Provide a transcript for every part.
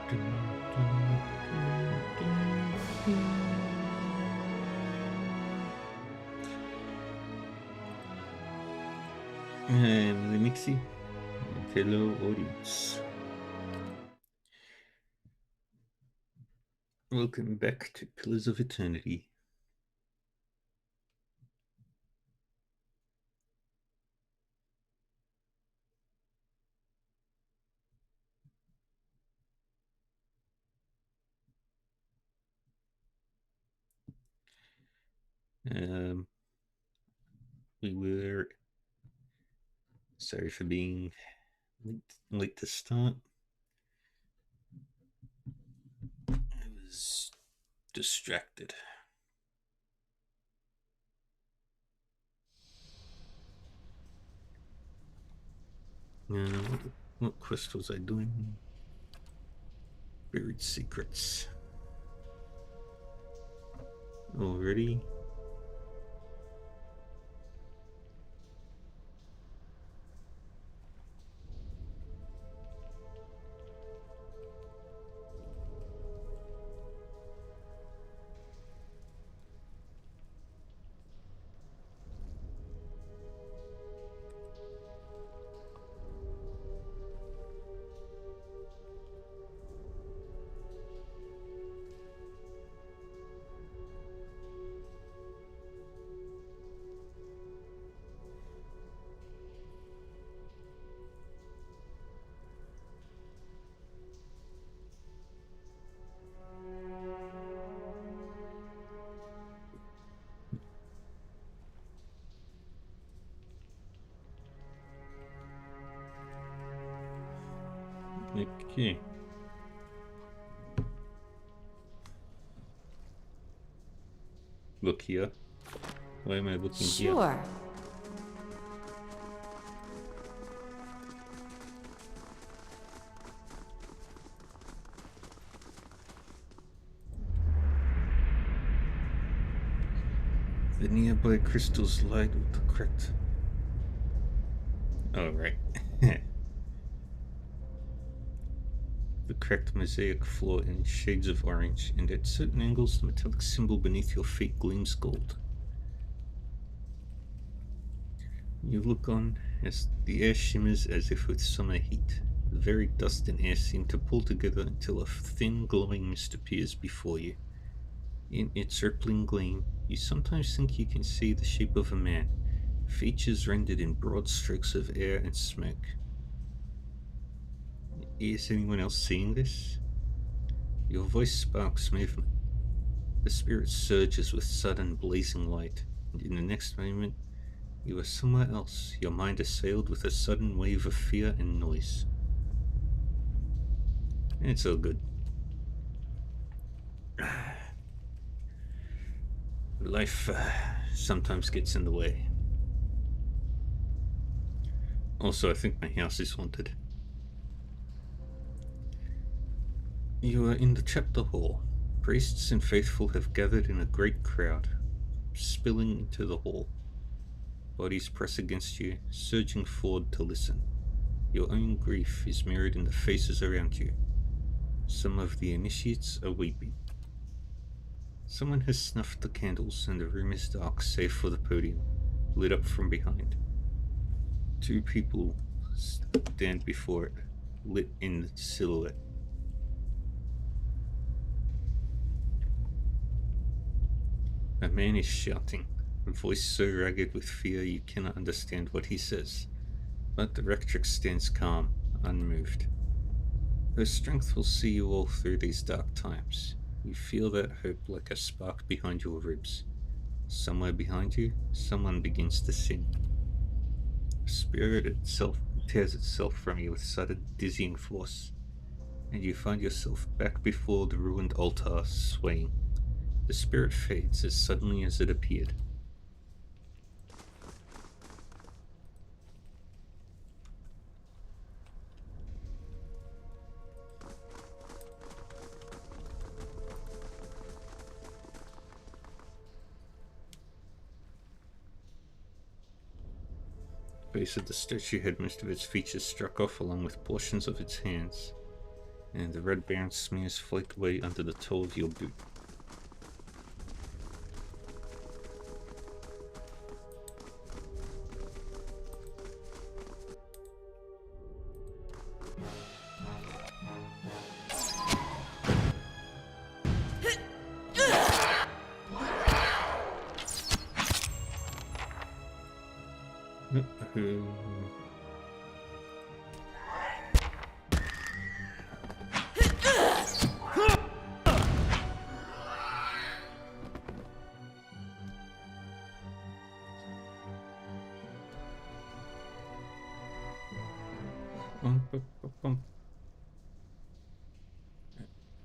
I'm Lemixi. Hello, audience. Welcome back to Pillars of Eternity. Um, we were sorry for being late to start. I was distracted. What quest was I doing? Buried secrets. Already? Okay. Look here. Why am I looking here? Sure. The nearby crystals light with the correct. Oh, right. The cracked mosaic floor in shades of orange, and at certain angles, the metallic symbol beneath your feet gleams gold. You look on as the air shimmers as if with summer heat. The very dust and air seem to pull together until a thin, glowing mist appears before you. In its rippling gleam, you sometimes think you can see the shape of a man, features rendered in broad strokes of air and smoke. Is anyone else seeing this? Your voice sparks movement. The spirit surges with sudden blazing light, and in the next moment, you are somewhere else, your mind assailed with a sudden wave of fear and noise. It's all good. Life sometimes gets in the way. Also, I think my house is haunted. You are in the chapter hall. Priests and faithful have gathered in a great crowd, spilling into the hall. Bodies press against you, surging forward to listen. Your own grief is mirrored in the faces around you. Some of the initiates are weeping. Someone has snuffed the candles, and the room is dark save for the podium, lit up from behind. Two people stand before it, lit in silhouette. A man is shouting, a voice so ragged with fear you cannot understand what he says. But the rectrix stands calm, unmoved. Her strength will see you all through these dark times. You feel that hope like a spark behind your ribs. Somewhere behind you, someone begins to sing. The spirit itself tears itself from you with sudden, dizzying force, and you find yourself back before the ruined altar, swaying. The spirit fades as suddenly as it appeared. The face of the statue had most of its features struck off along with portions of its hands. And the red Baron smears flake away under the toe of your boot.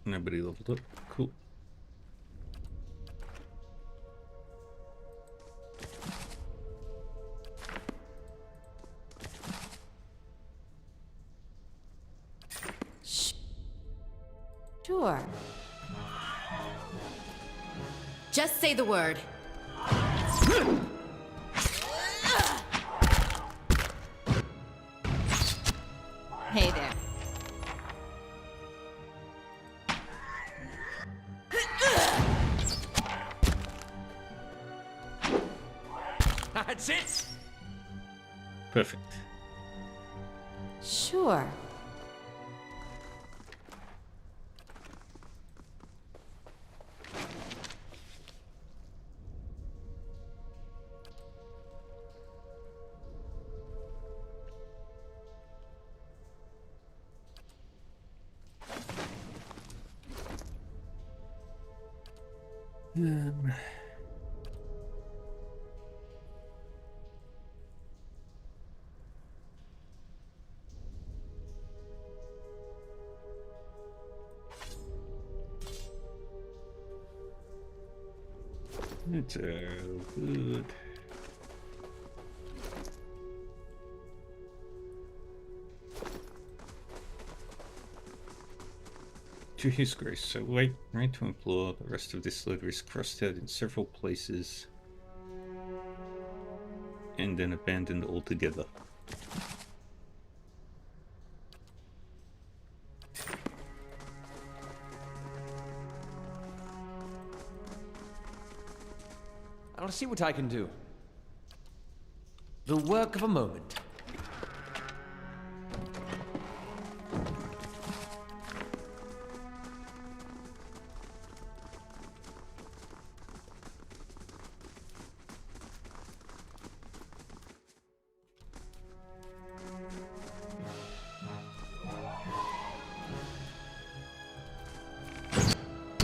Nobody leveled up. Cool. Sure. Just say the word. Hey there. That's it! Perfect. Sure. Um, it's good. To his grace, so wait, right to implore. The rest of this letter is crossed out in several places and then abandoned altogether. I'll see what I can do. The work of a moment.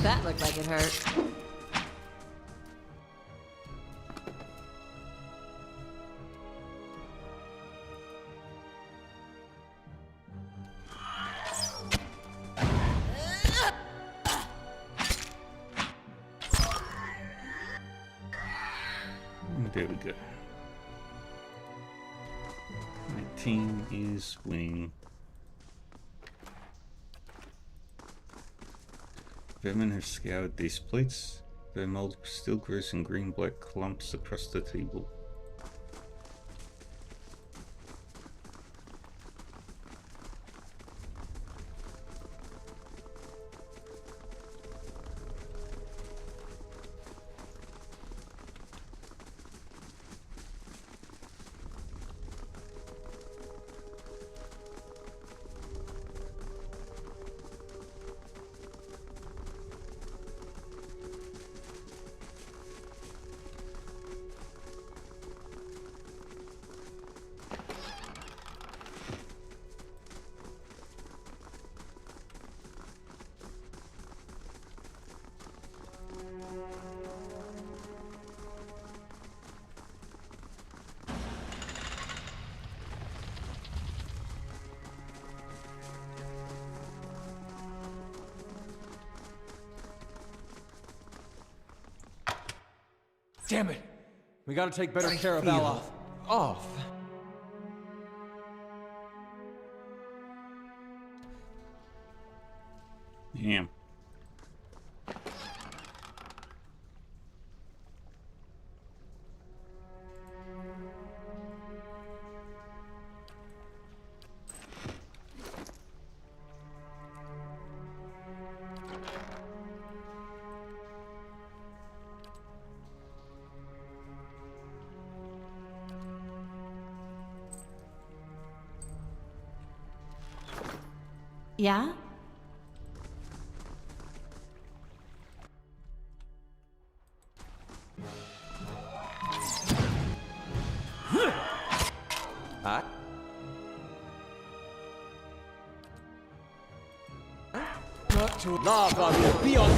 That looked like it hurt. There we go. My team is winning. Vermin have scoured these plates. Their mold still grows in green-black clumps across the table. Damn it! We gotta take better care of Aloth. Off. Damn. Yeah? Not to lava will be on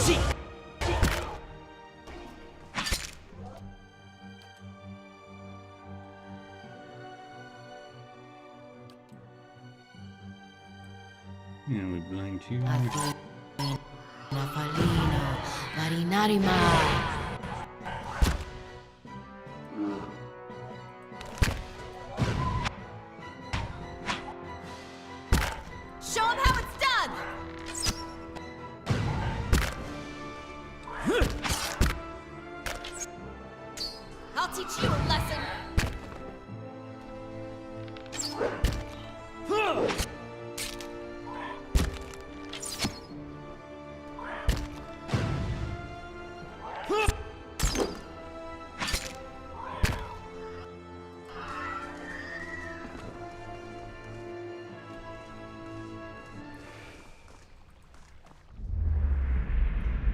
sea. And we blind you. Nafalino, Marinarima. Show him how it's done! I'll teach you a lesson.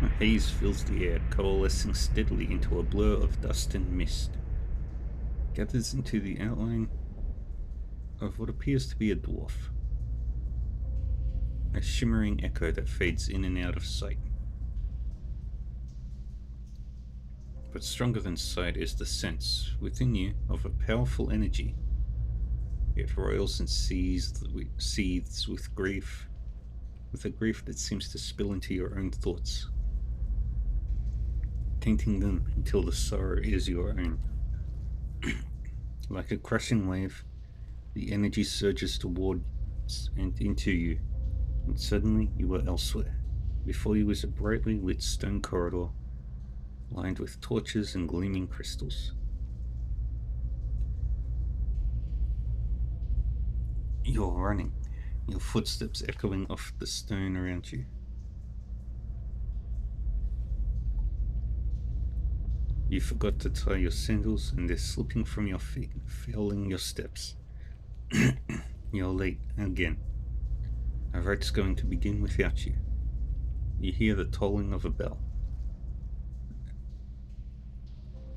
A haze fills the air, coalescing steadily into a blur of dust and mist. Gathers into the outline of what appears to be a dwarf. A shimmering echo that fades in and out of sight. But stronger than sight is the sense within you of a powerful energy. It roils and seethes with grief, with a grief that seems to spill into your own thoughts, tainting them until the sorrow is your own. Like a crashing wave, the energy surges towards and into you, and suddenly you are elsewhere. Before you is a brightly lit stone corridor, lined with torches and gleaming crystals. You're running, your footsteps echoing off the stone around you. You forgot to tie your sandals and they're slipping from your feet, fouling your steps. You're late again. A rate's going to begin without you. You hear the tolling of a bell,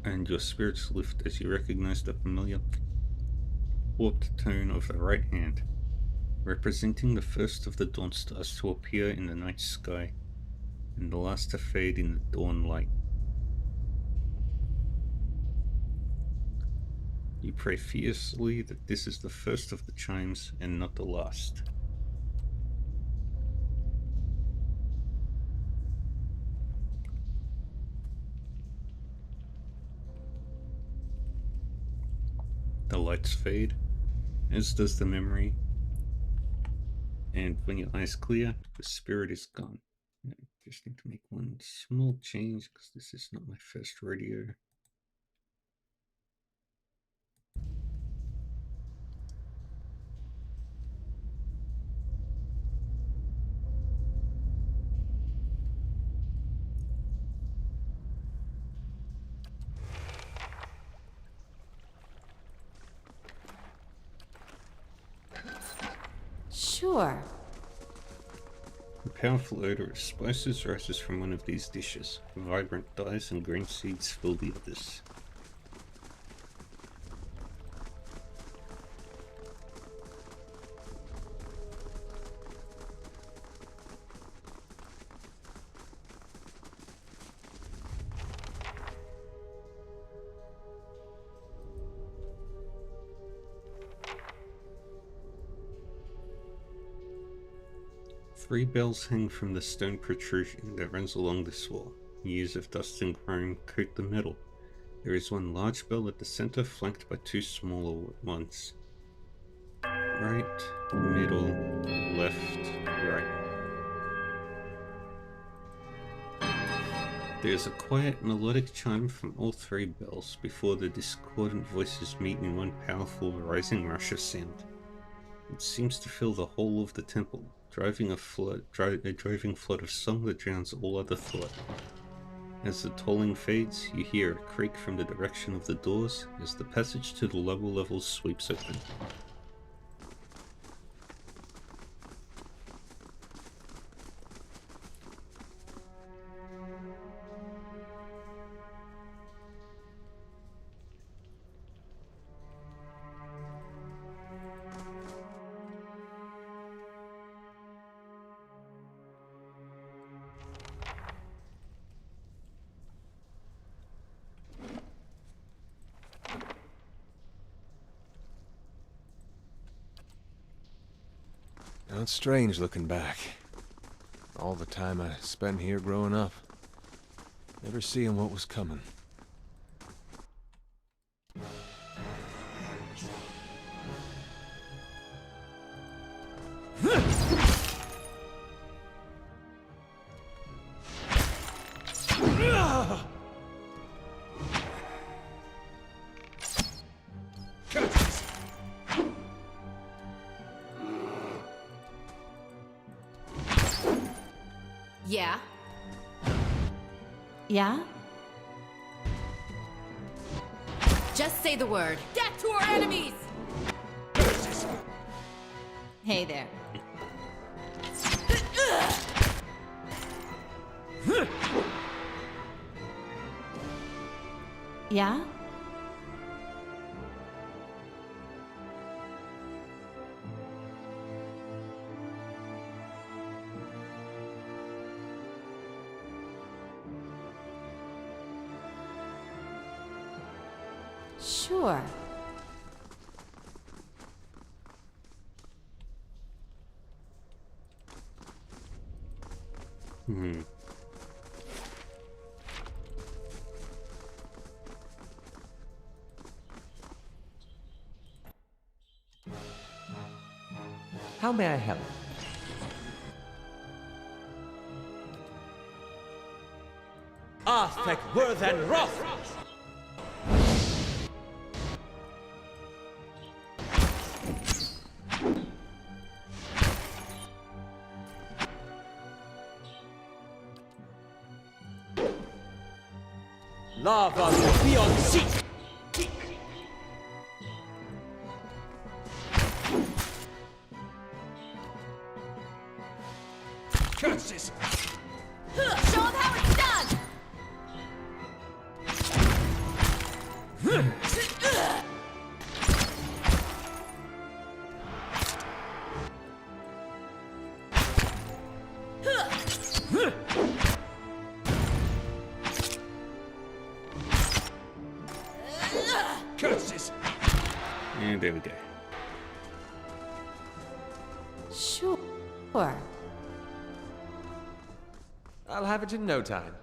and your spirits lift as you recognize the familiar warped tone of the right hand, representing the first of the dawn stars to appear in the night sky and the last to fade in the dawn light. You pray fiercely that this is the first of the chimes and not the last. The lights fade, as does the memory, and when your eyes clear, the spirit is gone. I just need to make one small change because this is not my first radio. Sure. A powerful odor of spices rises from one of these dishes. Vibrant dyes and green seeds fill the others. Three bells hang from the stone protrusion that runs along this wall. Years of dust and grime coat the metal. There is one large bell at the center, flanked by two smaller ones. Right, middle, left, right. There's a quiet, melodic chime from all three bells before the discordant voices meet in one powerful, rising rush of sound. It seems to fill the whole of the temple, driving a driving flood of song that drowns all other thought. As the tolling fades, you hear a creak from the direction of the doors as the passage to the lower levels sweeps open. Now, it's strange looking back. All the time I spent here growing up. Never seeing what was coming. Yeah? Yeah? Just say the word. Death to our enemies! Hey there. Yeah? Sure. Hmm. How may I help? Arthek Worthen Roth! Lava will be on seat! Curses! Show 'em how it's done! Curses! And there we go. Sure. I'll have it in no time.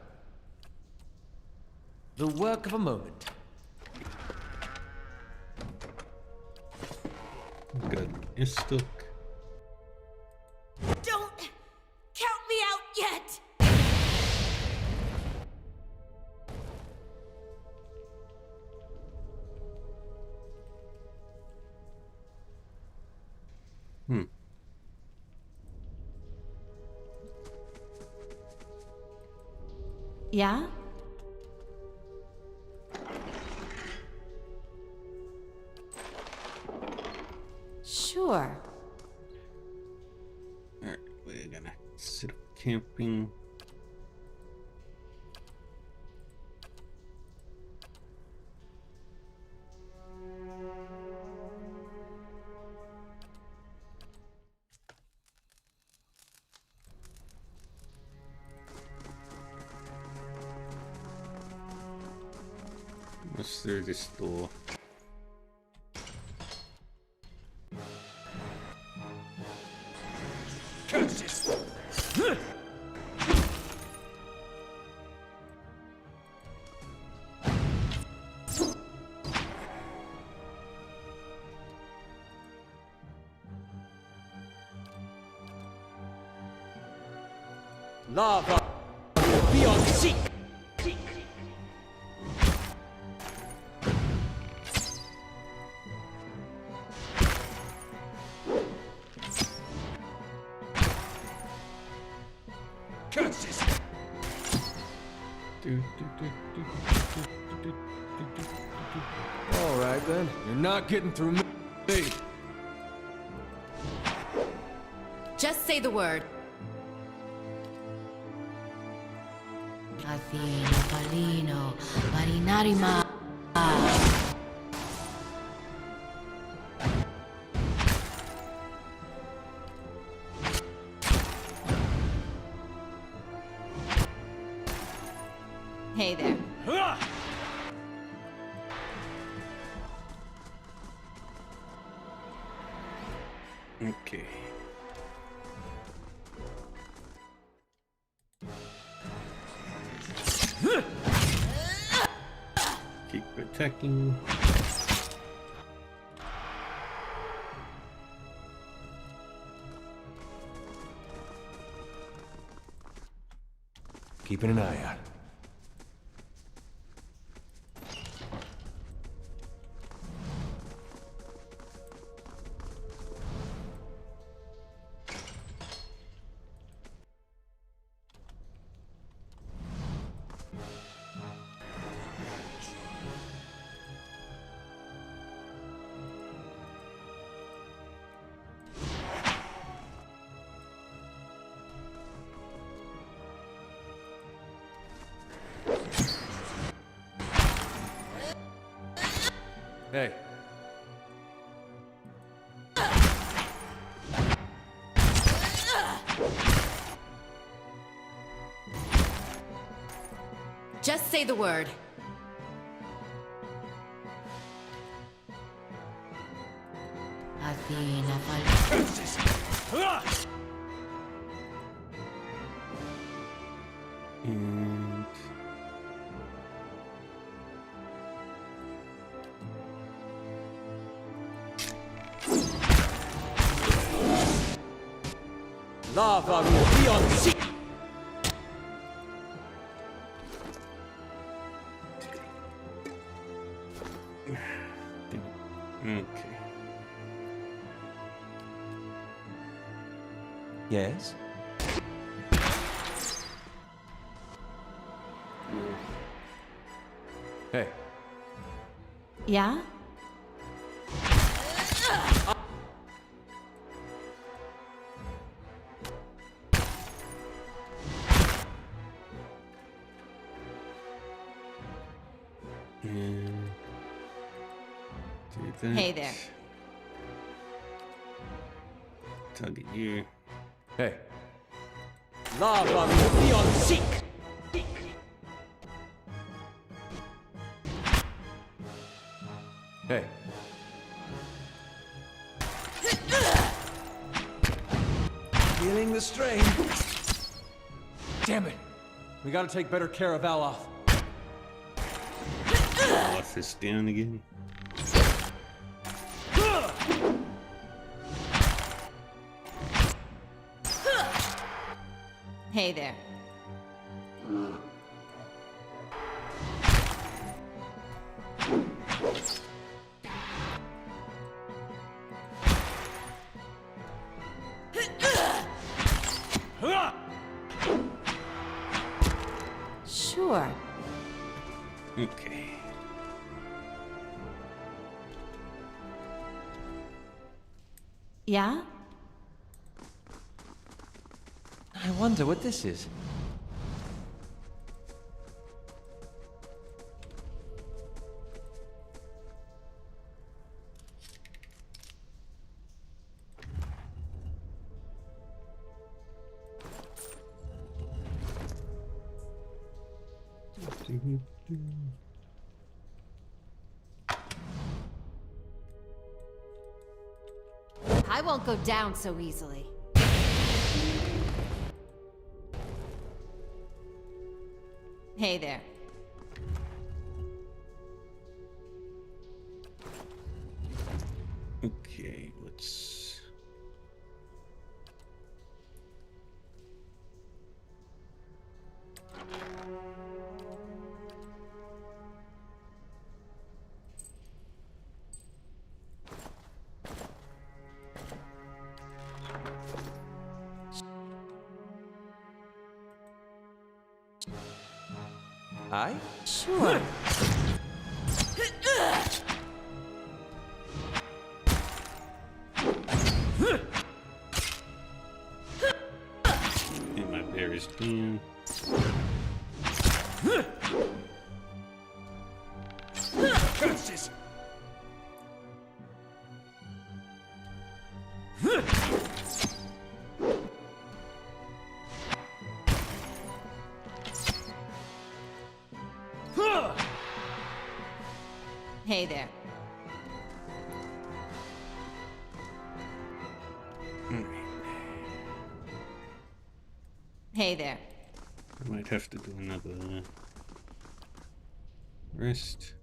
The work of a moment. Good. You're stuck. Don't count me out yet! Hmm. Yeah? Sure. Alright, we're gonna set up camping. What's through this door? Curses! Lava will be on seat! Curses! All right, then. You're not getting through me. Just say the word. Athena, Palino, Marinarima. Hey there. Okay. Keep attacking. Keeping an eye out. Hey. Just say the word. Athena Fal- And Lava will be on sea. okay. Yes? Hey. Yeah? And do that. Hey there. Tug at you. Hey. Lava will be on seek. Hey. Feeling the strain. Damn it. We gotta take better care of Aloth. Lock this down again. Hey there. Sure. Okay. Yeah? I wonder what this is. I won't go down so easily. Hey there. Okay, let's. I? Sure. Get my berries down. Curses! Hey there. Hey there. I might have to do another Rest.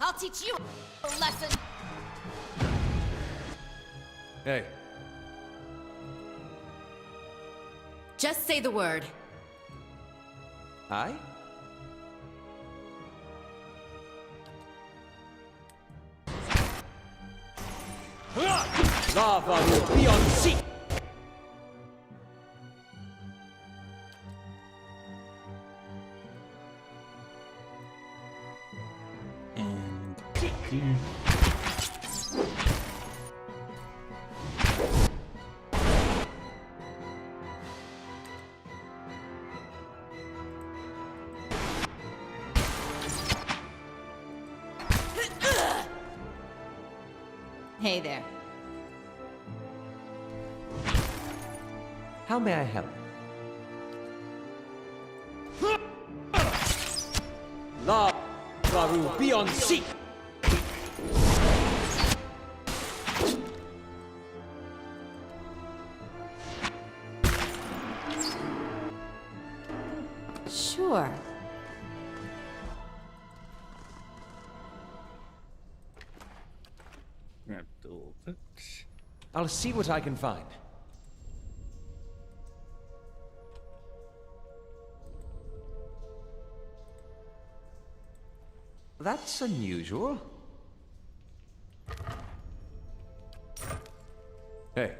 I'll teach you a lesson. Hey, Just say the word. I? Lava will be on sea! And Hey there. How may I help? Lava will be on sea! Sure. grabbed all that. I'll see what I can find. That's unusual. Hey,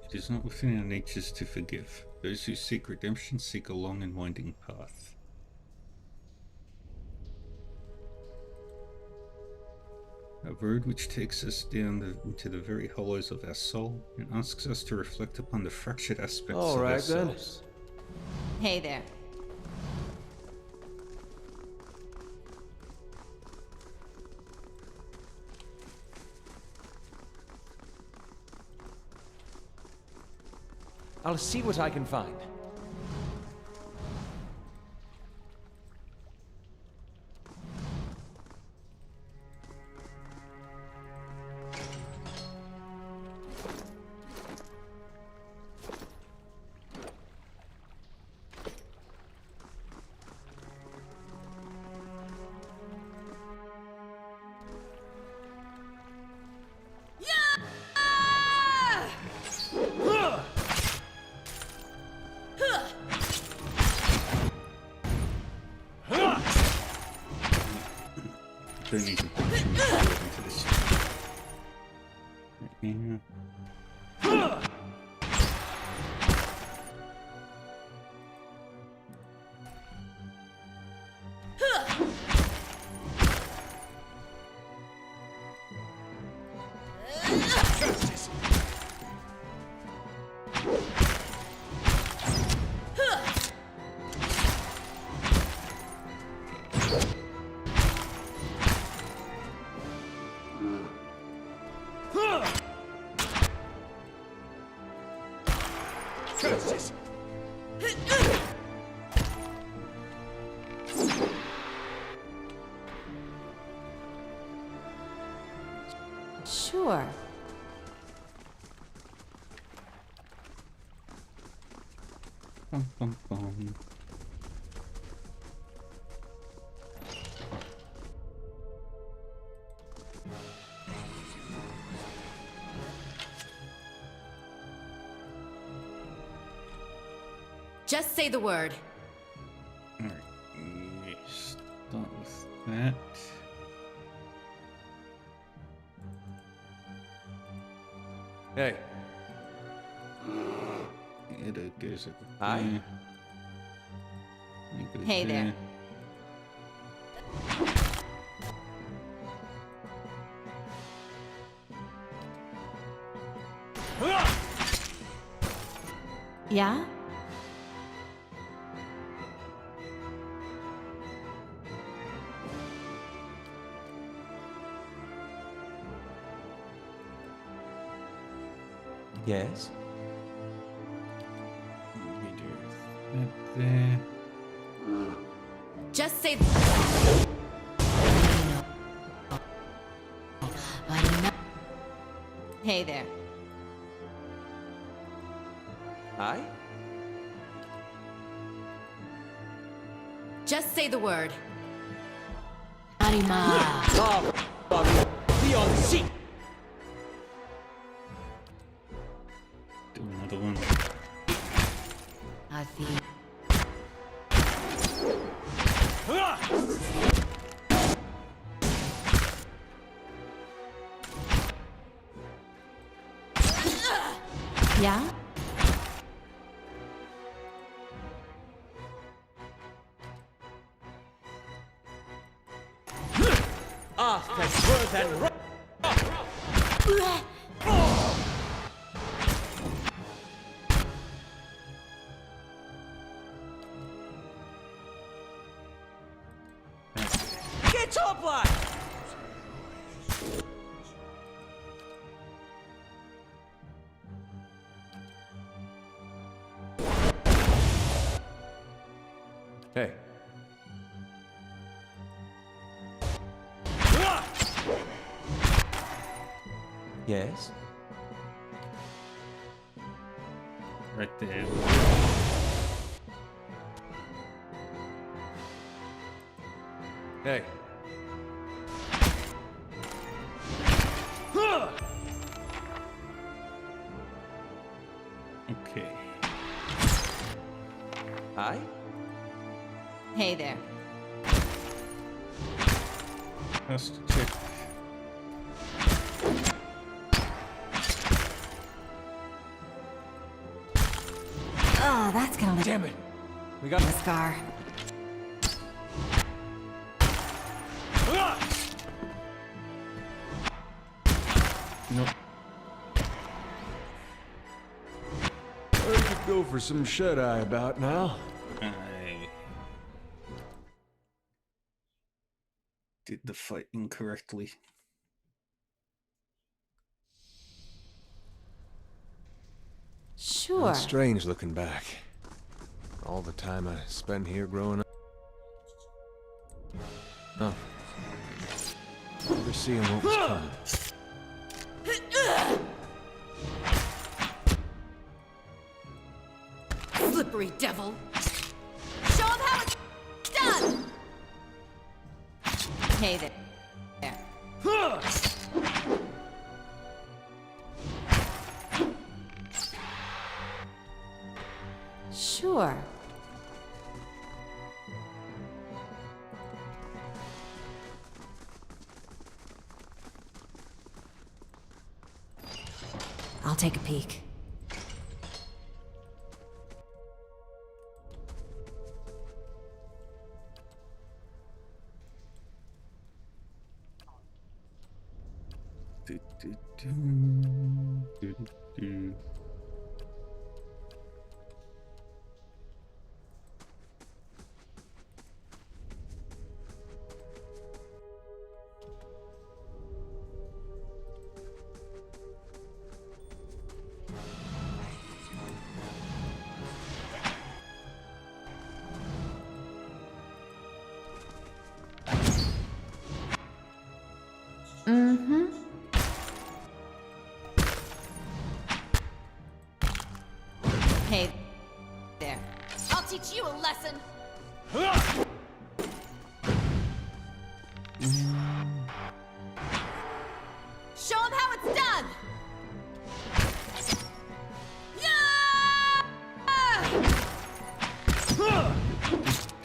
It is not within our natures to forgive. Those who seek redemption seek a long and winding path. A road which takes us down into the very hollows of our soul and asks us to reflect upon the fractured aspects all of right then. ourselves. Hey there. I'll see what I can find. Don't need to put too much thought into this. Right now. Sure. Bum, bum, bum. Just say the word. Alright, yes. Start with that. Hey, It goes at the Hi. there. Hey there. Yeah? Yes? We do that there. Just say. Hey there. Hi? Just say the word. Anima. Leon, see! Do another one. I feel. Yeah? That's worth and right! Get top line! Hey, Yes? Right there. hey. Okay. Hi? Hey there. Just to check. Oh, that's gonna look Damn it! We got a scar. No. I could go for some shut-eye about now. I did the fight incorrectly. Sure. It's strange looking back. All the time I spent here growing up. No. Never seeing what was coming. Slippery devil. Show him how it's done. Hey there. Sure. I'll take a peek. Do, do, do. Do, do, do. Mm-hmm. Hey there. I'll teach you a lesson. Show him how it's done.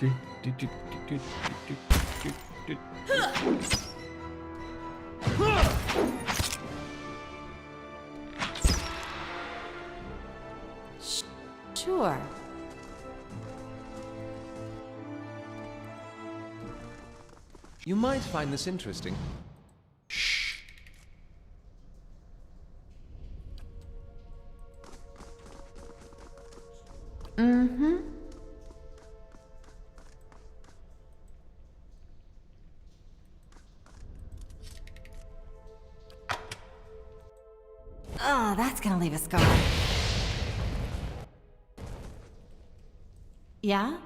Do, do, do, do, do, do, do, do. Sure. You might find this interesting. Mm-hmm. Oh, that's gonna leave a scar. Yeah?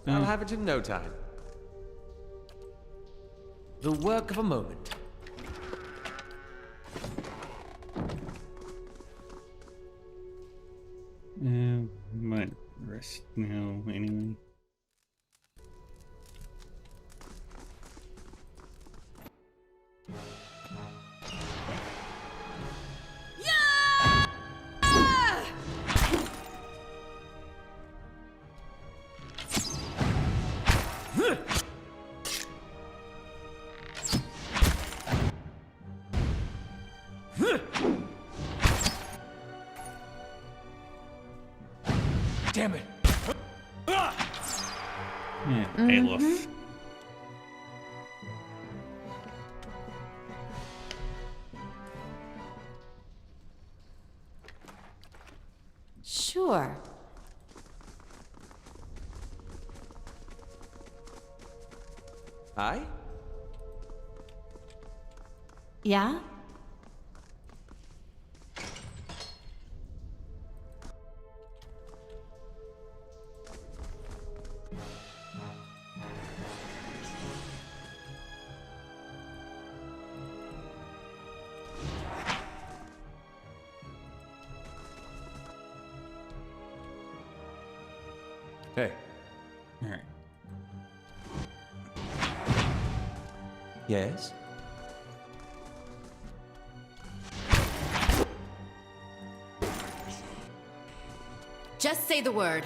I'll have it in no time. The work of a moment. Might rest now anyway. Damn it! Yeah, Alof. Sure. Aye? Yeah? Hey. Alright. Yes? Just say the word.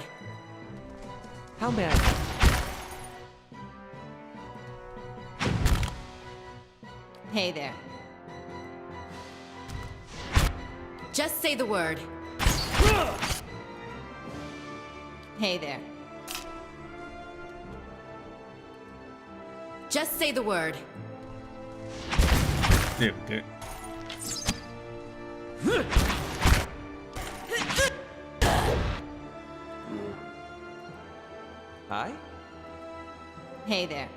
How may I... Hey there. Just say the word. Hey there. Just say the word. There we go. Aye? Hey there.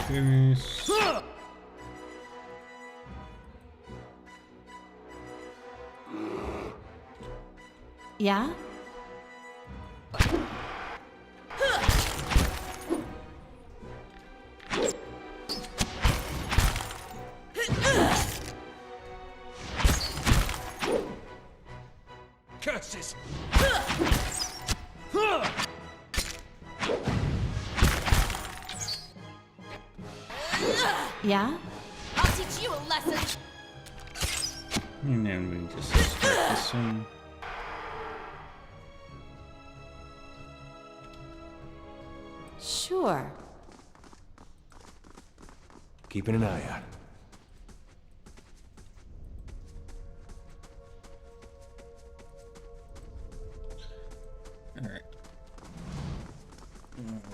Goodness. Yeah? Curses! Yeah? I'll teach you a lesson. And then we just start this one. Sure. Keeping an eye out. Alright.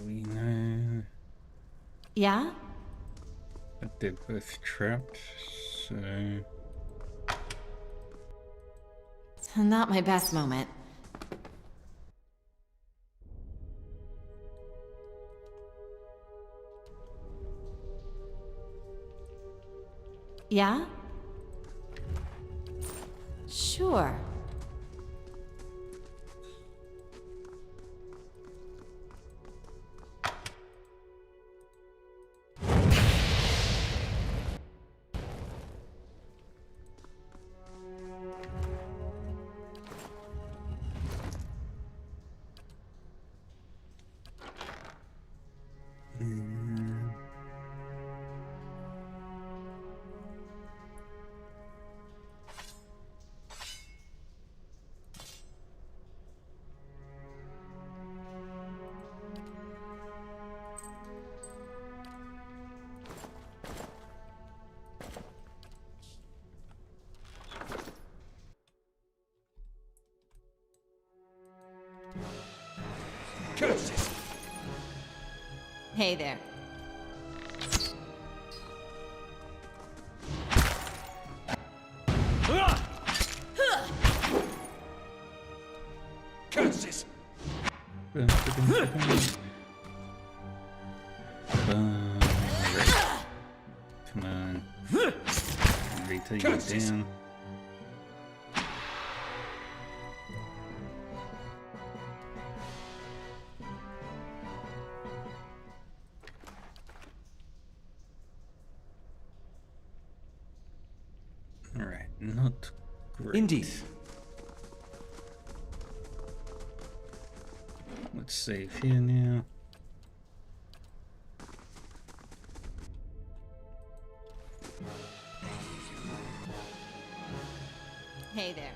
We know Yeah? that they're both trapped, so... Not my best moment. Yeah? Sure. Hey there. Curses! Come on. Rita, you down. Alright, not great. Indeed. Let's save here now. Hey there.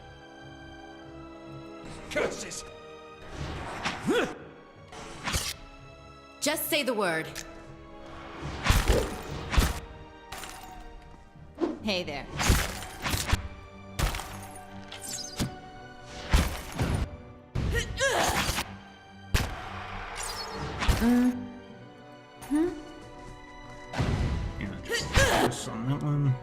Curses! Just say the word. Hey there. Yeah, just focus on that one.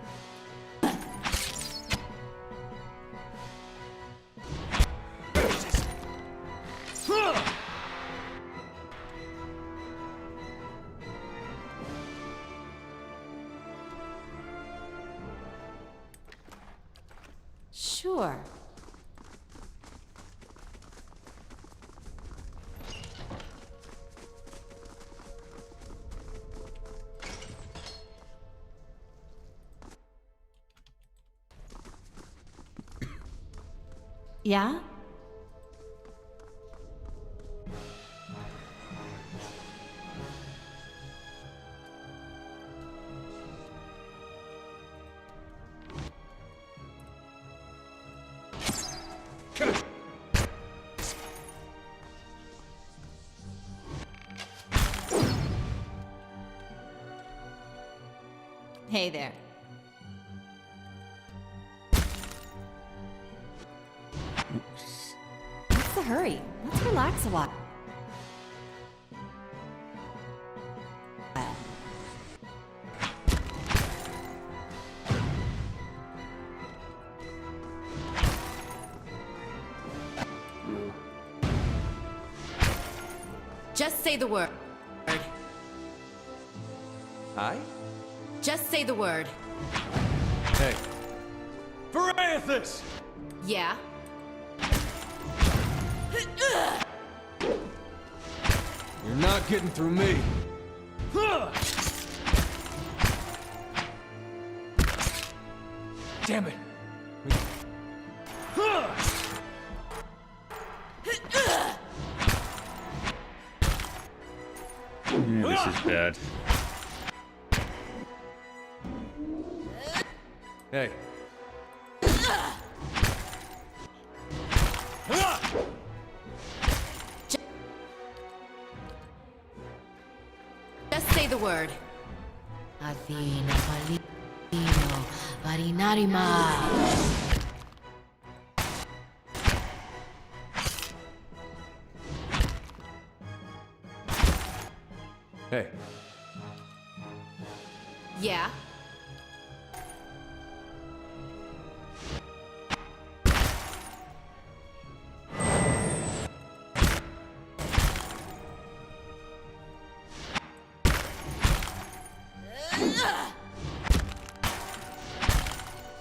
Sure. Yeah? Hey there. Oops. What's the hurry? Let's relax a while. Just say the word. Hi? Just say the word. Hey. Varathus! Yeah? You're not getting through me. Damn it. Yeah, this is bad. Hey. Just say the word. Athena, Palino, Varinarima. Hey. Yeah?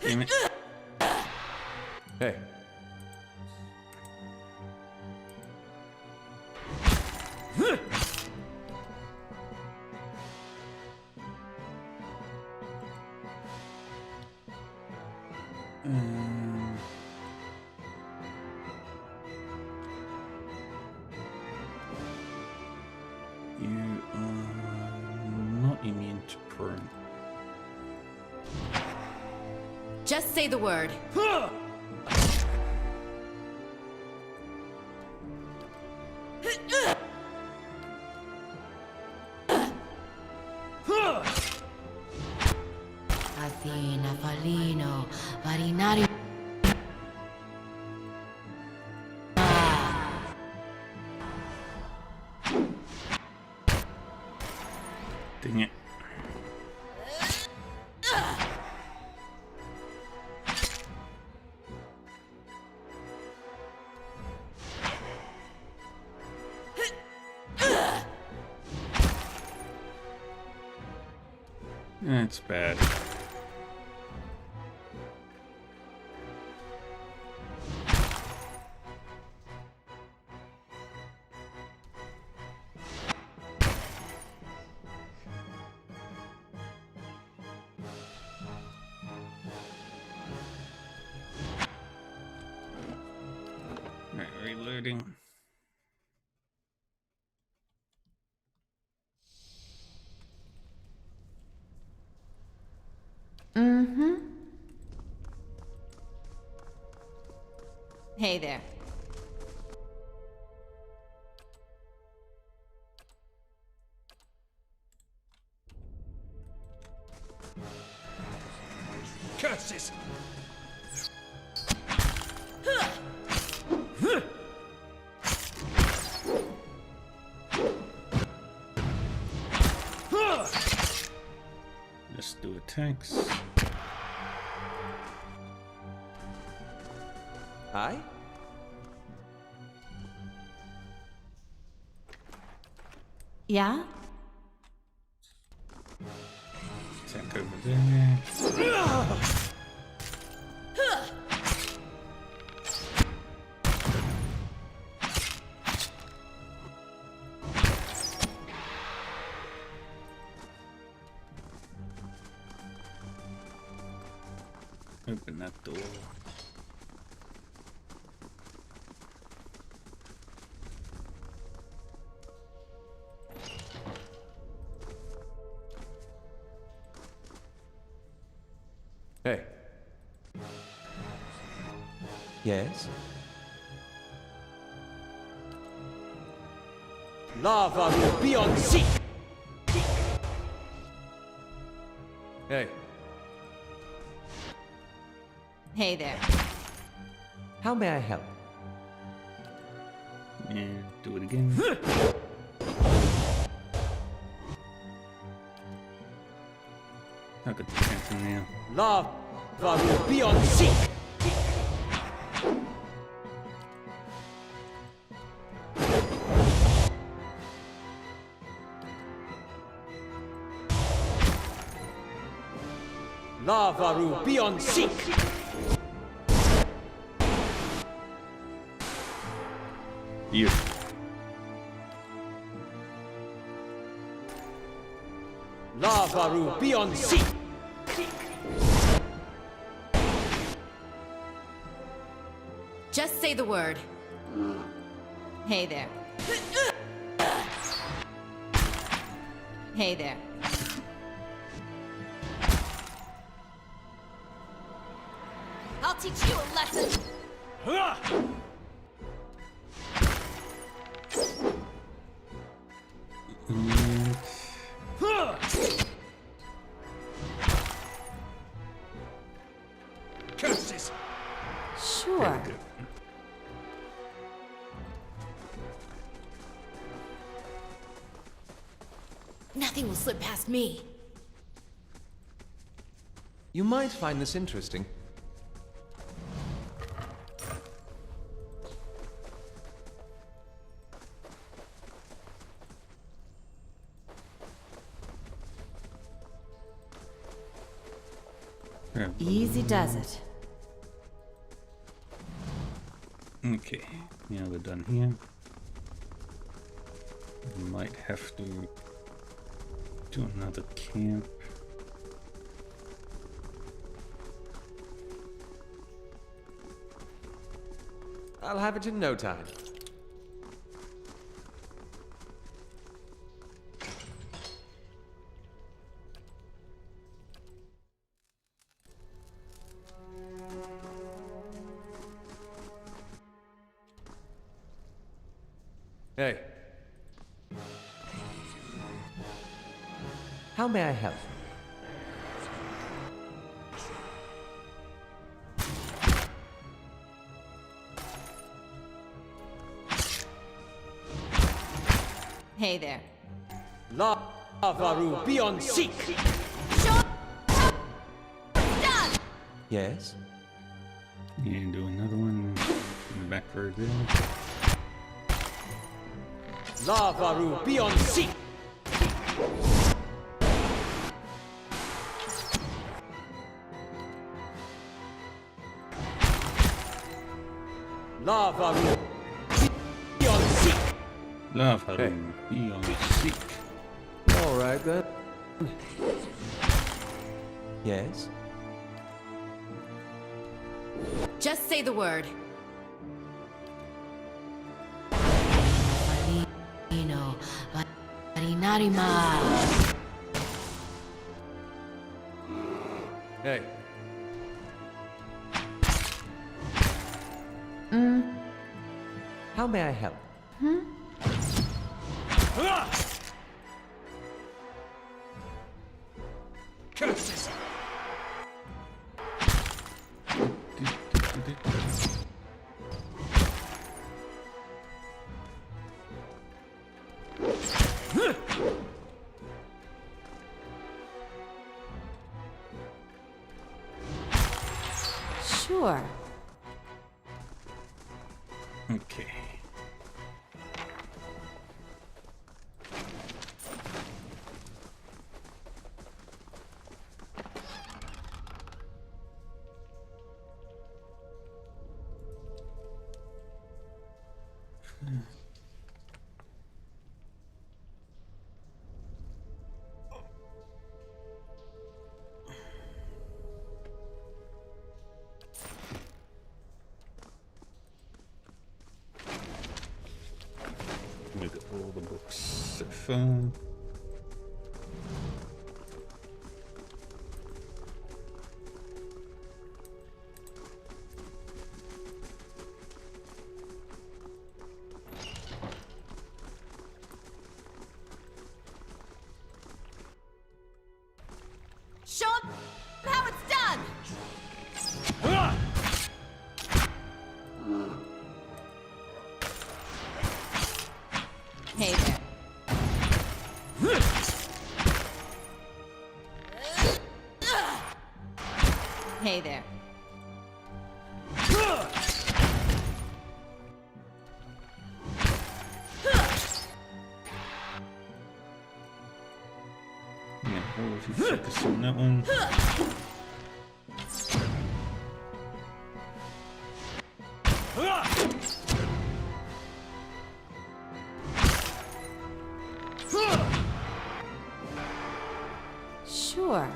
Damn it. Hey. You are not immune to prone. Just say the word. Athena, Palino, Varinarima. Yeah. That's bad. Alright, reloading. Mm-hmm. Hey there. Curses! Let's do attacks. Hi? Yeah? Attack over there. Open that door. Hey. Yes? Lava will be on sea! Hey, Hey there. how may I help? And do it again. I got the cancel now. Lava will be on sea! Lava will be on sea! You. Lava will be on sea! Just say the word. Hey there. Hey there. I'll teach you a lesson. And Curses! Sure. good. Nothing will slip past me. You might find this interesting. Easy does it. Okay, now we're done here. We might have to do another camp. I'll have it in no time. Hey. How may I help? Hey there. Avaru, be on seek! Show done! Yes? And do another one in the back row there. Lavaru, be on seek! Lavaru, be on seek! Love Haru, be on seek. All right then. Yes? Just say the word. Falino, Varinarima. Hey. How may I help? Curses! Sure. Okay. Look at all the books so far. Show 'em how it's done! Hey there. Hey there. Yeah, well, if you focus on that one. Sure.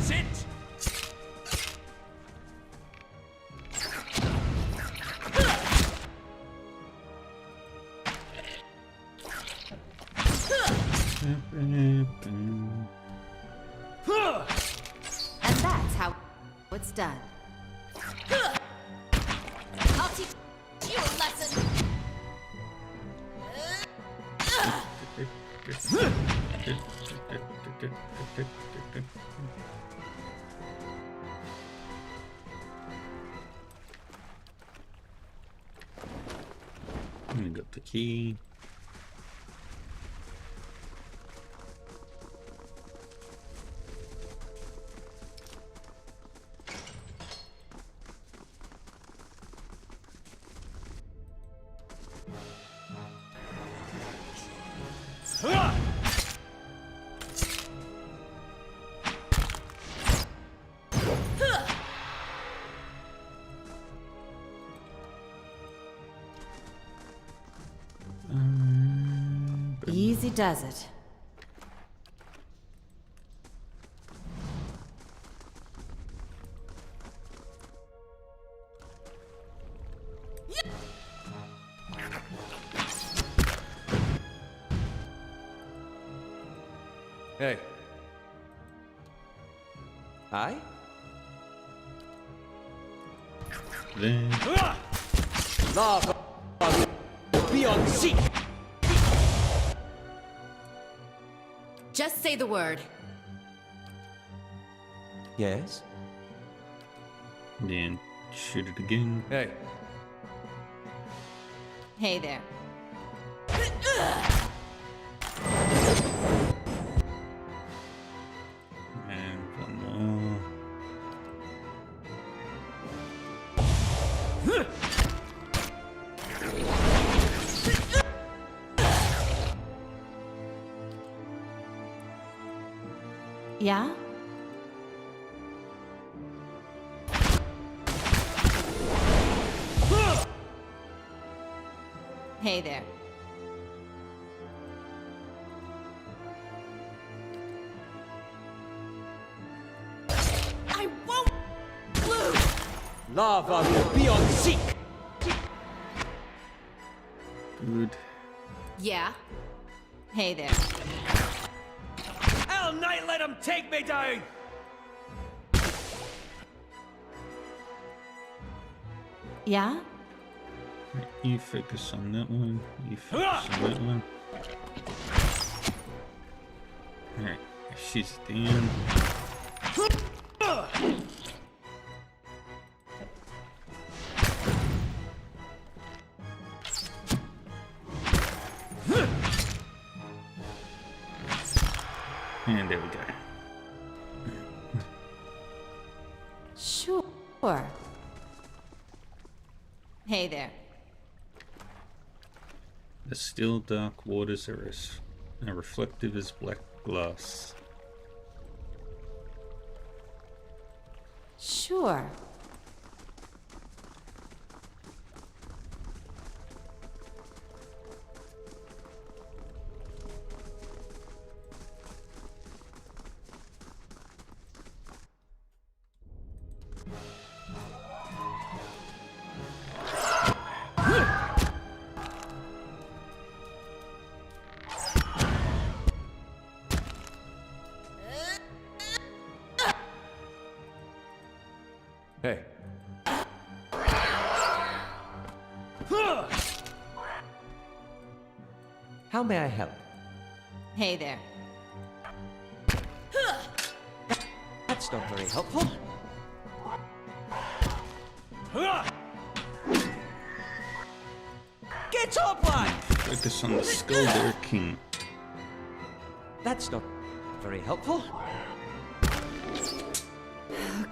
Sit! And that's how it's done. I'll teach you a lesson! We got the key. Easy does it. Hey. Aye? Then Lava beyond seek. Just say the word. Yes? then shoot it again. Hey. Hey there. And one more. Yeah? Hey there. I won't lose! Lava beyond seek. Good. Yeah? Hey there. Hell night, let him take me down. Yeah? You focus on that one. You focus on that one. Alright, she's down. And there we go. Sure. Hey there. The still dark waters are as reflective as black glass. Sure. Hey. How may I help? Hey there. That's not very helpful. Get up, lad! Focus on the skull there, King. That's not very helpful.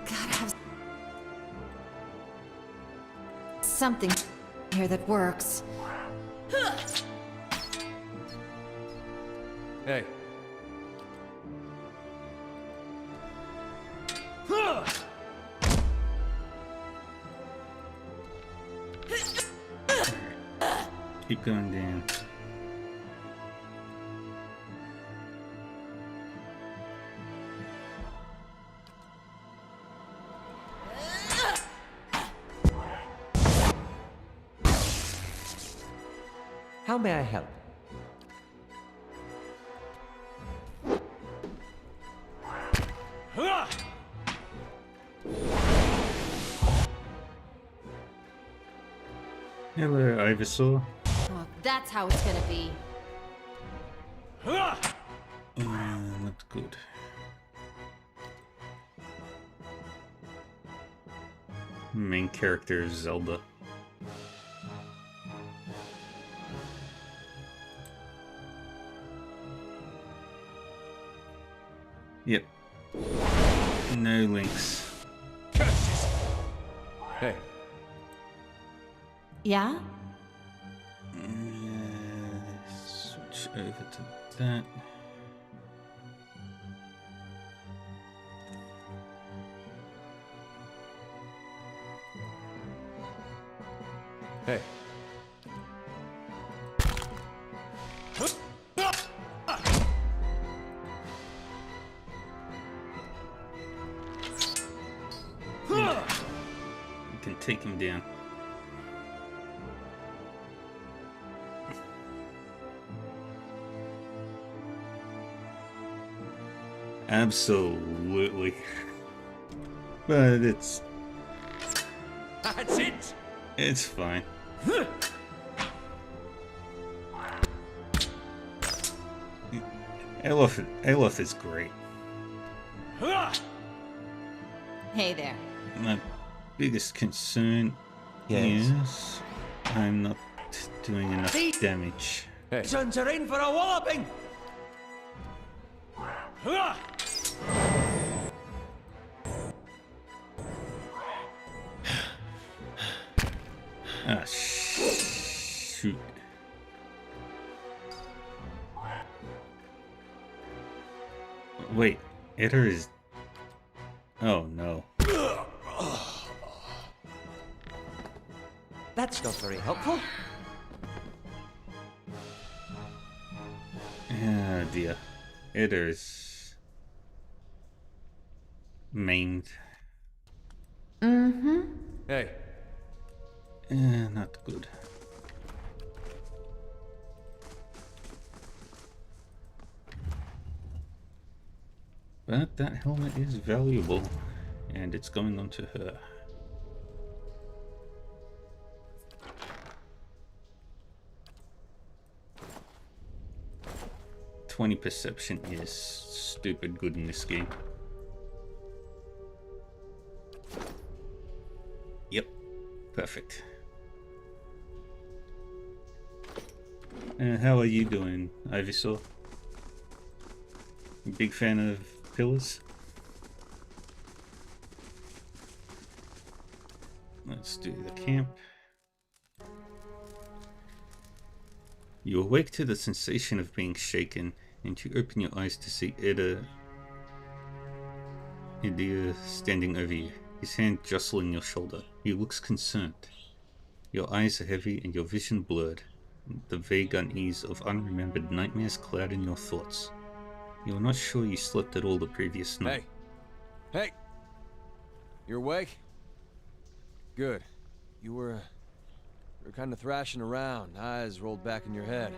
Gotta have something here that works. Hey. Keep going down. How may I help? Hello, Ivysaur. Oh, that's how it's gonna be. Not good. Main character is Zelda. Yep. No links. Hey. Yeah? Switch over to that. Hey. You can take him down. Absolutely. But That's it! it's fine. Aloth is great. Hey there. My biggest concern is I'm not doing enough damage. Hey. Sons are in for a walloping! Ah, shoot. Wait, Eder is... Oh no. That's not very helpful. Ah dear. Eder is... maimed. Hey, Not good. But that helmet is valuable, and it's going on to her. .20 perception is stupid good in this game. Yep, perfect. How are you doing, Ivysaur? Big fan of pillars? Let's do the camp. You awake to the sensation of being shaken, and you open your eyes to see Eder standing over you, his hand jostling your shoulder. He looks concerned. Your eyes are heavy and your vision blurred, the vague unease of unremembered nightmares clouding your thoughts. You're not sure you slept at all the previous night. Hey! Hey! You awake? Good. You were kind of thrashing around, eyes rolled back in your head.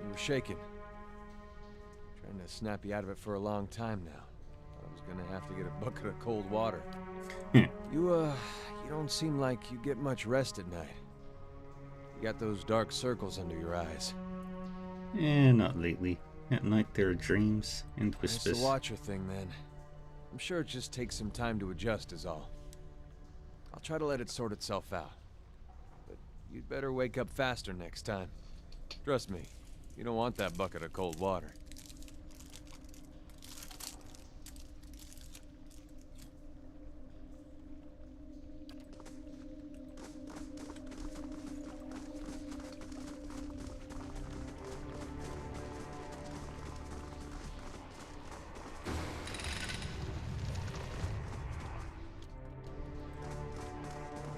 You were shaking. Trying to snap you out of it for a long time now. I was gonna have to get a bucket of cold water. You don't seem like you get much rest at night. You got those dark circles under your eyes. Not lately. At night there are dreams and whispers. It's the Watcher thing, then. I'm sure it just takes some time to adjust is all. I'll try to let it sort itself out. But you'd better wake up faster next time. Trust me, you don't want that bucket of cold water.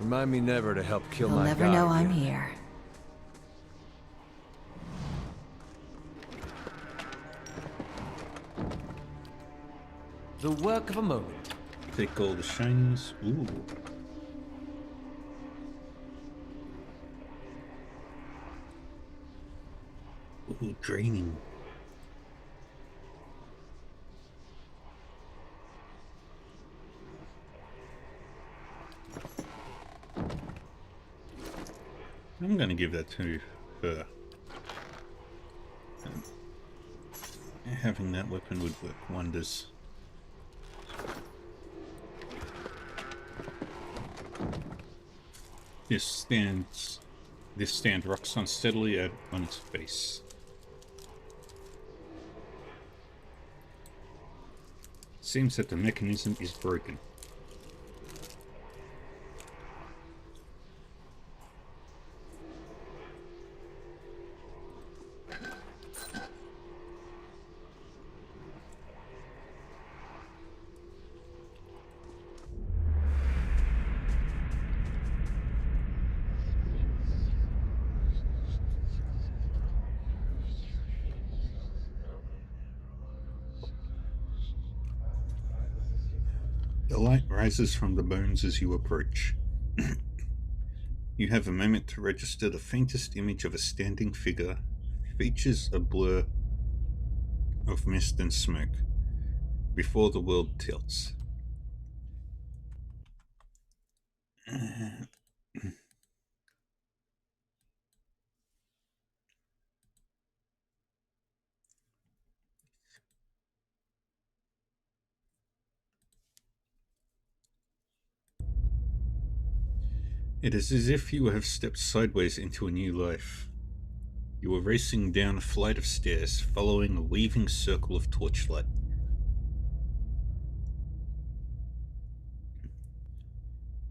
Remind me never to help kill You'll my never god know I'm again. here. The work of a moment. Take all the shinies. Ooh. Ooh, draining. I'm gonna give that to her. Having that weapon would work wonders. This stand rocks unsteadily on its face. Seems that the mechanism is broken. The light rises from the bones as you approach. You have a moment to register the faintest image of a standing figure, features a blur of mist and smoke. before the world tilts. It is as if you have stepped sideways into a new life. You are racing down a flight of stairs, following a weaving circle of torchlight.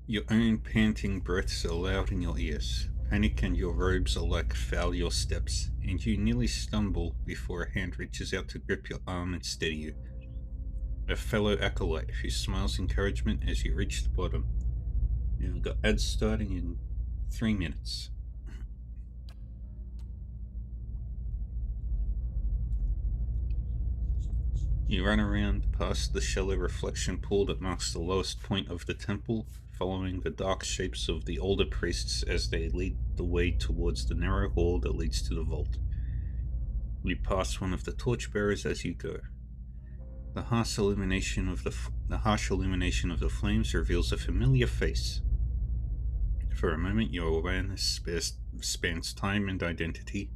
Your own panting breaths are loud in your ears. Panic and your robes alike foul your steps, and you nearly stumble before a hand reaches out to grip your arm and steady you. A fellow acolyte who smiles encouragement as you reach the bottom. You've got ads starting in 3 minutes. You run around past the shallow reflection pool that marks the lowest point of the temple, following the dark shapes of the older priests as they lead the way towards the narrow hall that leads to the vault. You pass one of the torchbearers as you go. The harsh illumination of the flames reveals a familiar face. For a moment, your awareness spans time and identity,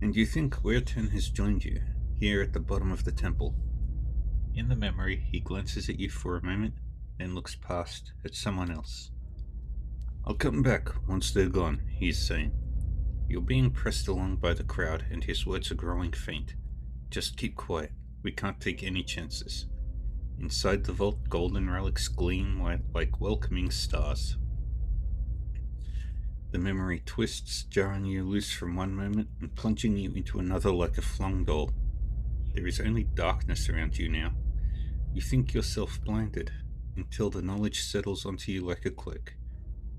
and you think Weirton has joined you, here at the bottom of the temple. In the memory, he glances at you for a moment, then looks past at someone else. "I'll come back once they're gone," he's saying. You're being pressed along by the crowd, and his words are growing faint. "Just keep quiet. We can't take any chances." Inside the vault, golden relics gleam like welcoming stars. The memory twists, jarring you loose from one moment and plunging you into another like a flung doll. There is only darkness around you now. You think yourself blinded, until the knowledge settles onto you like a cloak.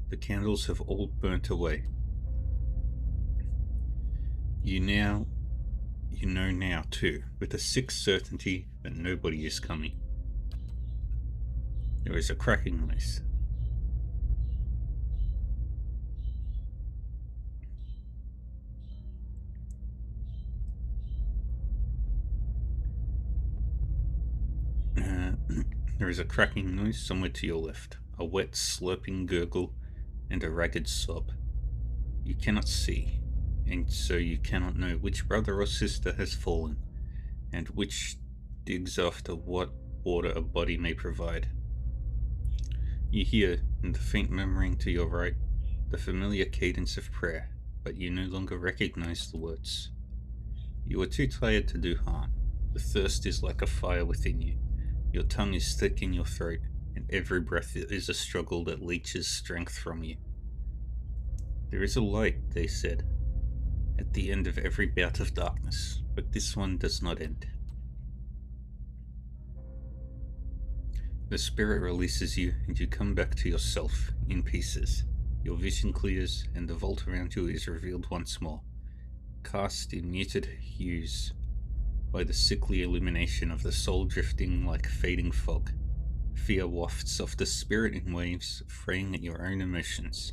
The candles have all burnt away. You know now, too, with a sick certainty that nobody is coming. There is a cracking noise. There is a cracking noise somewhere to your left, a wet, slurping gurgle, and a ragged sob. You cannot see, and so you cannot know which brother or sister has fallen, and which digs after what water a body may provide. You hear, in the faint murmuring to your right, the familiar cadence of prayer, but you no longer recognize the words. You are too tired to do harm. The thirst is like a fire within you. Your tongue is thick in your throat, and every breath is a struggle that leeches strength from you. There is a light, they said, at the end of every bout of darkness, but this one does not end. The spirit releases you, and you come back to yourself, in pieces. Your vision clears, and the vault around you is revealed once more, cast in muted hues by the sickly illumination of the soul drifting like fading fog. Fear wafts off the spirit in waves, fraying at your own emotions.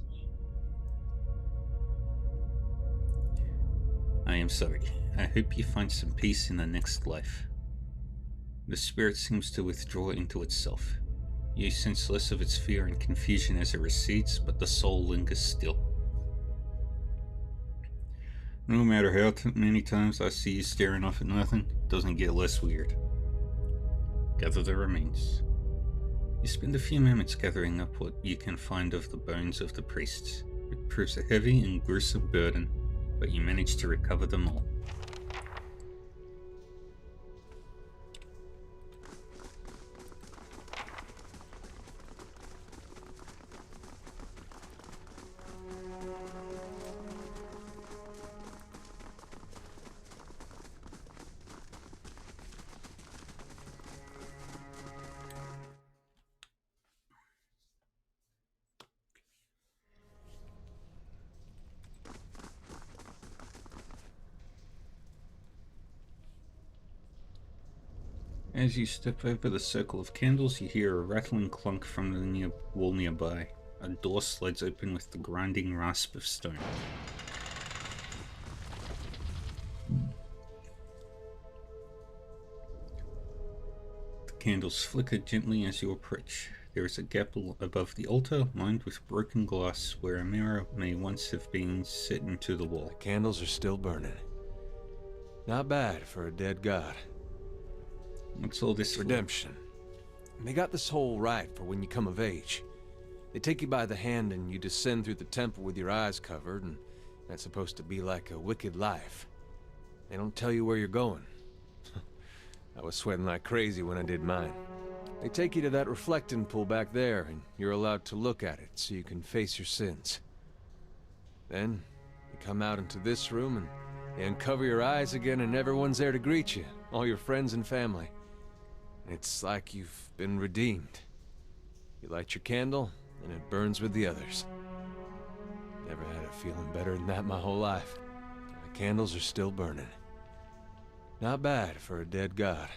I am sorry. I hope you find some peace in the next life. The spirit seems to withdraw into itself. You sense less of its fear and confusion as it recedes, but the soul lingers still. No matter how many times I see you staring off at nothing, it doesn't get less weird. Gather the remains. You spend a few moments gathering up what you can find of the bones of the priests. It proves a heavy and gruesome burden, but you manage to recover them all. As you step over the circle of candles, you hear a rattling clunk from the wall nearby. A door slides open with the grinding rasp of stone. candles flicker gently as you approach. There is a gap above the altar, lined with broken glass, where a mirror may once have been set into the wall. The candles are still burning. Not bad for a dead god. What's all this for? Redemption. They got this whole rite for when you come of age. They take you by the hand and you descend through the temple with your eyes covered, and that's supposed to be like a wicked life. They don't tell you where you're going. I was sweating like crazy when I did mine. They take you to that reflecting pool back there, and you're allowed to look at it so you can face your sins. Then, you come out into this room and you uncover your eyes again, and everyone's there to greet you, all your friends and family. It's like you've been redeemed. You light your candle, and it burns with the others. Never had a feeling better than that my whole life. The candles are still burning. Not bad for a dead god.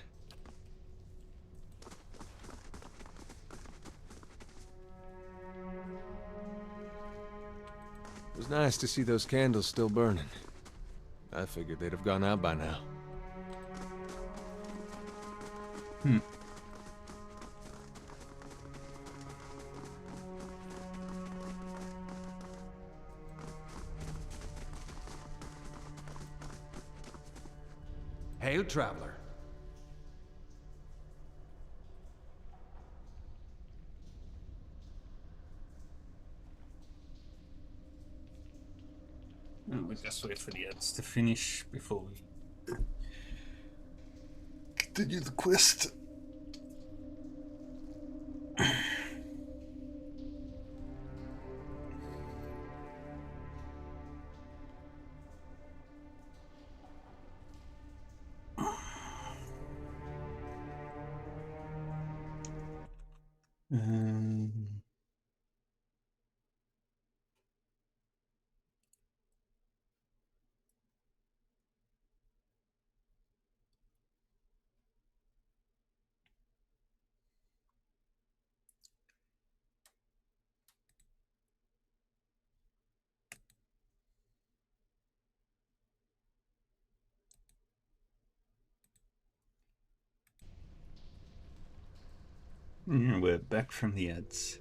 It was nice to see those candles still burning. I figured they'd have gone out by now. Hail, traveler. We'll just wait for the ads to finish before we continue the quest. We're back from the ads.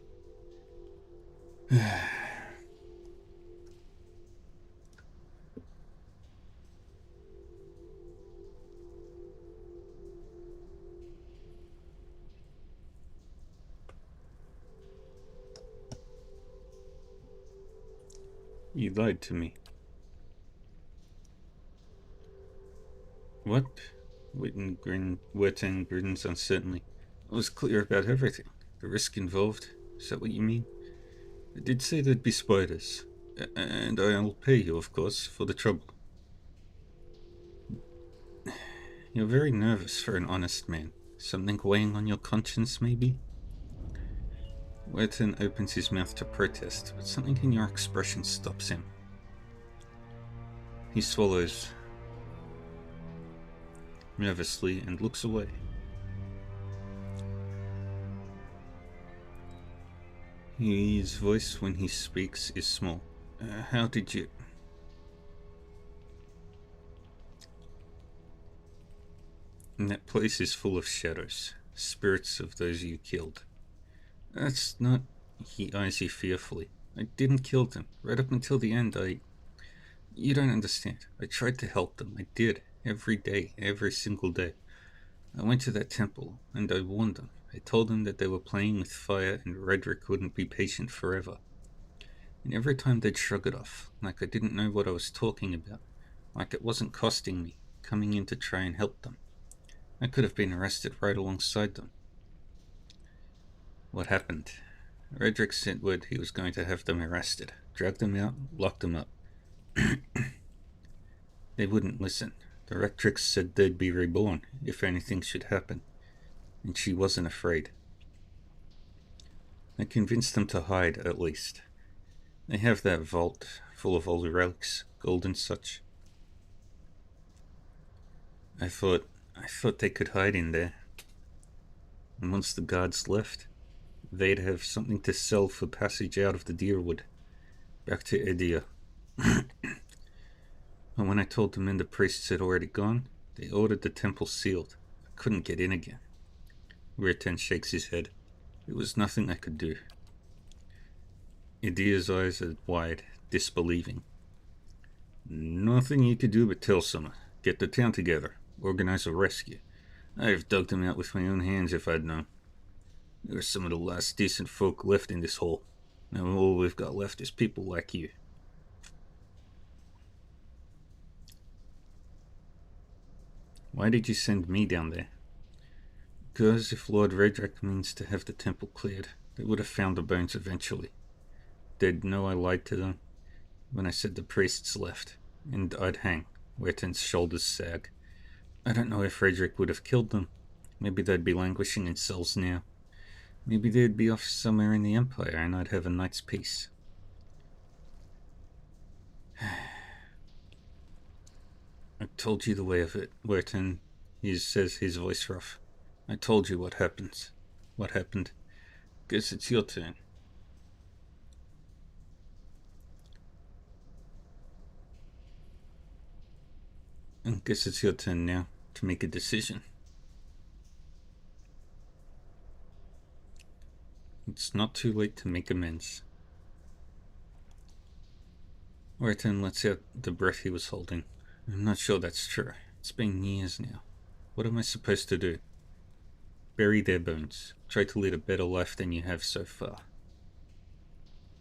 You lied to me. What? Witten grins uncertainly. I was clear about everything. The risk involved. Is that what you mean? I did say there'd be spiders. And I'll pay you, of course, for the trouble. You're very nervous for an honest man. Something weighing on your conscience, maybe? Witten opens his mouth to protest, but something in your expression stops him. He swallows nervously and looks away. His voice when he speaks is small. How did you... And that place is full of shadows, spirits of those you killed. That's not... He eyes you fearfully. I didn't kill them. Right up until the end, You don't understand. I tried to help them. I did. Every day. Every single day. I went to that temple, and I warned them. I told them that they were playing with fire and Redrick wouldn't be patient forever. And every time they'd shrug it off, like I didn't know what I was talking about, like it wasn't costing me, coming in to try and help them. I could have been arrested right alongside them. What happened? Redrick sent word he was going to have them arrested, drag them out, lock them up. They wouldn't listen. The Rectrix said they'd be reborn if anything should happen, and she wasn't afraid. I convinced them to hide, at least. They have that vault full of old relics, gold and such. I thought they could hide in there. And once the guards left, they'd have something to sell for passage out of the Deerwood, back to Edia. And when I told the men the priests had already gone, they ordered the temple sealed. I couldn't get in again. Reten shakes his head. There was nothing I could do. Idia's eyes are wide, disbelieving. Nothing you could do but tell someone. Get the town together. Organize a rescue. I'd have dug them out with my own hands if I'd known. There are some of the last decent folk left in this hole. Now all we've got left is people like you. Why did you send me down there? Because if Lord Redrick means to have the temple cleared, they would have found the bones eventually. They'd know I lied to them when I said the priests left, and I'd hang. Weirton's shoulders sag. I don't know if Redrick would have killed them. Maybe they'd be languishing in cells now. Maybe they'd be off somewhere in the Empire and I'd have a night's peace. I told you the way of it, Weirton. He says, his voice rough. I told you what happens. What happened. Guess it's your turn. I guess it's your turn now to make a decision. It's not too late to make amends. Weirton lets out the breath he was holding. I'm not sure that's true. It's been years now. What am I supposed to do? Bury their bones. Try to lead a better life than you have so far.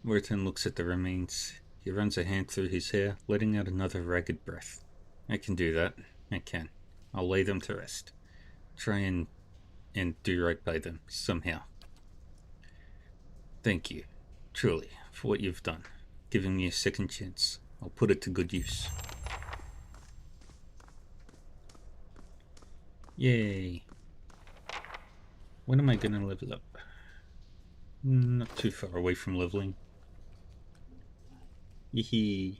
Weirton looks at the remains. He runs a hand through his hair, letting out another ragged breath. I can do that. I can. I'll lay them to rest. Try and do right by them, somehow. Thank you, truly, for what you've done. Giving me a second chance. I'll put it to good use. Yay. When am I gonna level up? Not too far away from leveling. Yee.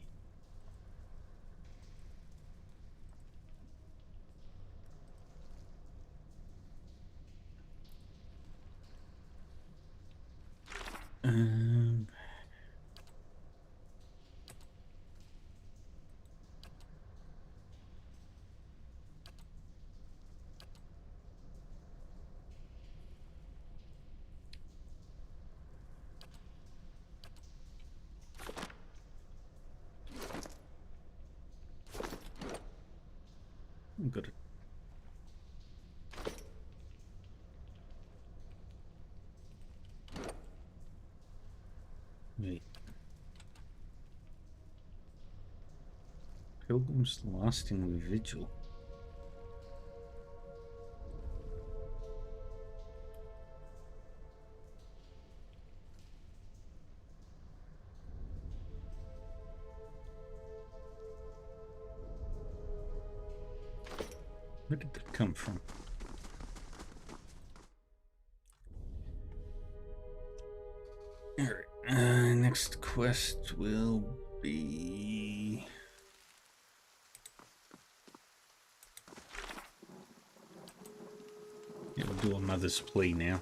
I'm good. Wait. Pilgrim's lasting vigil. Where did that come from? Alright, next quest will be... Yeah, we'll do a Mother's Plea now.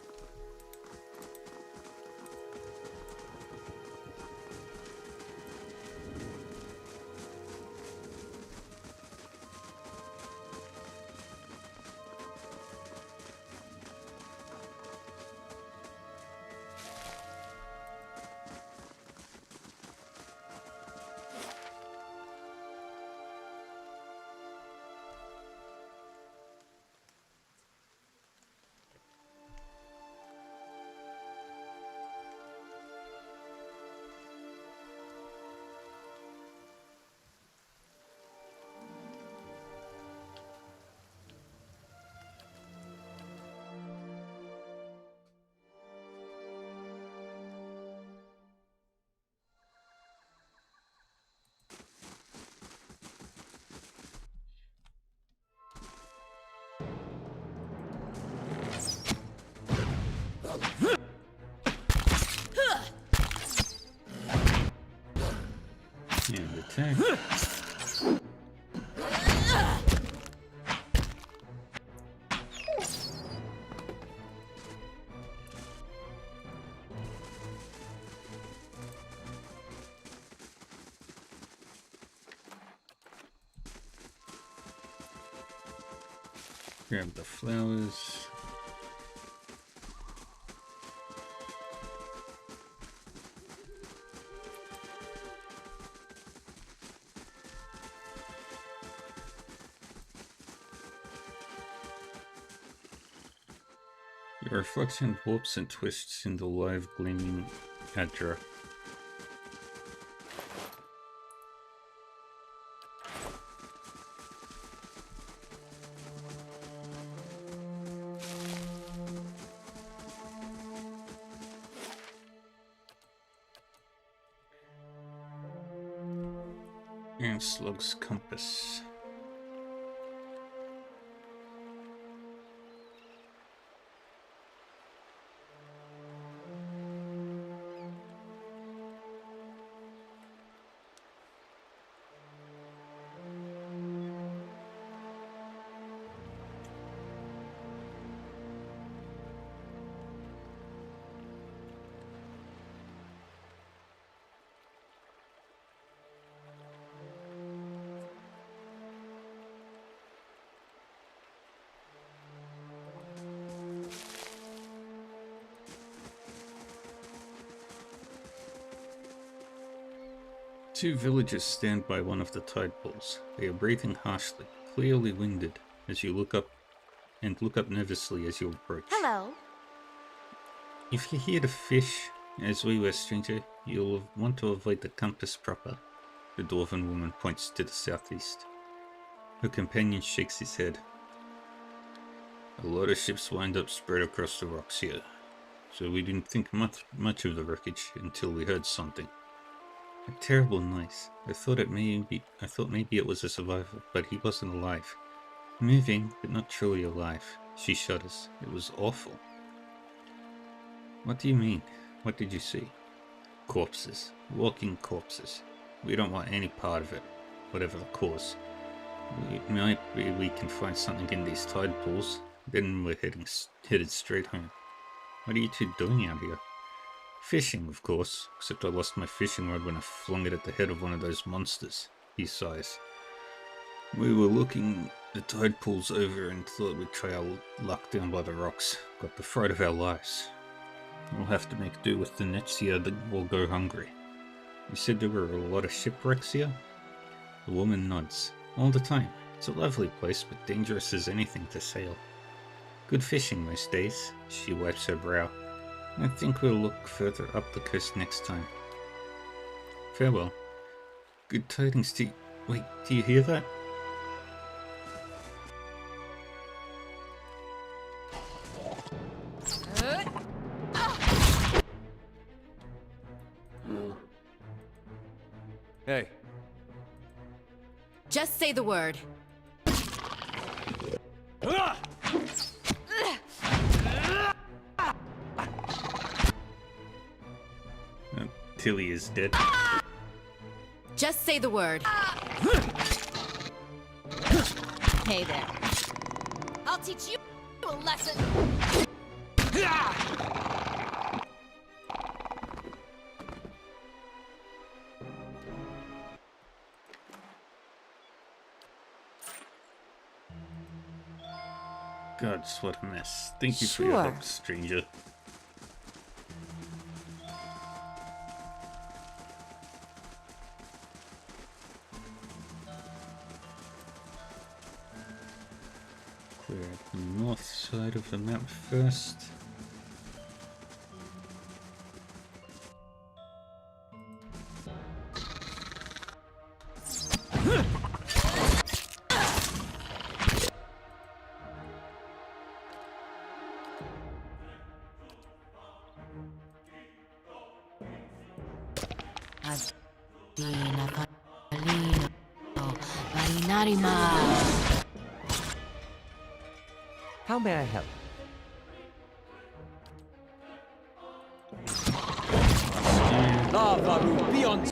And attack. Grab the flowers. A reflection warps and twists in the live gleaming Hadra. And Slug's compass. Two villagers stand by one of the tide pools. They are breathing harshly, clearly winded, as you look up nervously as you approach. Hello. If you're here to fish, as we were, stranger, you'll want to avoid the compass proper. The dwarven woman points to the southeast. Her companion shakes his head. A lot of ships wind up spread across the rocks here, so we didn't think much of the wreckage until we heard something. A terrible noise. I thought maybe it was a survivor, but he wasn't alive. Moving, but not truly alive. She shudders. It was awful. What do you mean? What did you see? Corpses. Walking corpses. We don't want any part of it, whatever the cause. We can find something in these tide pools, then we're headed straight home. What are you two doing out here? Fishing, of course, except I lost my fishing rod when I flung it at the head of one of those monsters. He sighs. We were looking the tide pools over and thought we'd try our luck down by the rocks. Got the fright of our lives. We'll have to make do with the nets here, then we'll go hungry. You said there were a lot of shipwrecks here? The woman nods. All the time. It's a lovely place, but dangerous as anything to sail. Good fishing most days. She wipes her brow. I think we'll look further up the coast next time. Farewell. Good tidings to you. Wait, do you hear that? Hey. Just say the word. Tilly is dead. Just say the word. Hey there. I'll teach you a lesson. Gods, what a mess. Thank you for your Sure. help, stranger. Clear the north side of the map first. Athena Falino Varinarima. How may I help? Lava will be on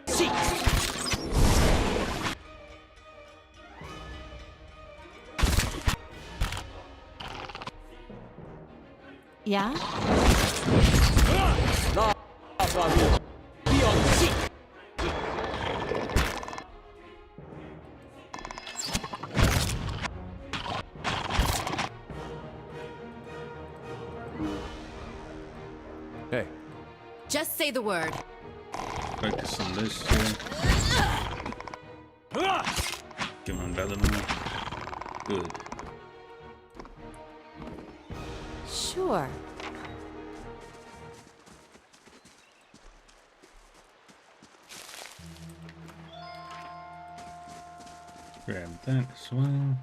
seat. Yeah? Lava will be on seat. Hey. Just say the word. Focus on those two. Come on, Bellamont. Good. Sure. Grab that as well.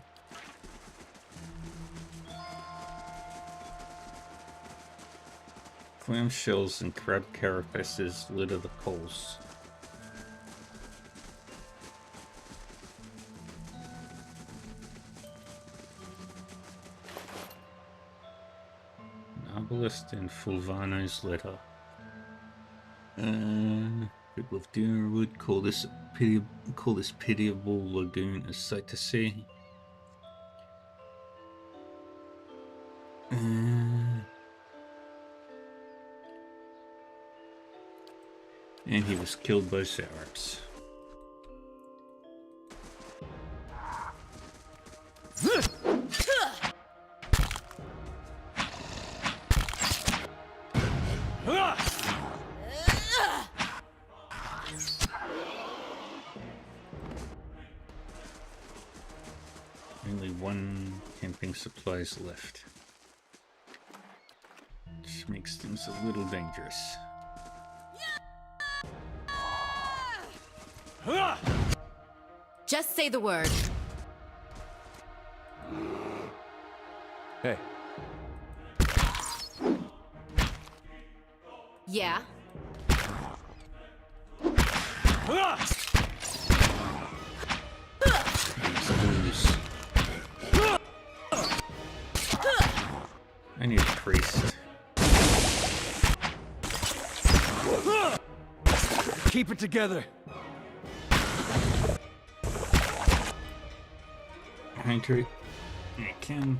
Clamshells and crab carapaces litter the coals. Novelist and Fulvano's letter. People of Durawood call this pitiable lagoon a sight to see. And he was killed by Syrinx. Only one camping supplies left, which makes things a little dangerous. Just say the word. Hey, Yeah? These booze. I need a priest. keep it together. Hydrate. I can.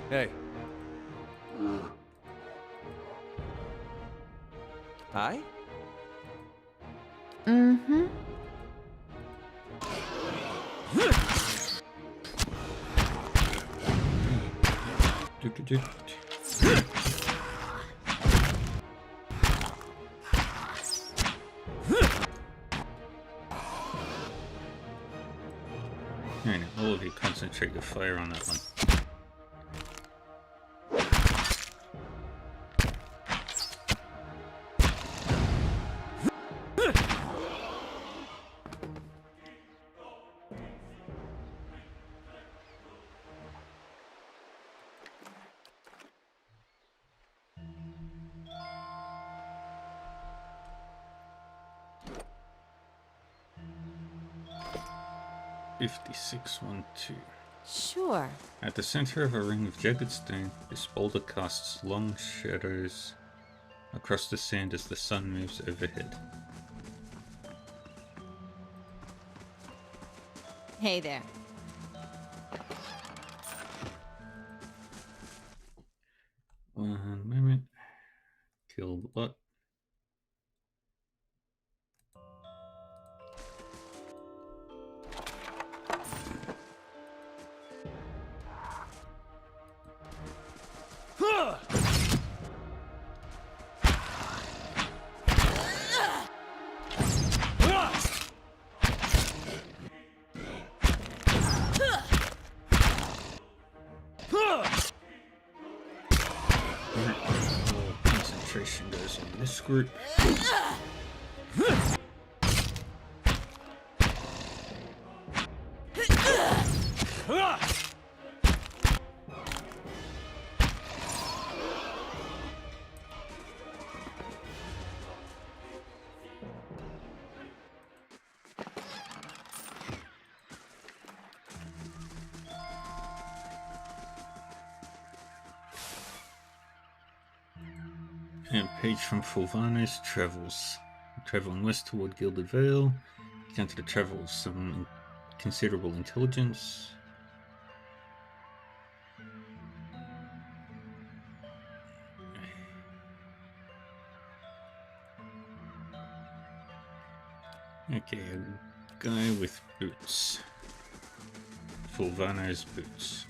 Hey. Hi? Mm-hmm. Alright, all of you concentrate your fire on that one. $56.12. Sure. At the center of a ring of jagged stone, this boulder casts long shadows across the sand as the sun moves overhead. Hey there. One moment. Kill the bot. Concentration goes on this group. And page from Fulvano's travels. Traveling west toward Gilded Vale, encounter the travel of some considerable intelligence. Okay, a guy with boots. Fulvano's boots.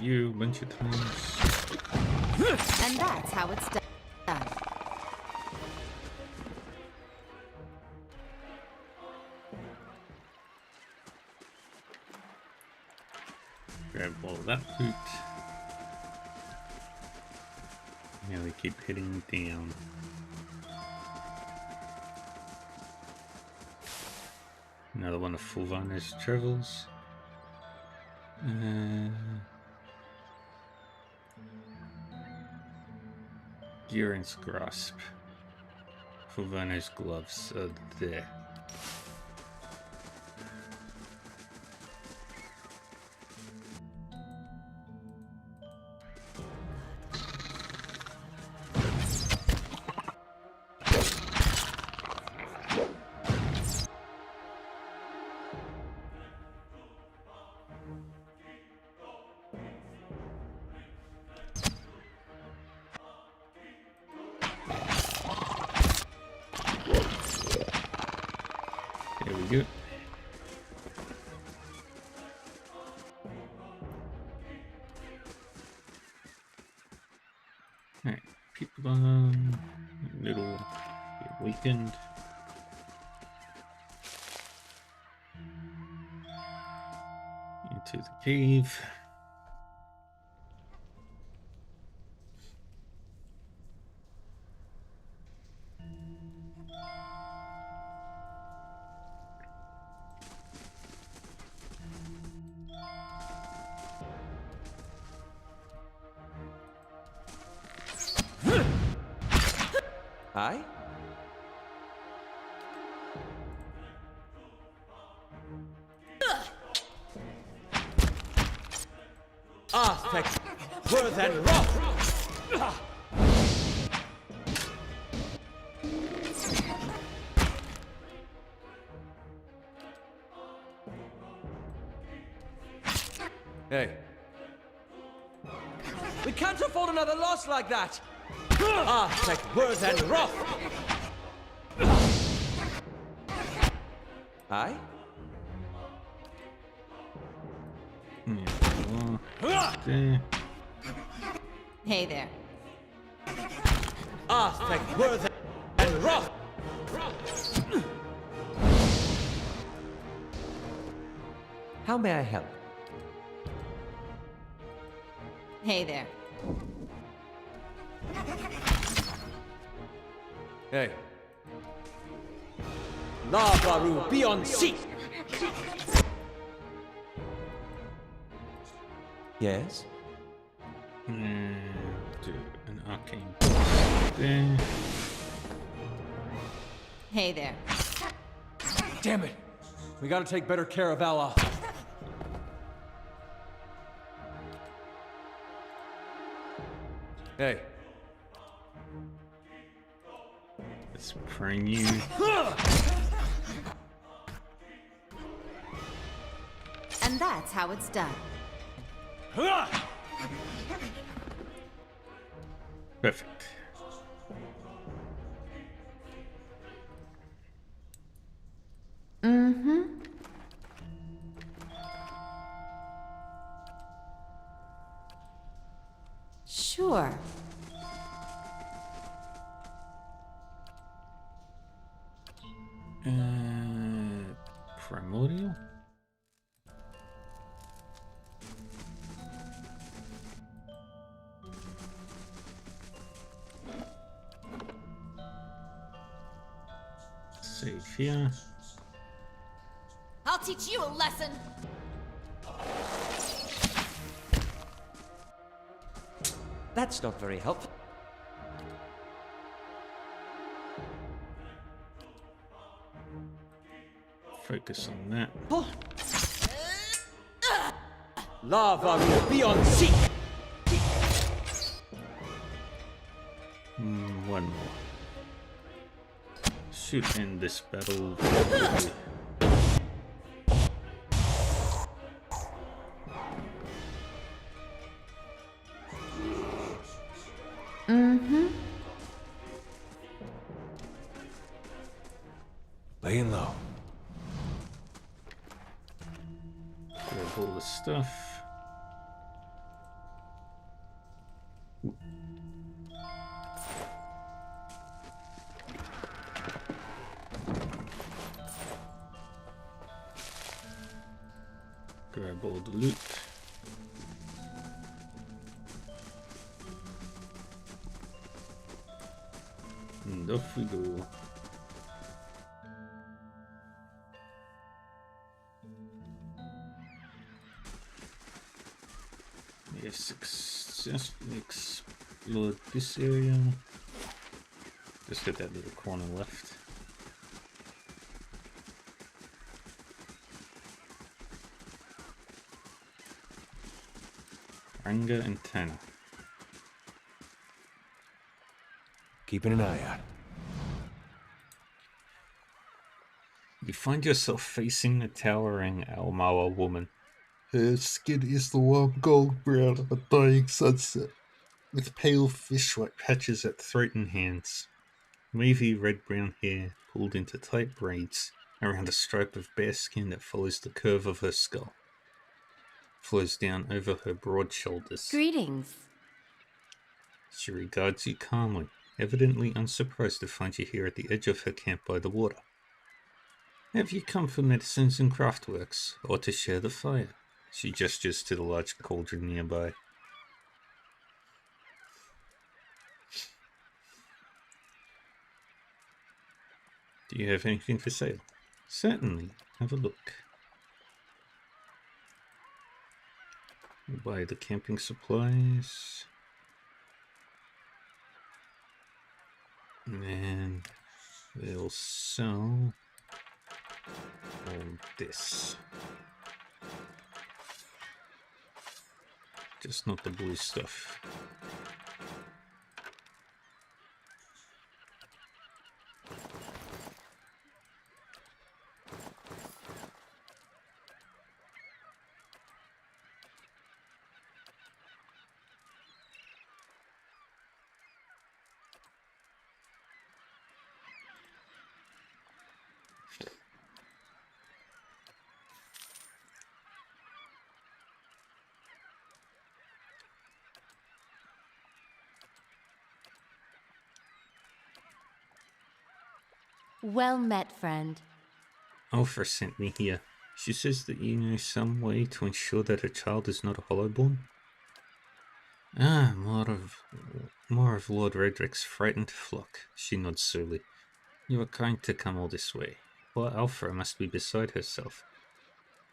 you a bunch of times. And that's how it's done. Grab all that loot. Now we keep heading down. Another one of Fulvana's travels. Duran's grasp. Fulvana's gloves are there. There we go. Alright, people on little weekend. Into the cave. Aye? Aztec, worth and rough! Hey. We can't afford another loss like that! Aztec, worth and rough! Aye? There. Hey there. Aztec, worth and rough! How may I help? Hey there. Hey. Lavaru, be on seat! Yes? And do an arcane there. Hey there. Damn it! We gotta take better care of Aloth. Hey. Let's bring you. And that's how it's done. Perfect. Sure. Primordial? Save here. I'll teach you a lesson. That's not very helpful. Focus on that. Lavaru, be on seat! One more. Should end this battle. Laying low. Grab all the stuff. Grab all the loot. And off we go. We have successfully explored this area. Just got that little corner left. Ranga and Tanner. Keeping an eye out. You find yourself facing a towering Almawa woman. Her skin is the warm gold brown of a dying sunset, with pale fish-like patches at throat and hands. Wavy red-brown hair pulled into tight braids around a stripe of bare skin that follows the curve of her skull. Flows down over her broad shoulders. Greetings. She regards you calmly, evidently unsurprised to find you here at the edge of her camp by the water. Have you come for medicines and craftworks, or to share the fire? She gestures to the large cauldron nearby. Do you have anything for sale? Certainly. Have a look. We'll buy the camping supplies. And then we'll sell all this. Just not the blue stuff. Well met, friend. Alpha sent me here. She says that you know some way to ensure that her child is not a hollowborn. Ah, more of Lord Redrick's frightened flock. She nods slowly. You are kind to come all this way. Poor Alpha must be beside herself.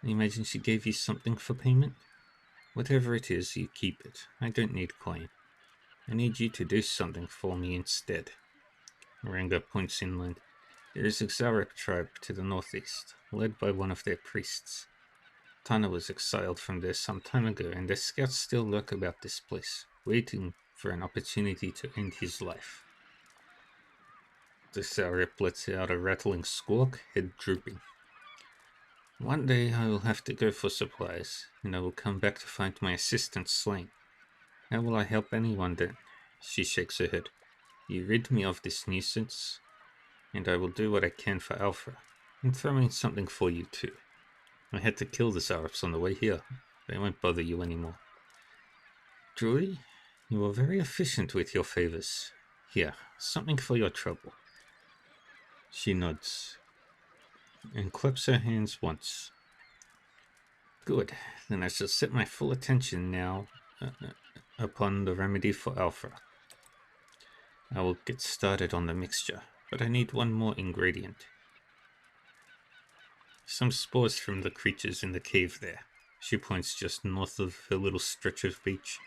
I imagine she gave you something for payment? Whatever it is, you keep it. I don't need coin. I need you to do something for me instead. Ranga points inland. There is a Xarep tribe to the northeast, led by one of their priests. Tana was exiled from there some time ago, and their scouts still lurk about this place, waiting for an opportunity to end his life. The Xarep lets out a rattling squawk, head drooping. One day I will have to go for supplies, and I will come back to find my assistant slain. How will I help anyone then? She shakes her head. You rid me of this nuisance, and I will do what I can for Alpha, and throw in something for you too. I had to kill the Zareps on the way here. They won't bother you anymore. Drury, you are very efficient with your favors. Here, something for your trouble. She nods, and claps her hands once. Good, then I shall set my full attention now upon the remedy for Alpha. I will get started on the mixture, but I need one more ingredient. Some spores from the creatures in the cave there. She points just north of her little stretch of beach.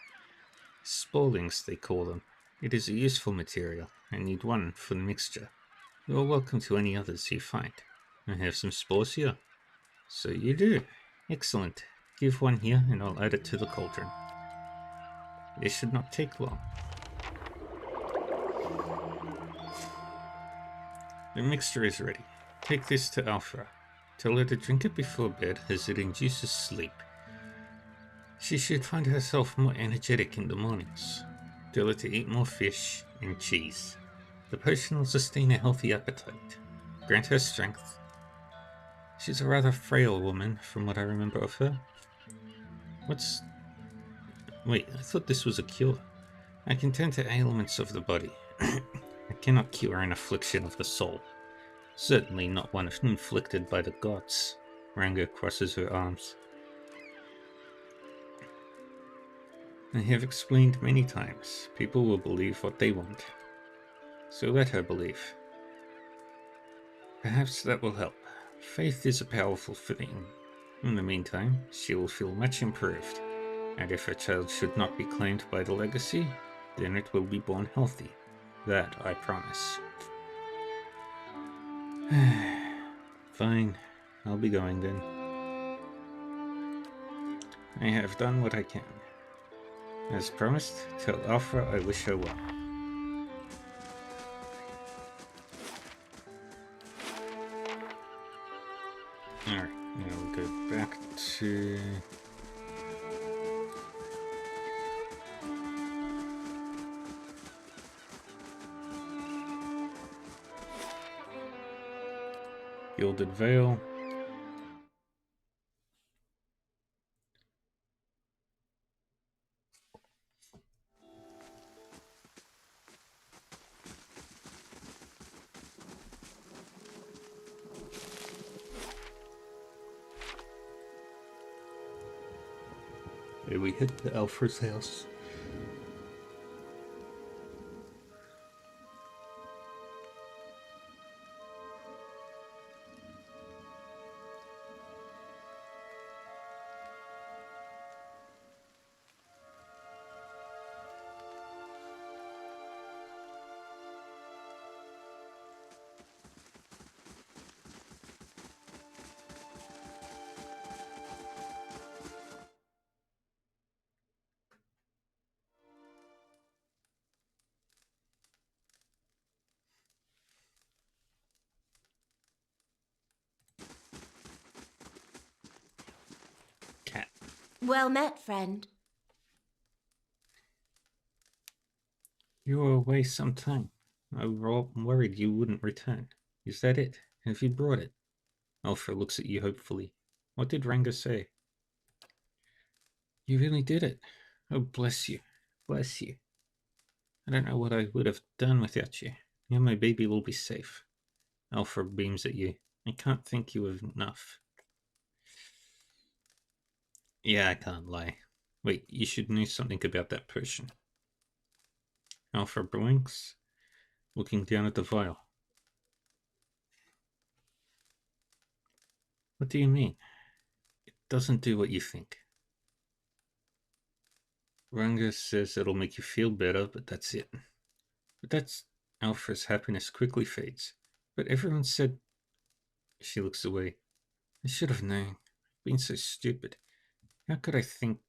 Sporlings, they call them. It is a useful material. I need one for the mixture. You are welcome to any others you find. I have some spores here. So you do. Excellent. Give one here and I'll add it to the cauldron. It should not take long. The mixture is ready. Take this to Alpha. Tell her to drink it before bed as it induces sleep. She should find herself more energetic in the mornings. Tell her to eat more fish and cheese. The potion will sustain a healthy appetite. Grant her strength. She's a rather frail woman from what I remember of her. Wait, I thought this was a cure. I can tend to ailments of the body. I cannot cure an affliction of the soul. Certainly not one inflicted by the gods. Ranga crosses her arms. I have explained many times, people will believe what they want. So let her believe. Perhaps that will help. Faith is a powerful thing. In the meantime, she will feel much improved. And if her child should not be claimed by the legacy, then it will be born healthy. That I promise. Fine, I'll be going then. I have done what I can. As promised, tell Alpha I wish her well. Alright, now we'll go back to... Gilded Veil. Here we hit the Alpha's house. Cat. Well met, friend. You were away some time. I was worried you wouldn't return. Is that it? Have you brought it? Alpha looks at you hopefully. What did Ranga say? You really did it. Oh, bless you. Bless you. I don't know what I would have done without you. Now my baby will be safe. Alpha beams at you. I can't thank you enough. Yeah, I can't lie. Wait, you should know something about that potion. Alpha blinks, looking down at the vial. What do you mean? It doesn't do what you think. Ranga says it'll make you feel better, but that's it. But that's... Alpha's happiness quickly fades. But everyone said... She looks away. I should have known. I've been so stupid. How could I think...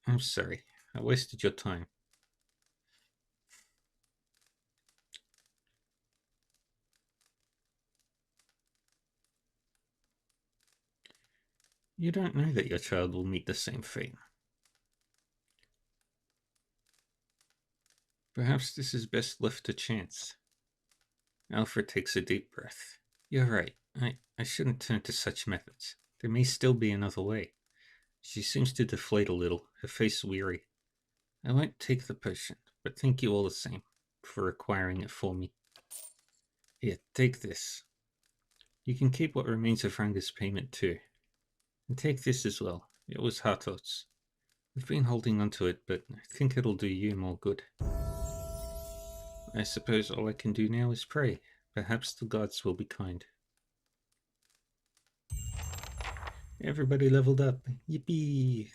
I'm sorry. I wasted your time. You don't know that your child will meet the same fate. Perhaps this is best left to chance. Alfred takes a deep breath. You're right. I shouldn't turn to such methods. There may still be another way. She seems to deflate a little, her face weary. I won't take the potion, but thank you all the same for acquiring it for me. Here, take this. You can keep what remains of Ranga's payment too. And take this as well. It was Hartot's. I've been holding onto it, but I think it'll do you more good. I suppose all I can do now is pray. Perhaps the gods will be kind. Everybody leveled up. Yippee!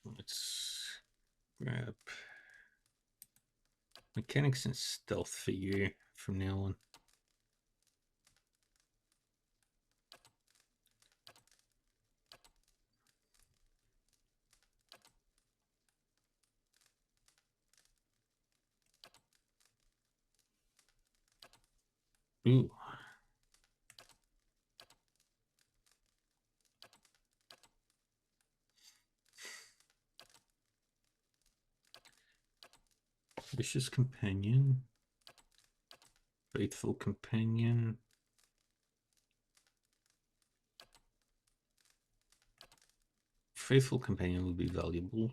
Let's grab mechanics and stealth for you from now on. Ooh. Vicious Companion. Faithful Companion. Faithful companion would be valuable.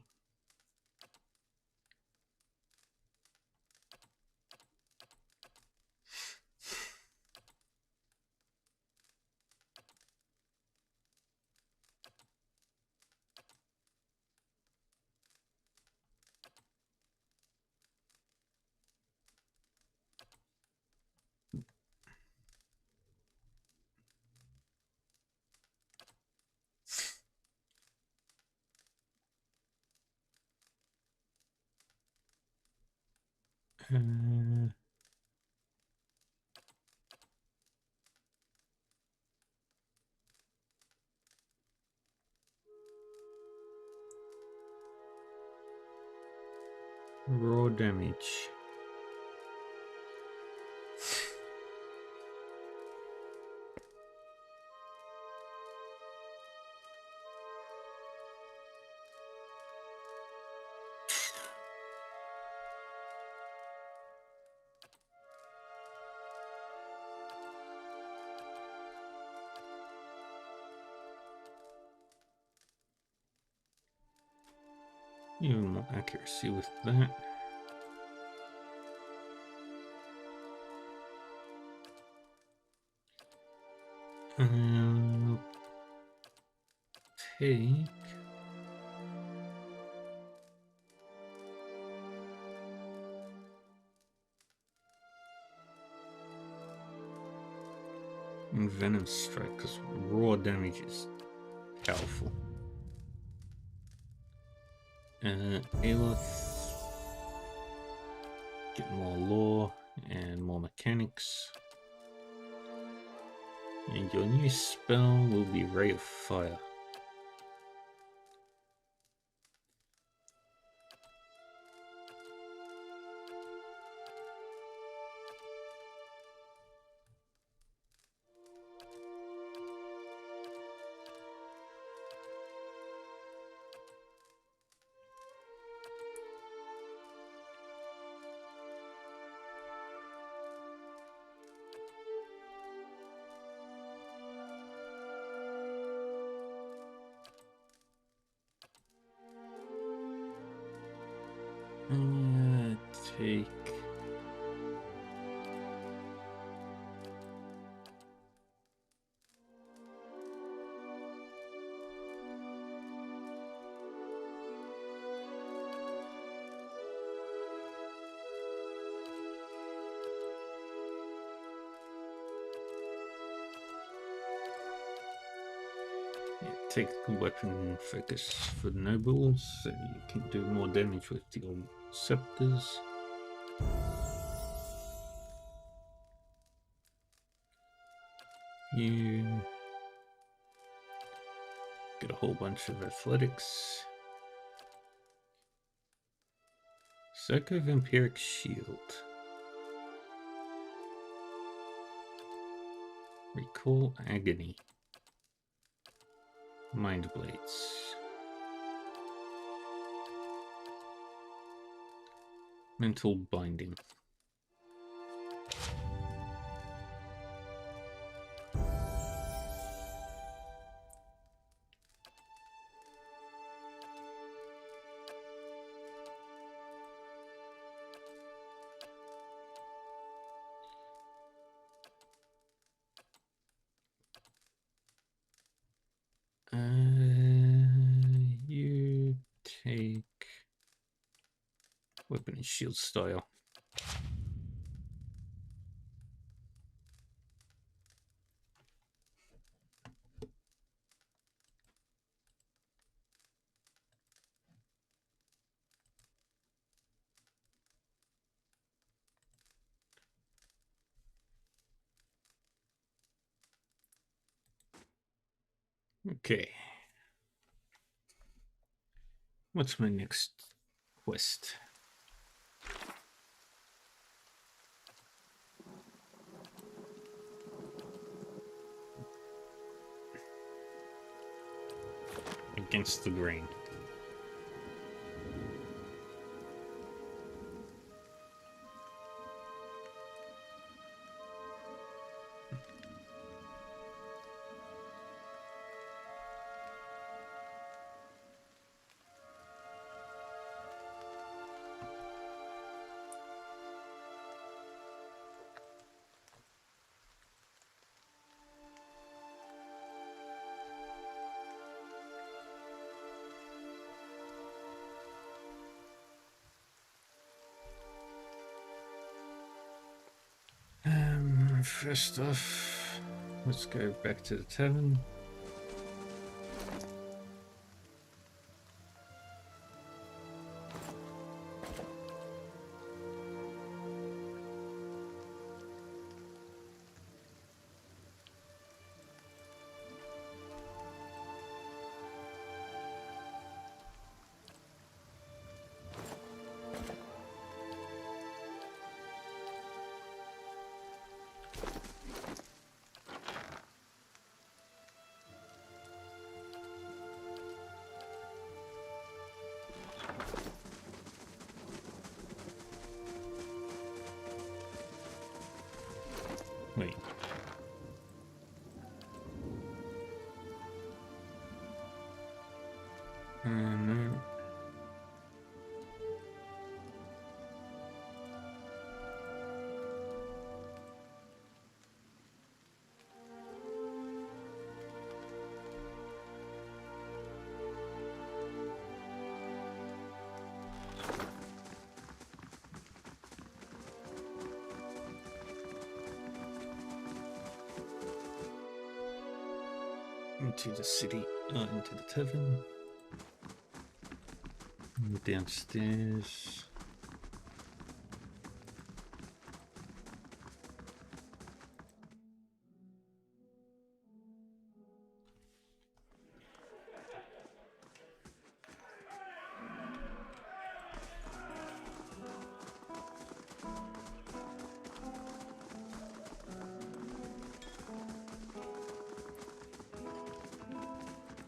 Raw damage. Even more accuracy with that. Take Venom Strike because raw damage is powerful. Aelith, get more lore and more mechanics. And your new spell will be Ray of Fire. Take take the weapon focus for nobles, so you can do more damage with your scepters. You get a whole bunch of athletics. Psycho Vampiric Shield. Recall Agony. Mind Blades. Mental Binding. You take weapon and shield style. Okay. What's my next quest? Against the grain. First off, let's go back to the tavern. Wait. No. Into the city, into the tavern. Downstairs.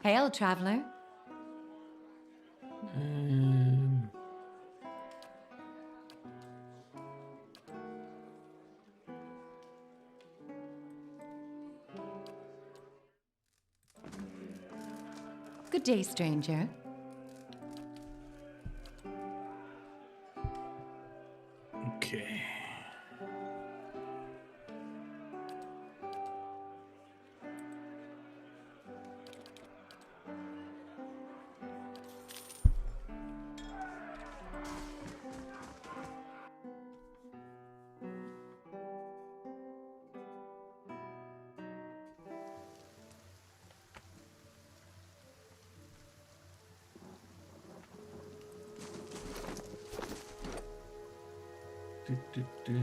Hail, traveler. Um, Good day, stranger. okay. Do.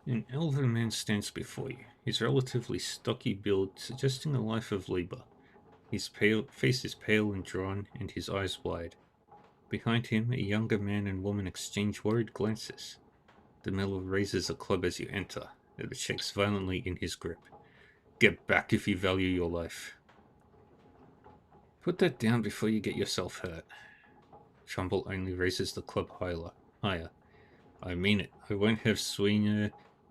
An elven man stands before you, his relatively stocky build suggesting a life of labor. His face is pale and drawn, and his eyes wide. Behind him, a younger man and woman exchange worried glances. The miller raises a club as you enter, and it shakes violently in his grip. Get back if you value your life. Put that down before you get yourself hurt. Trumbull only raises the club higher. I mean it. I won't have Sweeney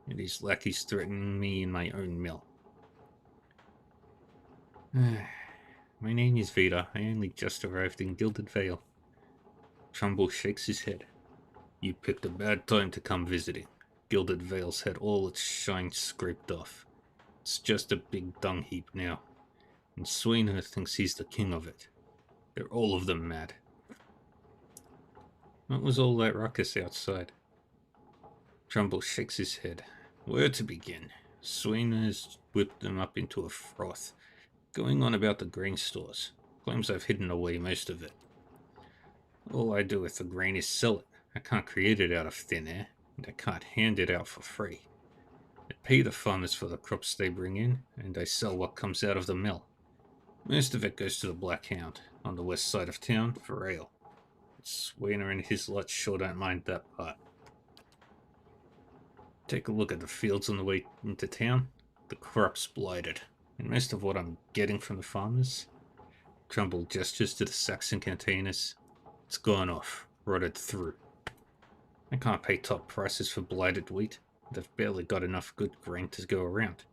and his lackeys threatening me in my own mill. My name is Veda. I only just arrived in Gilded Vale. Trumbull shakes his head. You picked a bad time to come visiting. Gilded Vale's had all its shine scraped off. It's just a big dung heap now. And Sweeney thinks he's the king of it. They're all of them mad. What was all that ruckus outside? Trumbull shakes his head. Where to begin? Sweeney's whipped them up into a froth, going on about the grain stores. Claims I've hidden away most of it. All I do with the grain is sell it. I can't create it out of thin air, and I can't hand it out for free. I pay the farmers for the crops they bring in, and I sell what comes out of the mill. Most of it goes to the Black Hound, on the west side of town, for ale. Sweena and his lot sure don't mind that part. Take a look at the fields on the way into town. The crop's blighted, and most of what I'm getting from the farmers. Trumbull gestures to the sacks and containers. It's gone off, rotted through. I can't pay top prices for blighted wheat. They've barely got enough good grain to go around.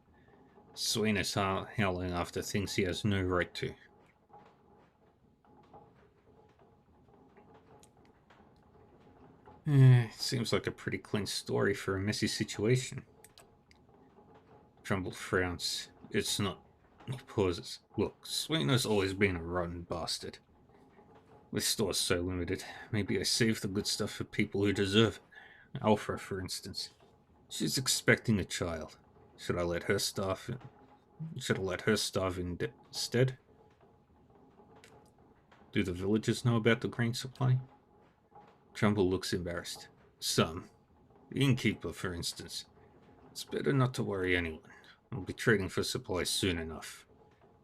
Sweeney's howling after things he has no right to. Seems like a pretty clean story for a messy situation. Trumbull frowns. It's not. He pauses. Look, Sweeney's always been a rotten bastard. This store's so limited. Maybe I save the good stuff for people who deserve it. Alpha, for instance. She's expecting a child. Should I let her starve? Should I let her starve instead? Do the villagers know about the grain supply? Trumbull looks embarrassed. Some. The innkeeper, for instance. It's better not to worry anyone. We'll be trading for supplies soon enough.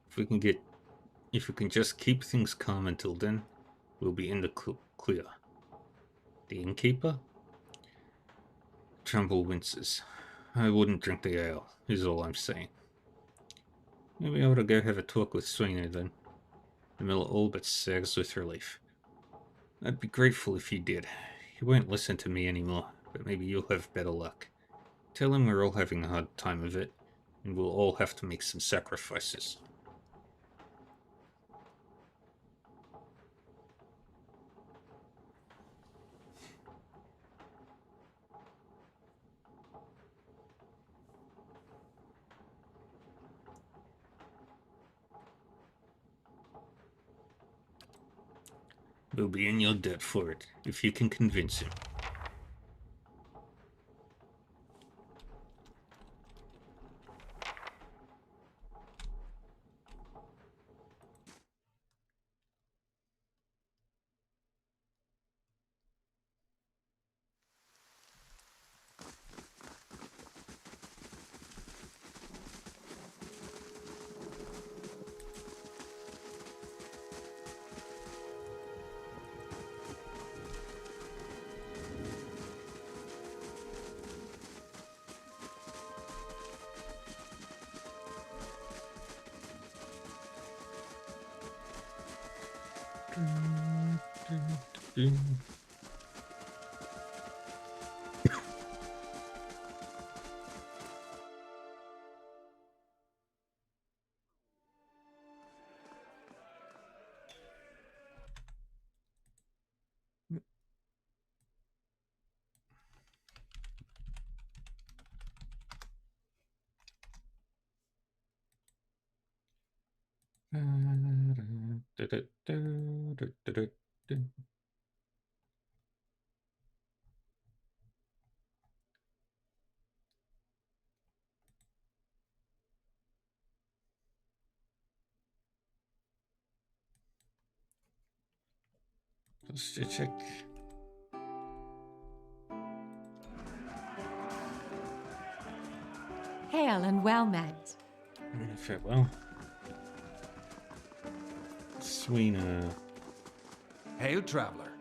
If we can just keep things calm until then, we'll be in the clear. The innkeeper? Trumbull winces. I wouldn't drink the ale, is all I'm saying. Maybe I ought to go have a talk with Sweeney then. The miller all but sags with relief. I'd be grateful if you did. He won't listen to me anymore, but maybe you'll have better luck. Tell him we're all having a hard time of it, and we'll all have to make some sacrifices. We'll be in your debt for it, if you can convince him. Just to check. Hail and well met. Farewell. Sweeney. Hail, traveler.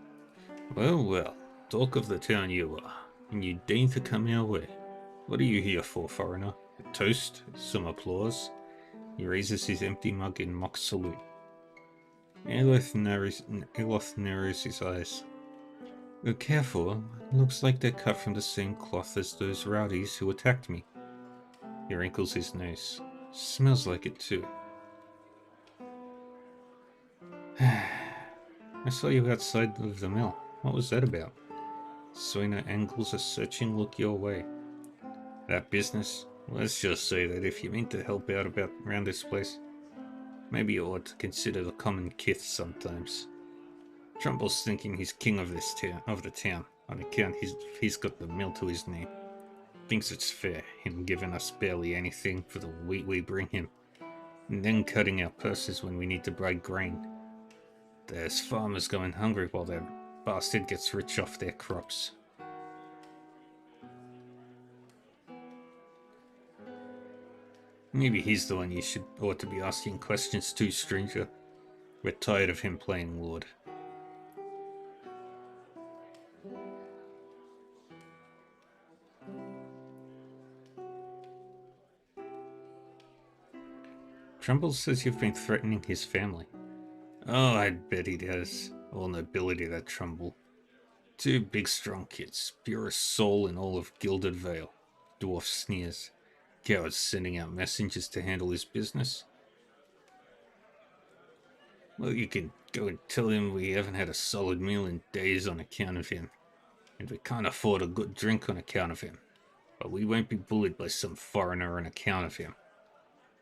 Well, well. Talk of the town you are, and you deign to come our way. What are you here for, foreigner? A toast? Some applause? He raises his empty mug in mock salute. Eloth narrows his eyes. Be careful. Looks like they're cut from the same cloth as those rowdies who attacked me. He wrinkles his nose. Smells like it too. I saw you outside of the mill. What was that about? Sweeney angles a searching look your way. That business? Let's just say that if you mean to help out around this place, maybe you ought to consider the common kith sometimes. Trumbull's thinking he's king of the town, on account he's got the mill to his name. Thinks it's fair, him giving us barely anything for the wheat we bring him, and then cutting our purses when we need to buy grain. There's farmers going hungry while that bastard gets rich off their crops. Maybe he's the one you ought to be asking questions to, stranger. We're tired of him playing Lord. Trumbull says you've been threatening his family. Oh, I bet he does. All nobility, that Trumbull. 2 big strong kids, purest soul in all of Gilded Vale. Dwarf sneers. Coward sending out messengers to handle his business. Well, you can go and tell him we haven't had a solid meal in days on account of him. And we can't afford a good drink on account of him. But we won't be bullied by some foreigner on account of him.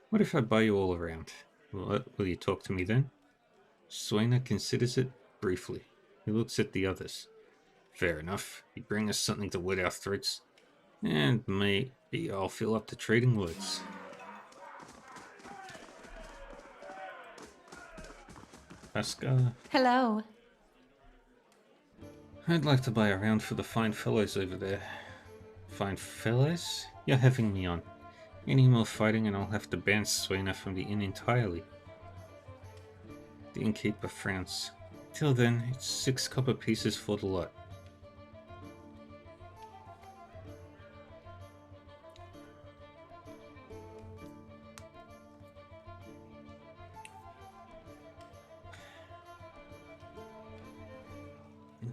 What if I buy you all around? What, will you talk to me then? Swainer considers it briefly. He looks at the others. Fair enough. You bring us something to wet our throats, and maybe I'll fill up the trading woods. Pascal? Hello. I'd like to buy a round for the fine fellows over there. Fine fellows? You're having me on. Any more fighting and I'll have to ban Swainer from the inn entirely. The innkeeper frowns. Till then, it's 6 copper pieces for the lot.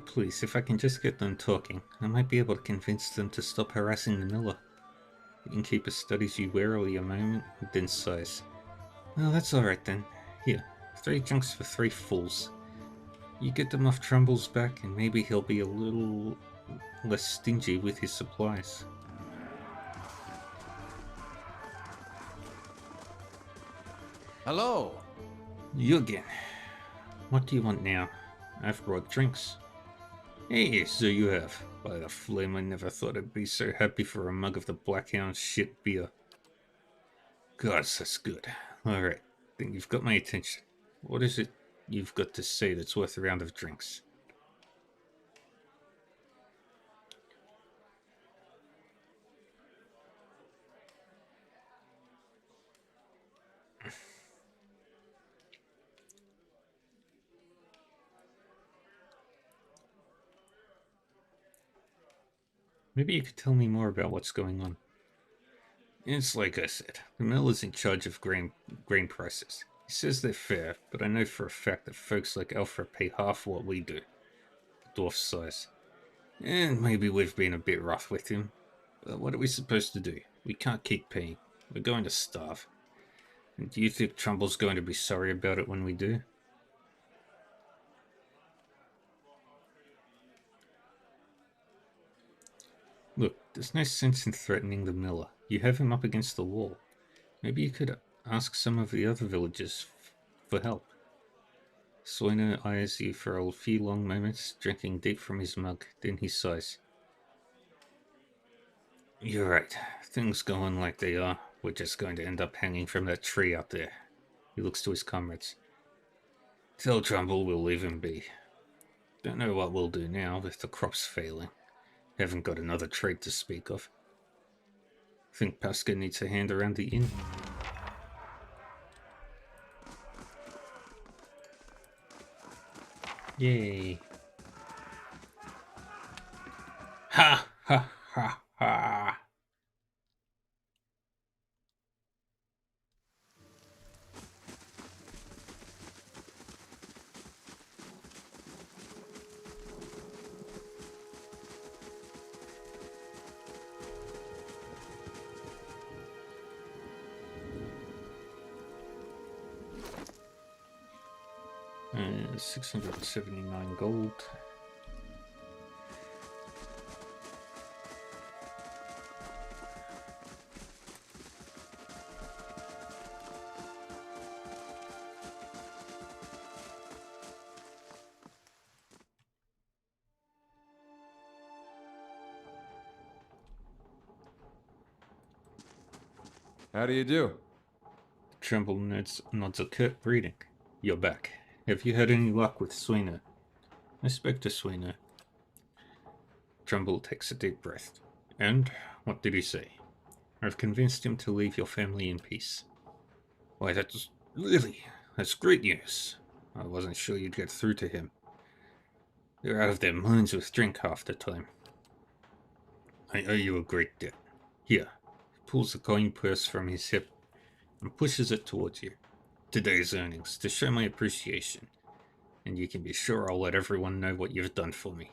Please, if I can just get them talking, I might be able to convince them to stop harassing the miller. The innkeeper studies you warily a moment, and then sighs. Well, that's alright then. Here, 3 junks for 3 fools. You get them off Trumbull's back, and maybe he'll be a little less stingy with his supplies. Hello. You again. What do you want now? I've brought drinks. Hey, so you have. By the flame, I never thought I'd be so happy for a mug of the Blackhound shit beer. Gosh, that's good. Alright, then you've got my attention. What is it you've got to say that's worth a round of drinks? Maybe you could tell me more about what's going on. It's like I said, the mill is in charge of grain prices. He says they're fair, but I know for a fact that folks like Alfred pay half what we do. Dwarf sighs. And maybe we've been a bit rough with him. But what are we supposed to do? We can't keep paying. We're going to starve. And do you think Trumbull's going to be sorry about it when we do? Look, there's no sense in threatening the miller. You have him up against the wall. Maybe you could ask some of the other villagers for help. Swainer eyes you for a few long moments, drinking deep from his mug. Then he sighs. You're right. Things go on like they are. We're just going to end up hanging from that tree out there. He looks to his comrades. Tell Trumbull we'll leave him be. Don't know what we'll do now with the crops failing. Haven't got another trade to speak of. Think Pascal needs a hand around the inn? Yay. Ha ha ha ha. And 679 gold. How do you do? Trumbull nods a curt greeting. You're back. Have you had any luck with Swainer? I spoke to Swainer. Trumbull takes a deep breath. And what did he say? I've convinced him to leave your family in peace. Why, that's great news. I wasn't sure you'd get through to him. They're out of their minds with drink half the time. I owe you a great debt. Here. He pulls a coin purse from his hip and pushes it towards you. Today's earnings, to show my appreciation, and you can be sure I'll let everyone know what you've done for me.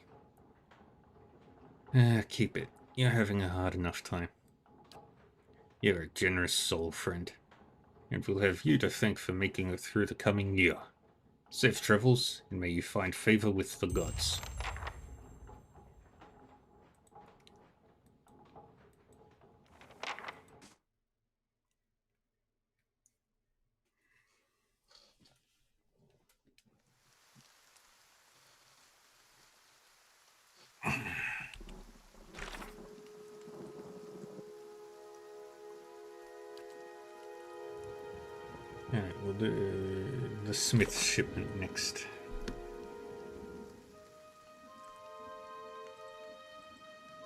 Keep it. You're having a hard enough time. You're a generous soul, friend, and we'll have you to thank for making it through the coming year. Safe travels, and may you find favor with the gods. Alright, we'll do the Smith shipment next.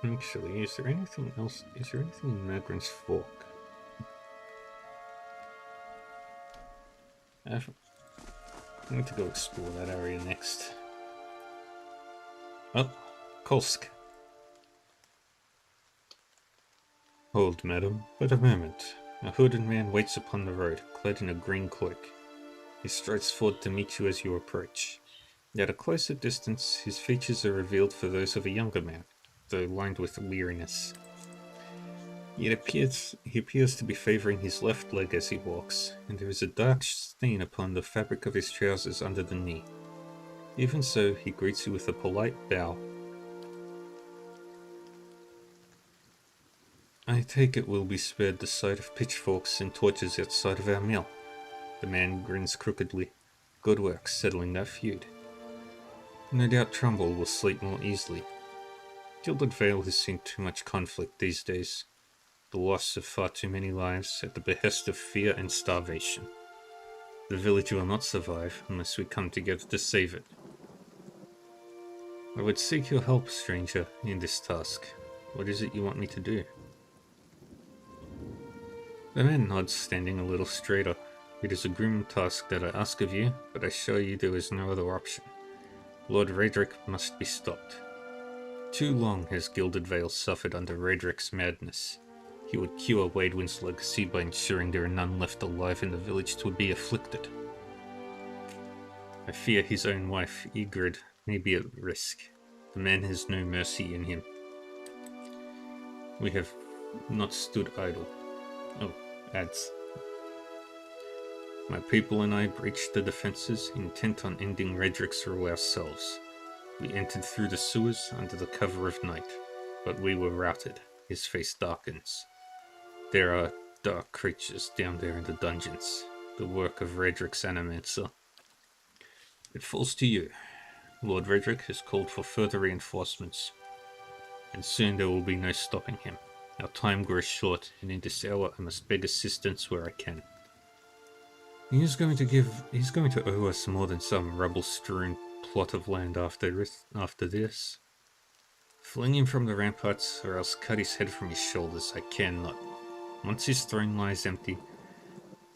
Actually, is there anything else? Is there anything in Magrin's Fork? I need to go explore that area next. Oh, Kolsk. Hold, madam, but a moment. A hooded man waits upon the road, clad in a green cloak. He strides forward to meet you as you approach. At a closer distance, his features are revealed for those of a younger man, though lined with weariness. He appears to be favoring his left leg as he walks, and there is a dark stain upon the fabric of his trousers under the knee. Even so, he greets you with a polite bow. I take it we'll be spared the sight of pitchforks and torches outside of our mill. The man grins crookedly. Good work settling that feud. No doubt Trumbull will sleep more easily. Gilded Vale has seen too much conflict these days. The loss of far too many lives at the behest of fear and starvation. The village will not survive unless we come together to save it. I would seek your help, stranger, in this task. What is it you want me to do? The man nods, standing a little straighter. It is a grim task that I ask of you, but I assure you there is no other option. Lord Raedric must be stopped. Too long has Gilded Vale suffered under Raedric's madness. He would cure Waidwin's legacy by ensuring there are none left alive in the village to be afflicted. I fear his own wife, Ygritte, may be at risk. The man has no mercy in him. We have not stood idle. Oh, ads. My people and I breached the defenses, intent on ending Raedric's rule ourselves. We entered through the sewers under the cover of night, but we were routed. His face darkens. There are dark creatures down there in the dungeons, the work of Raedric's Animancer. It falls to you. Lord Raedric has called for further reinforcements, and soon there will be no stopping him. Our time grows short, and in this hour I must beg assistance where I can. He's going to owe us more than some rubble-strewn plot of land after this. Fling him from the ramparts, or else cut his head from his shoulders. I cannot. Once his throne lies empty,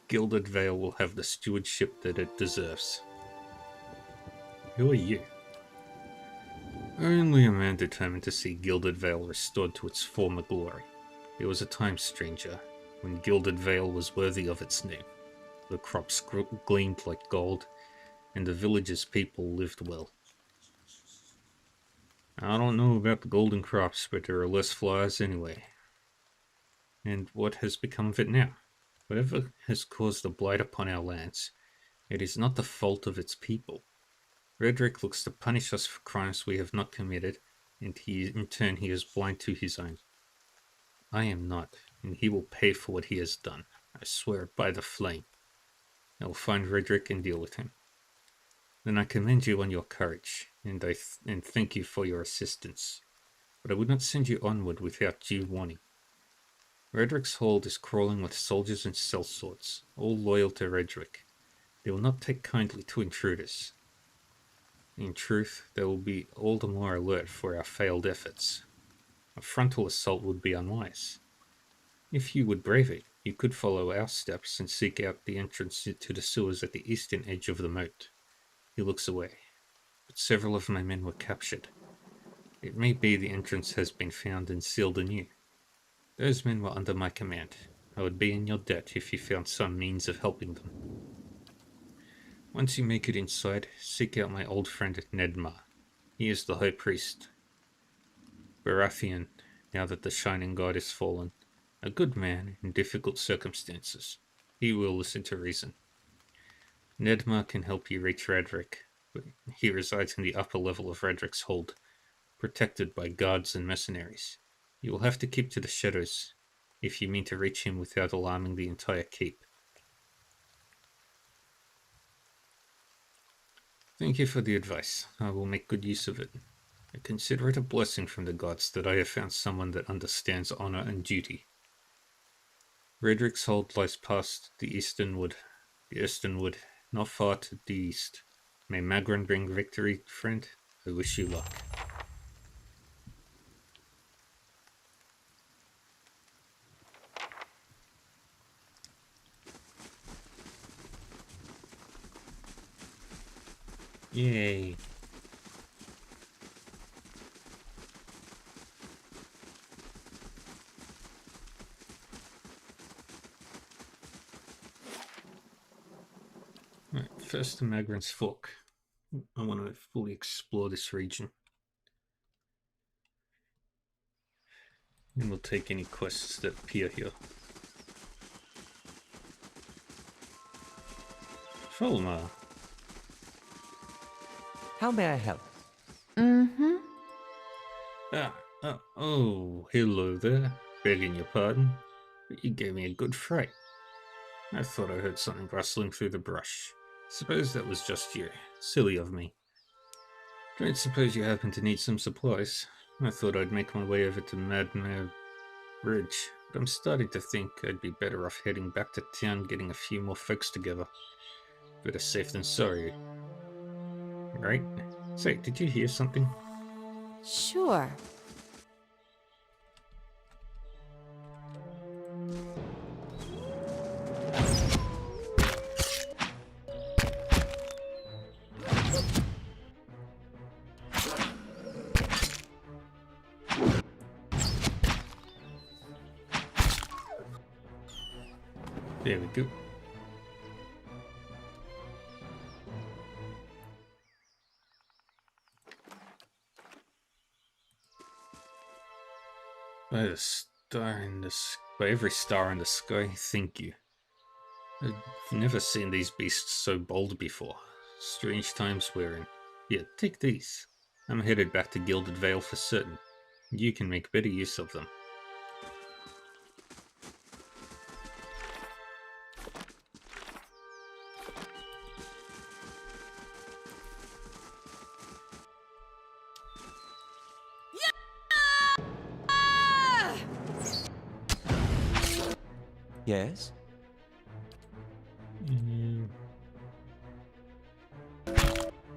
Gilded Vale will have the stewardship that it deserves. Who are you? Only a man determined to see Gilded Vale restored to its former glory. There was a time, stranger, when Gilded Vale was worthy of its name. The crops gleamed like gold, and the village's people lived well. I don't know about the golden crops, but there are less flies anyway. And what has become of it now? Whatever has caused the blight upon our lands, it is not the fault of its people. Raedric looks to punish us for crimes we have not committed, and in turn he is blind to his own. I am not, and he will pay for what he has done. I swear it by the flame. I will find Raedric and deal with him. Then I commend you on your courage, and thank you for your assistance. But I would not send you onward without due warning. Raedric's hold is crawling with soldiers and sellswords, all loyal to Raedric. They will not take kindly to intruders. In truth, they will be all the more alert for our failed efforts. A frontal assault would be unwise. If you would brave it, you could follow our steps and seek out the entrance to the sewers at the eastern edge of the moat. He looks away, but several of my men were captured. It may be the entrance has been found and sealed anew. Those men were under my command. I would be in your debt if you found some means of helping them. Once you make it inside, seek out my old friend Nedmar. He is the High Priest. Baratheon, now that the Shining God is fallen. A good man in difficult circumstances. He will listen to reason. Nedmar can help you reach Radric, but he resides in the upper level of Radric's hold, protected by guards and mercenaries. You will have to keep to the shadows if you mean to reach him without alarming the entire keep. Thank you for the advice. I will make good use of it. I consider it a blessing from the gods that I have found someone that understands honor and duty. Radric's hold lies past the eastern wood, not far to the east. May Magron bring victory, friend. I wish you luck. Yay. Right, first to Magron's Fork. I want to fully explore this region. And we'll take any quests that appear here. Folmar. How may I help? Mm-hmm. Oh, hello there. Begging your pardon, but you gave me a good fright. I thought I heard something rustling through the brush. Suppose that was just you. Silly of me. Don't suppose you happen to need some supplies. I thought I'd make my way over to Madmare Ridge, but I'm starting to think I'd be better off heading back to town getting a few more folks together. Better safe than sorry. Right? Say, did you hear something? Sure. There we go. By every star in the sky, thank you. I've never seen these beasts so bold before. Strange times we're in. Here, take these. I'm headed back to Gilded Vale for certain. You can make better use of them. Yes?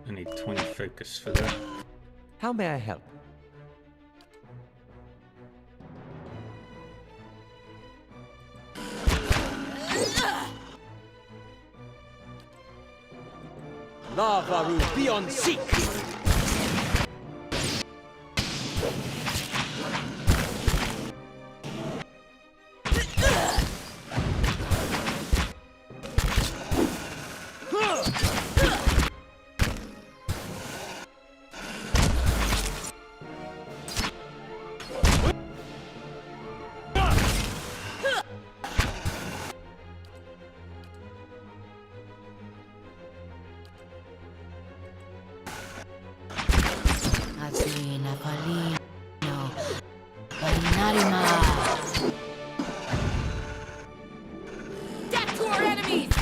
I need 20 focus for that. How may I help? Lavaru beyond seek! Atlina Palino. Palinarima. Death to our enemies!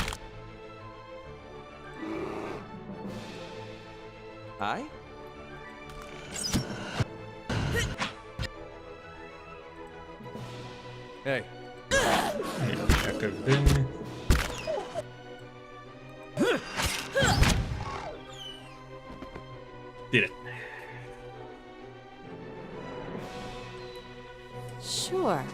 Aye? Hey, Back over there. Did it. Sure.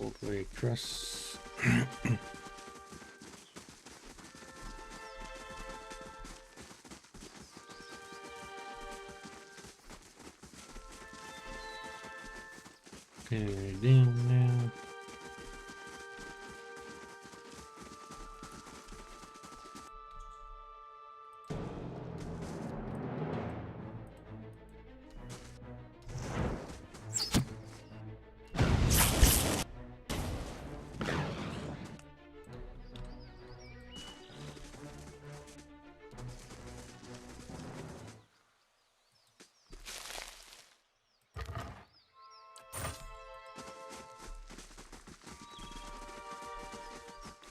All the way across. Okay, down now.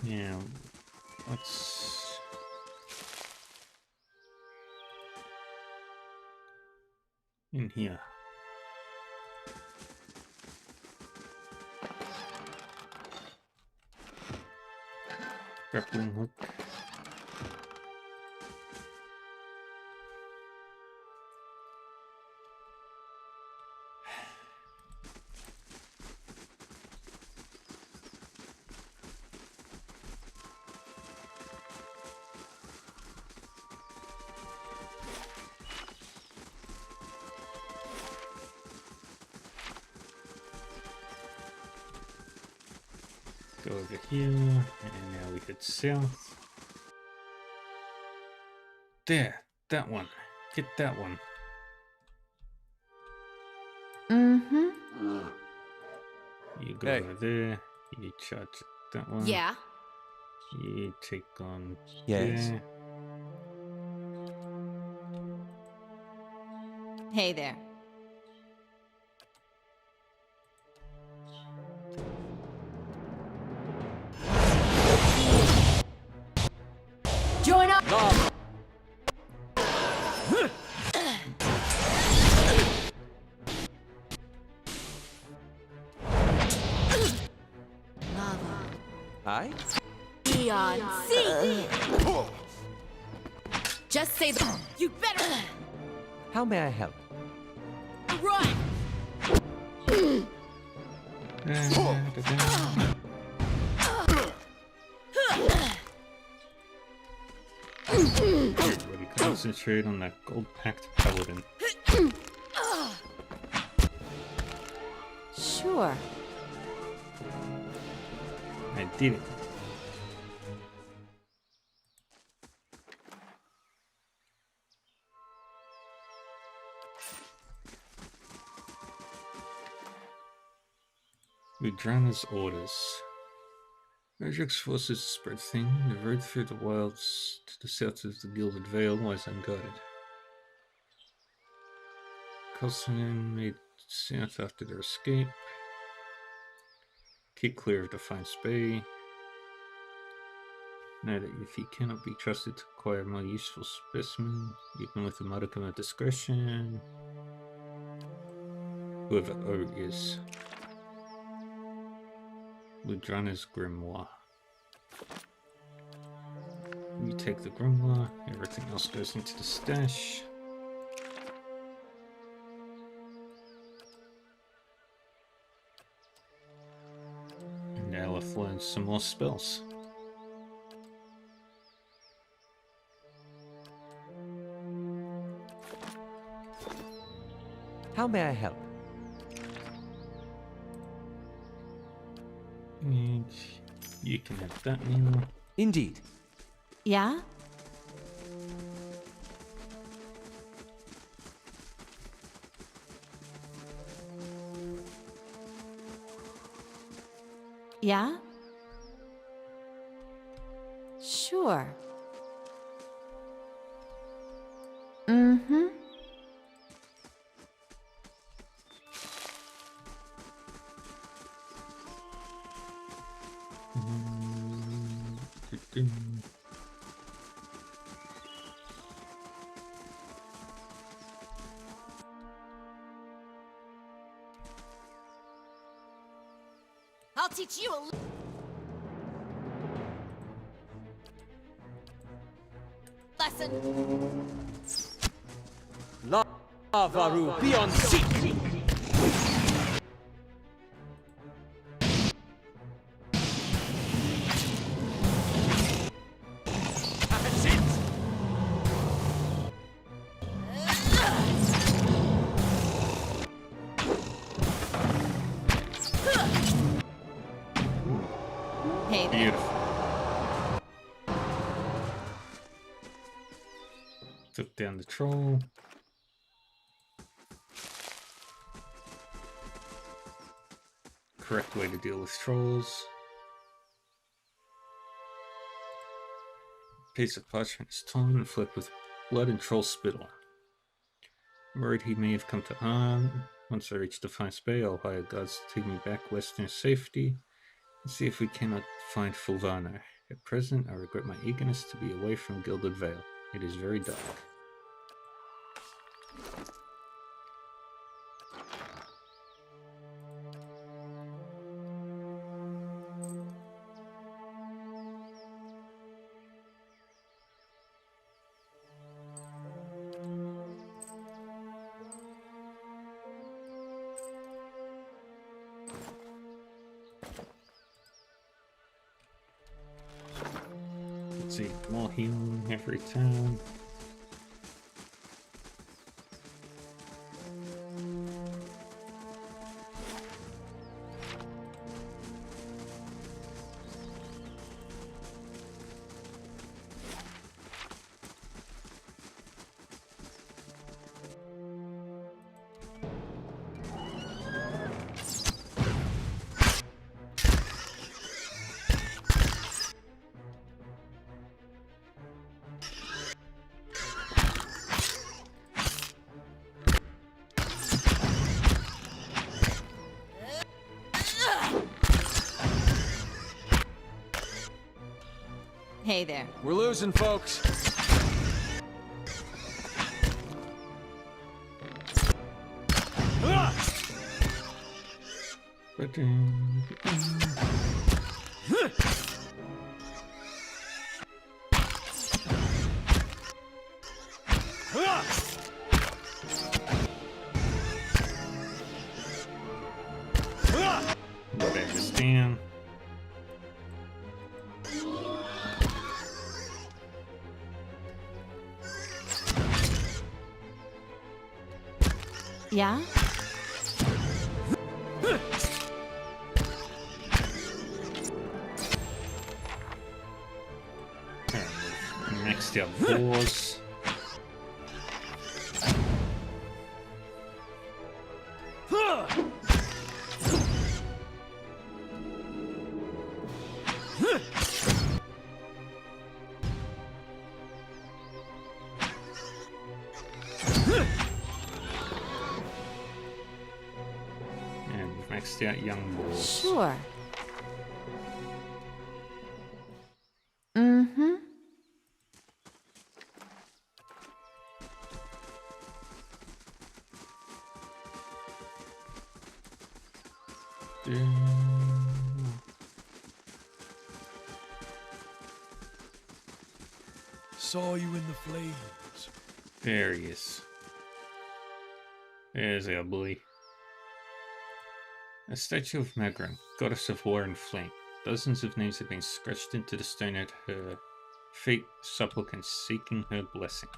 Yeah, let's in here. Grappling hook. Go over here, and now we head south. There, that one. Get that one. Mm-hmm. You go Hey. over there. You charge that one. Yeah? You take on Yes. there. Hey there. Join up! Lava. Hi? Eon. See! Just say the. You better How may I help? run! Da-da-da. Everybody concentrate on that gold-packed paladin. Sure. I did it. Ludrana's orders. Erdrick's forces spread thin. The road through the wilds to the south of the Gilded Vale lies unguarded. Coulson made south after their escape. Keep clear of Defiance Bay. Know that if you cannot be trusted to acquire a more useful specimen, even with a modicum of discretion. Whoever O is. Ludrana's Grimoire. You take the Grimoire, everything else goes into the stash. And now I've learned some more spells. How may I help? And you can have that now. Indeed. Yeah? Yeah? Sure. Mm-hmm. I'll teach you a lesson. Lavaru beyond sea. Beautiful. Took down the troll. Correct way to deal with trolls. Piece of parchment is torn and flecked with blood and troll spittle. I'm worried he may have come to harm. Once I reach the Defiance Bay, I'll hire guards to take me back west in safety and see if we cannot find Fulvano. At present, I regret my eagerness to be away from Gilded Vale. It is very dark. Let's see, more healing every time. Hey there. We're losing, folks. Back this down. Yeah? Next up, boss. And we've maxed out young boss. Sure. Mm-hmm. Saw you in the flames. There he is. There's our boy. A statue of Magran, goddess of war and flame. Dozens of names have been scratched into the stone at her feet, supplicants seeking her blessing.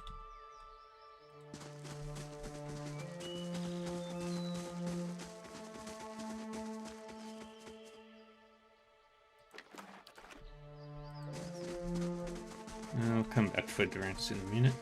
I'll come back for Durance in a minute.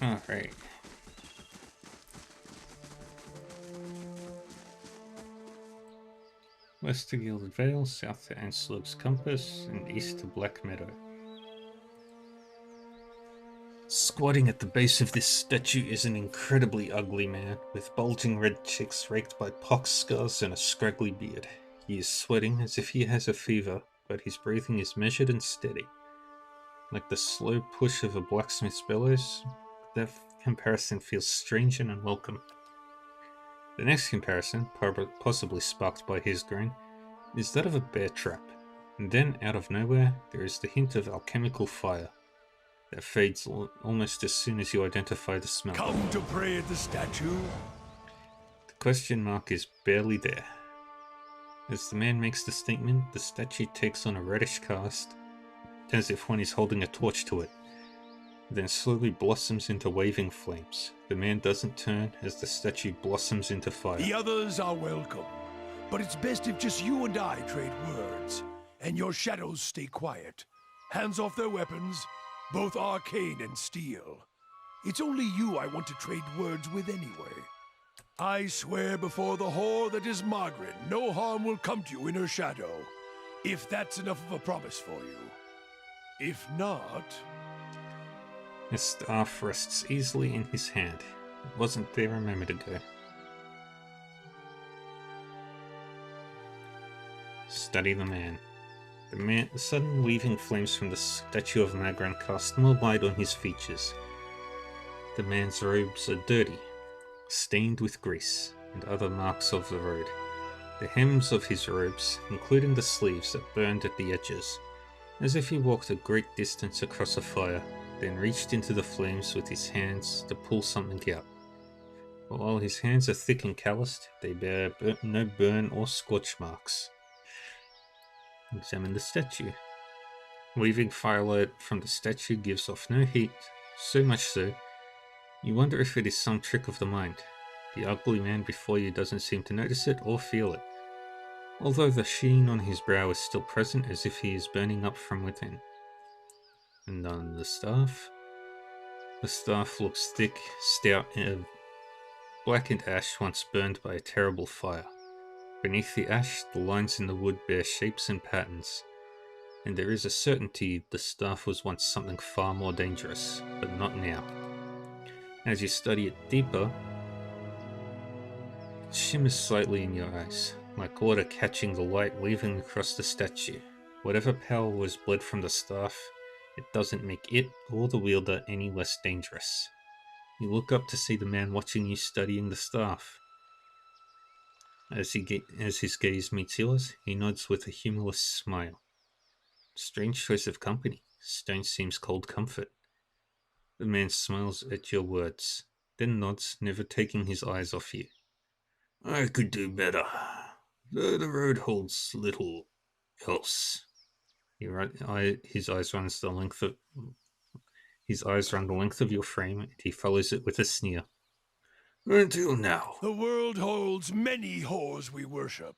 Alright. West to Gilded Vale, south to Anslug's Compass, and east to Black Meadow. Squatting at the base of this statue is an incredibly ugly man, with bulging red cheeks raked by pox scars and a scraggly beard. He is sweating as if he has a fever, but his breathing is measured and steady. Like the slow push of a blacksmith's bellows, that comparison feels strange and unwelcome. The next comparison, possibly sparked by his groan, is that of a bear trap, and then out of nowhere there is the hint of alchemical fire. that fades almost as soon as you identify the smell. Come to pray at the statue? The question mark is barely there. As the man makes the statement, the statue takes on a reddish cast, as if one is holding a torch to it, then slowly blossoms into waving flames. The man doesn't turn as the statue blossoms into fire. The others are welcome, but it's best if just you and I trade words, and your shadows stay quiet. Hands off their weapons, both arcane and steel. It's only you I want to trade words with anyway. I swear before the whore that is Margaret, no harm will come to you in her shadow, if that's enough of a promise for you. If not... His staff rests easily in his hand. It wasn't there a moment ago. Study the man. The sudden weaving flames from the statue of Magran cast more light on his features. The man's robes are dirty, stained with grease and other marks of the road. The hems of his robes, including the sleeves, are burned at the edges, as if he walked a great distance across a fire, then reached into the flames with his hands to pull something out. But while his hands are thick and calloused, they bear no burn or scorch marks. Examine the statue. Weaving firelight from the statue gives off no heat, so much so, you wonder if it is some trick of the mind. The ugly man before you doesn't seem to notice it or feel it, although the sheen on his brow is still present as if he is burning up from within. And on the staff looks thick, stout, and blackened ash once burned by a terrible fire. Beneath the ash, the lines in the wood bear shapes and patterns, and there is a certainty the staff was once something far more dangerous, but not now. As you study it deeper, it shimmers slightly in your eyes, like water catching the light weaving across the statue. Whatever power was bled from the staff, it doesn't make it or the wielder any less dangerous. You look up to see the man watching you studying the staff. As his gaze meets yours, he nods with a humorless smile. Strange choice of company. Stone seems cold comfort. The man smiles at your words, then nods, never taking his eyes off you. I could do better. The road holds little else. His eyes run the length of your frame, and he follows it with a sneer. Until now. The world holds many whores we worship.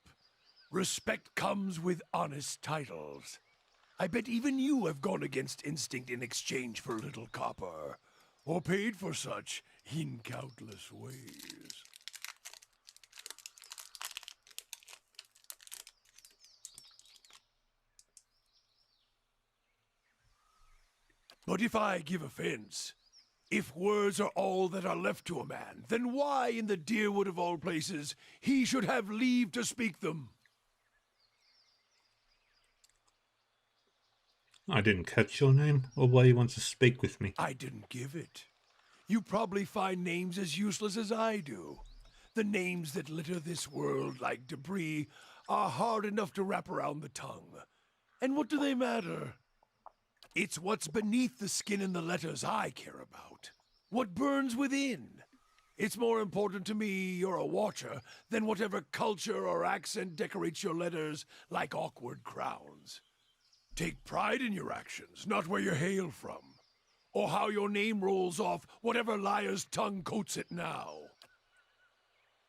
Respect comes with honest titles. I bet even you have gone against instinct in exchange for a little copper, or paid for such in countless ways. But if I give offense, if words are all that are left to a man, then why in the Deerwood of all places he should have leave to speak them? I didn't catch your name, or why you want to speak with me. I didn't give it. You probably find names as useless as I do. The names that litter this world like debris are hard enough to wrap around the tongue. And what do they matter? It's what's beneath the skin and the letters I care about. What burns within. It's more important to me you're a watcher than whatever culture or accent decorates your letters like awkward crowns. Take pride in your actions, not where you hail from, or how your name rolls off whatever liar's tongue coats it now.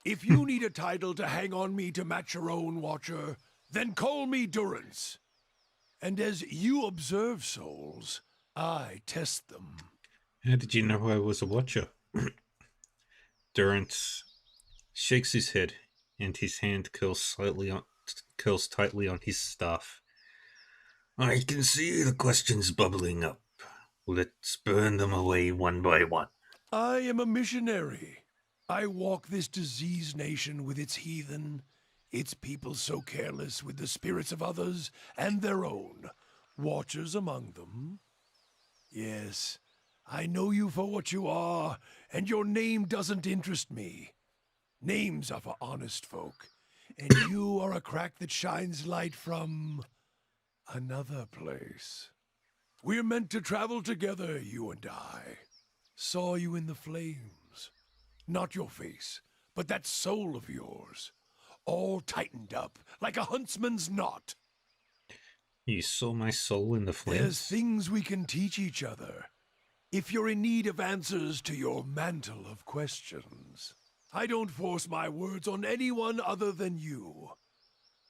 If you need a title to hang on me to match your own, Watcher, then call me Durance. And as you observe souls, I test them. How did you know I was a watcher? Durance shakes his head, and his hand curls tightly on his staff. I can see the questions bubbling up. Let's burn them away one by one. I am a missionary. I walk this diseased nation with its heathen, its people so careless with the spirits of others and their own, watchers among them. Yes, I know you for what you are, and your name doesn't interest me. Names are for honest folk, and you are a crack that shines light from another place. We're meant to travel together, you and I. Saw you in the flames. Not your face, but that soul of yours. All tightened up, like a huntsman's knot. You saw my soul in the flames? There's things we can teach each other. If you're in need of answers to your mantle of questions. I don't force my words on anyone other than you.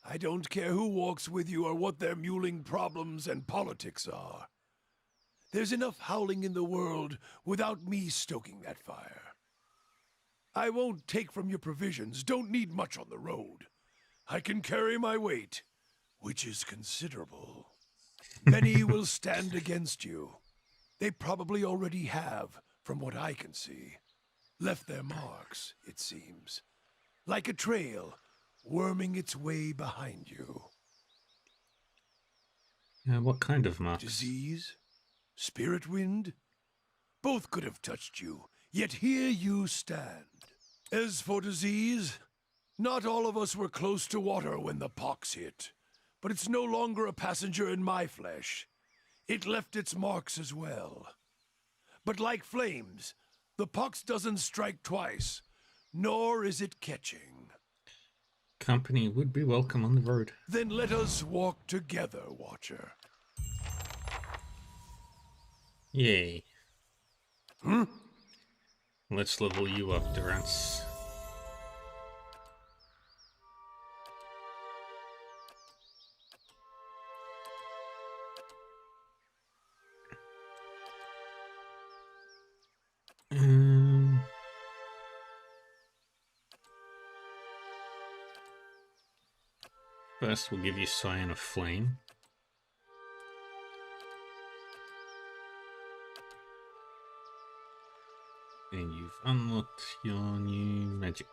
I don't care who walks with you or what their mewling problems and politics are. There's enough howling in the world without me stoking that fire. I won't take from your provisions, don't need much on the road. I can carry my weight, which is considerable. Many will stand against you. They probably already have, from what I can see. Left their marks, it seems. Like a trail, worming its way behind you. What kind of marks? Disease? Spirit wind? Both could have touched you, yet here you stand. As for disease, not all of us were close to water when the pox hit. But it's no longer a passenger in my flesh. It left its marks as well. But like flames, the pox doesn't strike twice, nor is it catching. Company would be welcome on the road. Then let us walk together, Watcher. Yay. Let's level you up, Durance. First, we'll give you Scion of Flame. And you've unlocked your new magic.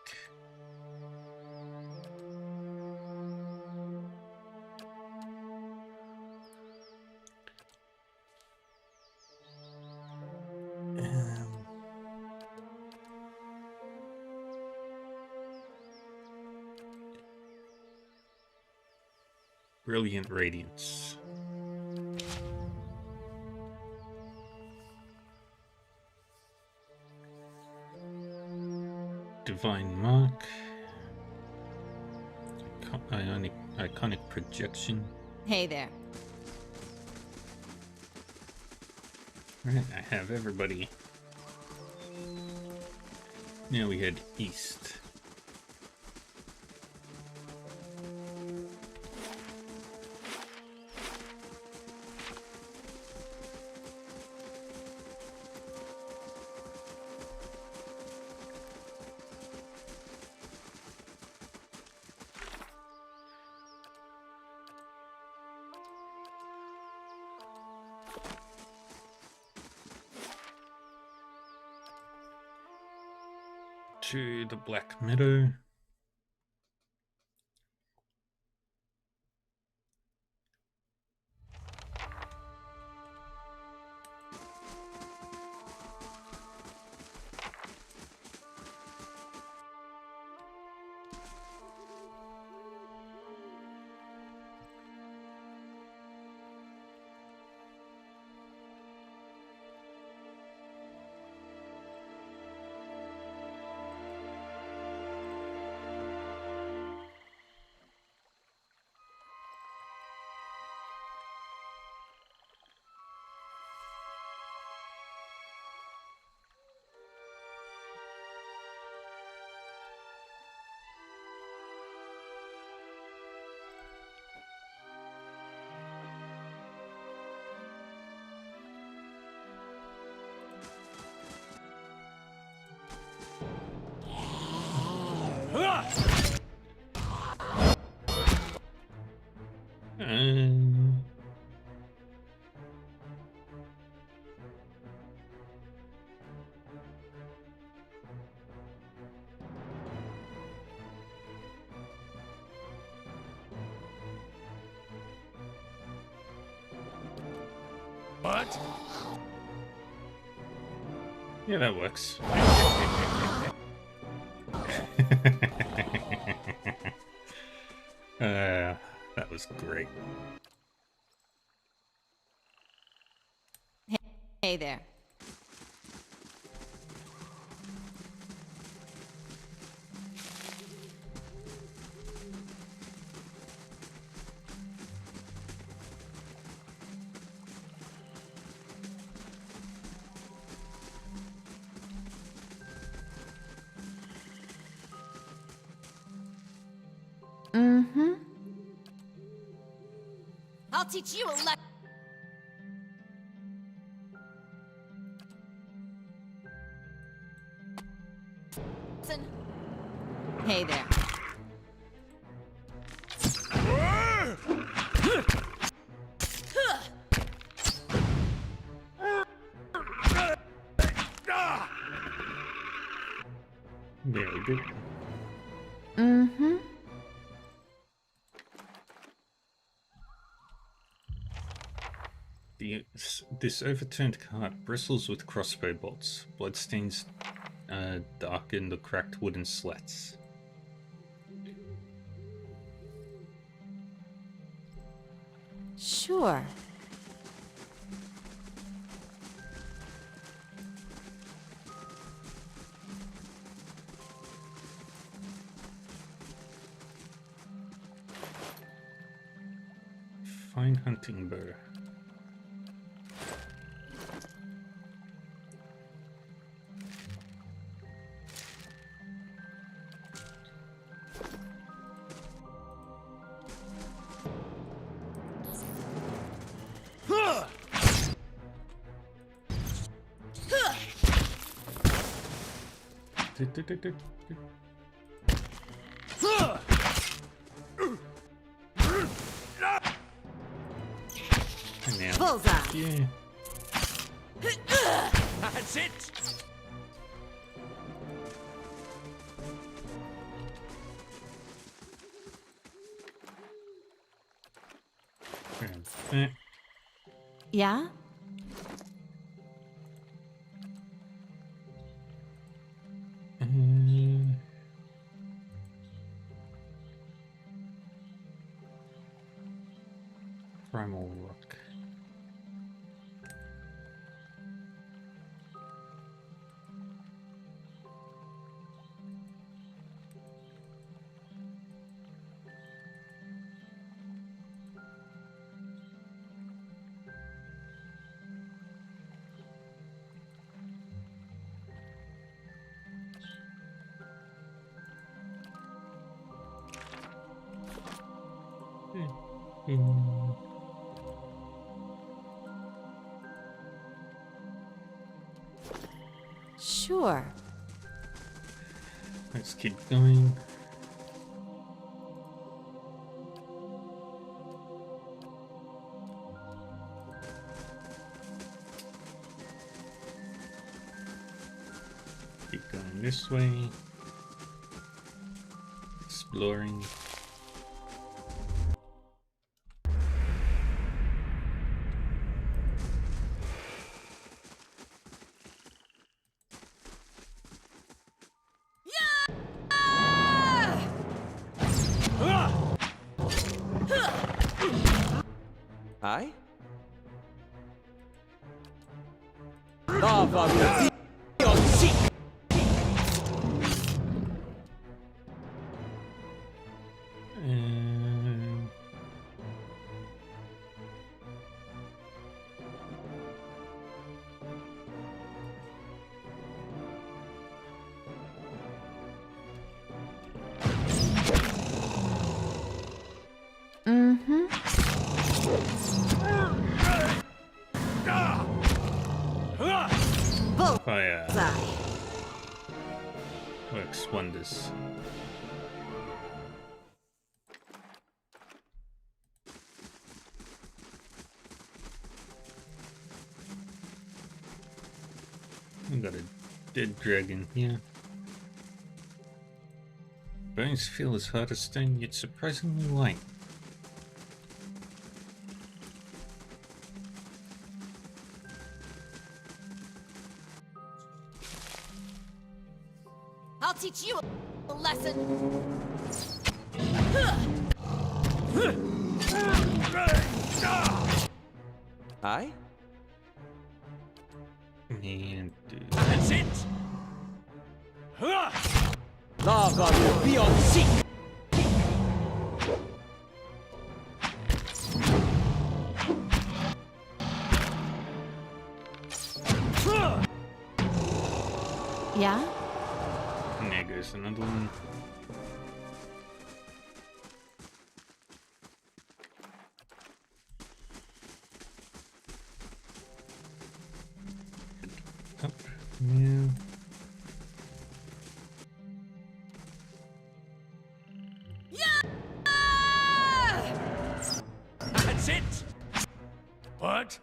Brilliant Radiance. Divine Mark. Iconic Projection. Hey there. Alright, I have everybody. Now we head east. To the Black Meadow. What? Yeah, that works. That was great. Hey there. Mm-hmm. I'll teach you a lesson. Hey there. Very good. Mm-hmm. This overturned cart bristles with crossbow bolts. Bloodstains darken the cracked wooden slats. Sure. Fine hunting bow. And now, Bullseye. yeah. That's it! Grab that. Yeah? Primal rock. Sure. Let's keep going. Keep going this way. Exploring. Hi? Lava mio Dio, sì! Mm-hmm. Fire Bullseye. works wonders. We got a dead dragon here. Bones feel as hard as stone, yet surprisingly light. I'll teach you a lesson. Hi? And That's it! Lava will be on seek! Yeah? and there goes another one. Up, yeah. That's it! What?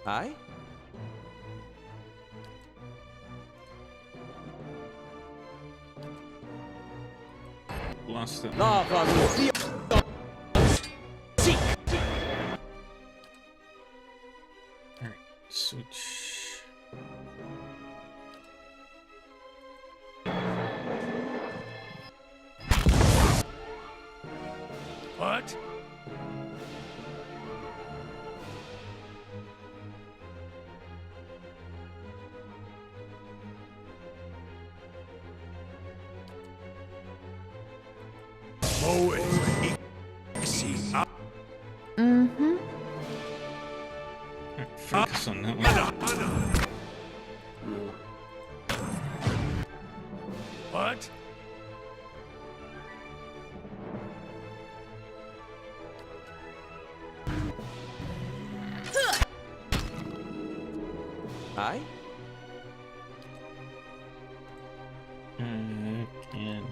Aye? Lost it. Lava will be on seek! Alright, switch. What? Mm-hmm. Alright, focus on that one. What? Aye? Can.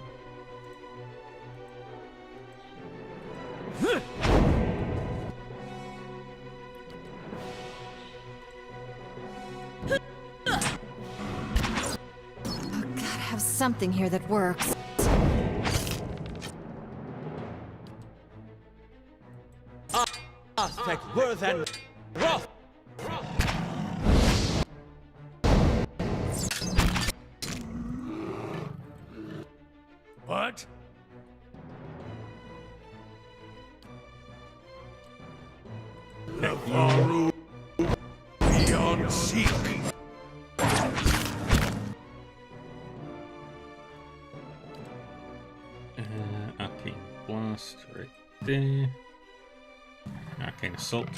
Gotta have something here that works. Aztec worth and wrath! What? Navaru beyond seek. Arcane Blast right there. Arcane Assault.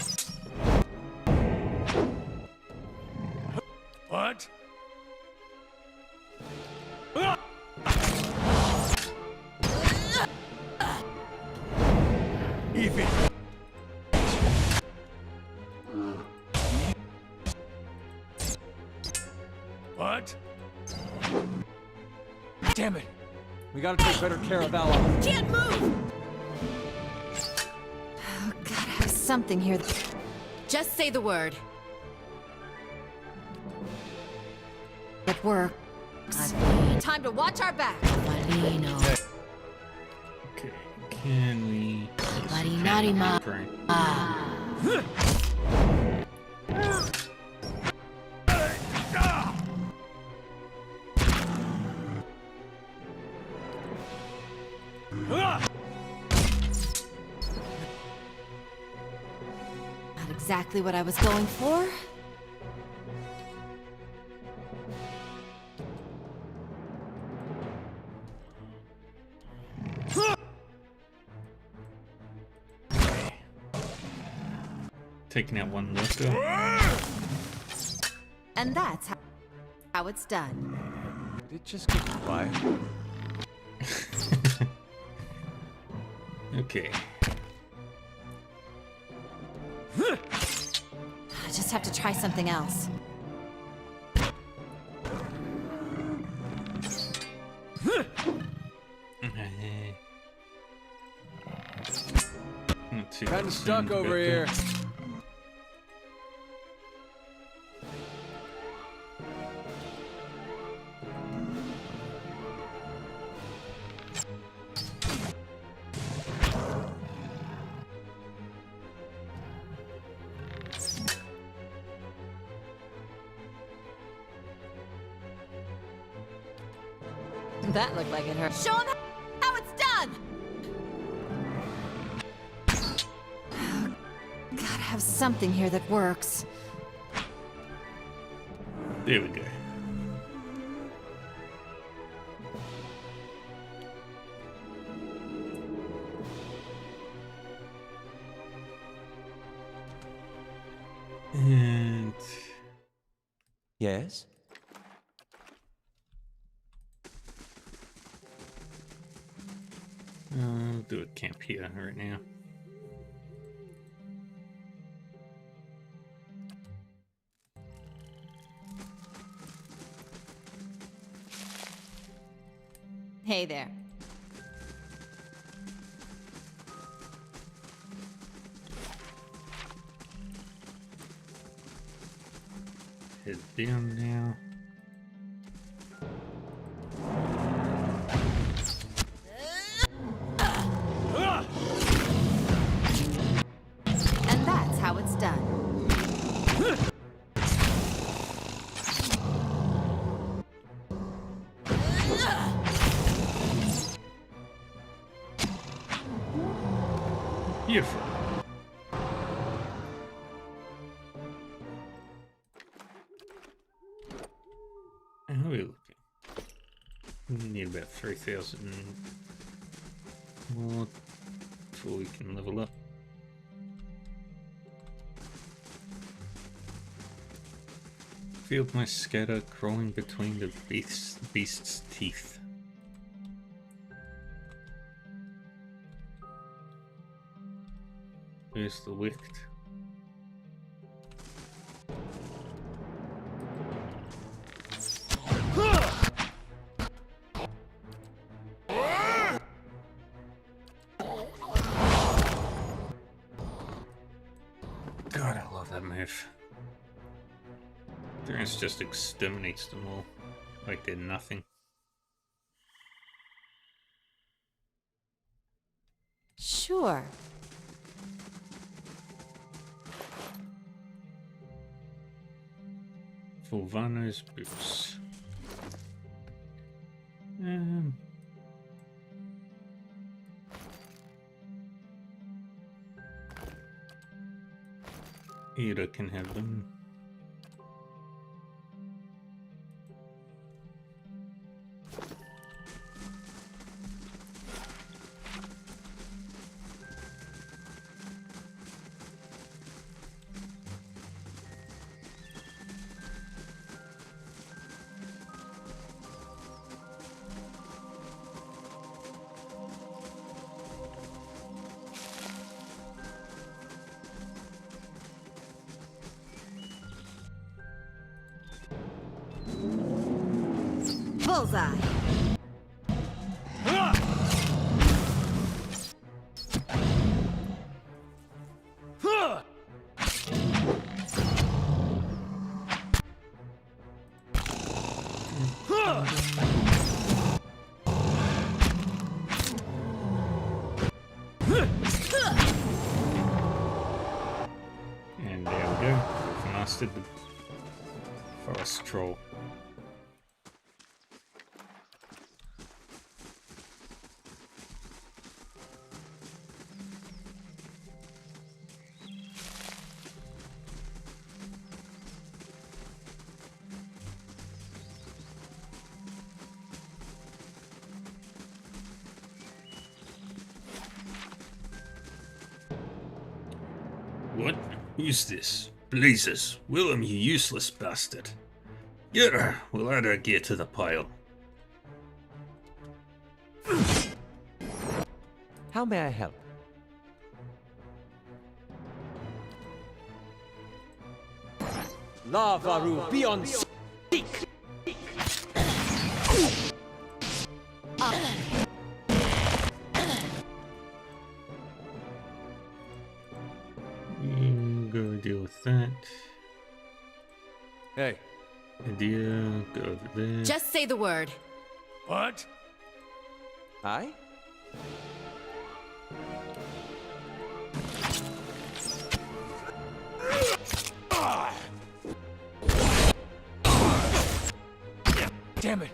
What? Even. What? Damn it! We gotta take better care of Aloth. Can't move! Oh, gotta have something here that... Just say the word. that works. Time to watch our back. Okay, can we... Marinarima. Not exactly what I was going for. Taking out one lifter. And that's how it's done. Did it just get quiet? Okay. I just have to try something else. Kinda stuck over here. That looked like it hurt. Show him how it's done! Gotta have something here that works. There we go. And Yes? I'll do a camp here right now. Hey there. Head down now. And that's how it's done. Beautiful. And how are we looking? We need about 3,000 more before we can level up. Feel my scatter crawling between the beast's teeth. There's the wicked. God, I love that move. Durance just exterminates them all like they're nothing. Sure. Fulvano's boots. Ida can have them. Bullseye. And there we go. We've mastered the forest troll. What? Who's this? Blazes. Willem, you useless bastard. Get her. We'll add our gear to the pile. How may I help? Lavaru, be on speak! Go deal with that. Hey, Idea, go over there. Just say the word. What? Aye? Damn it.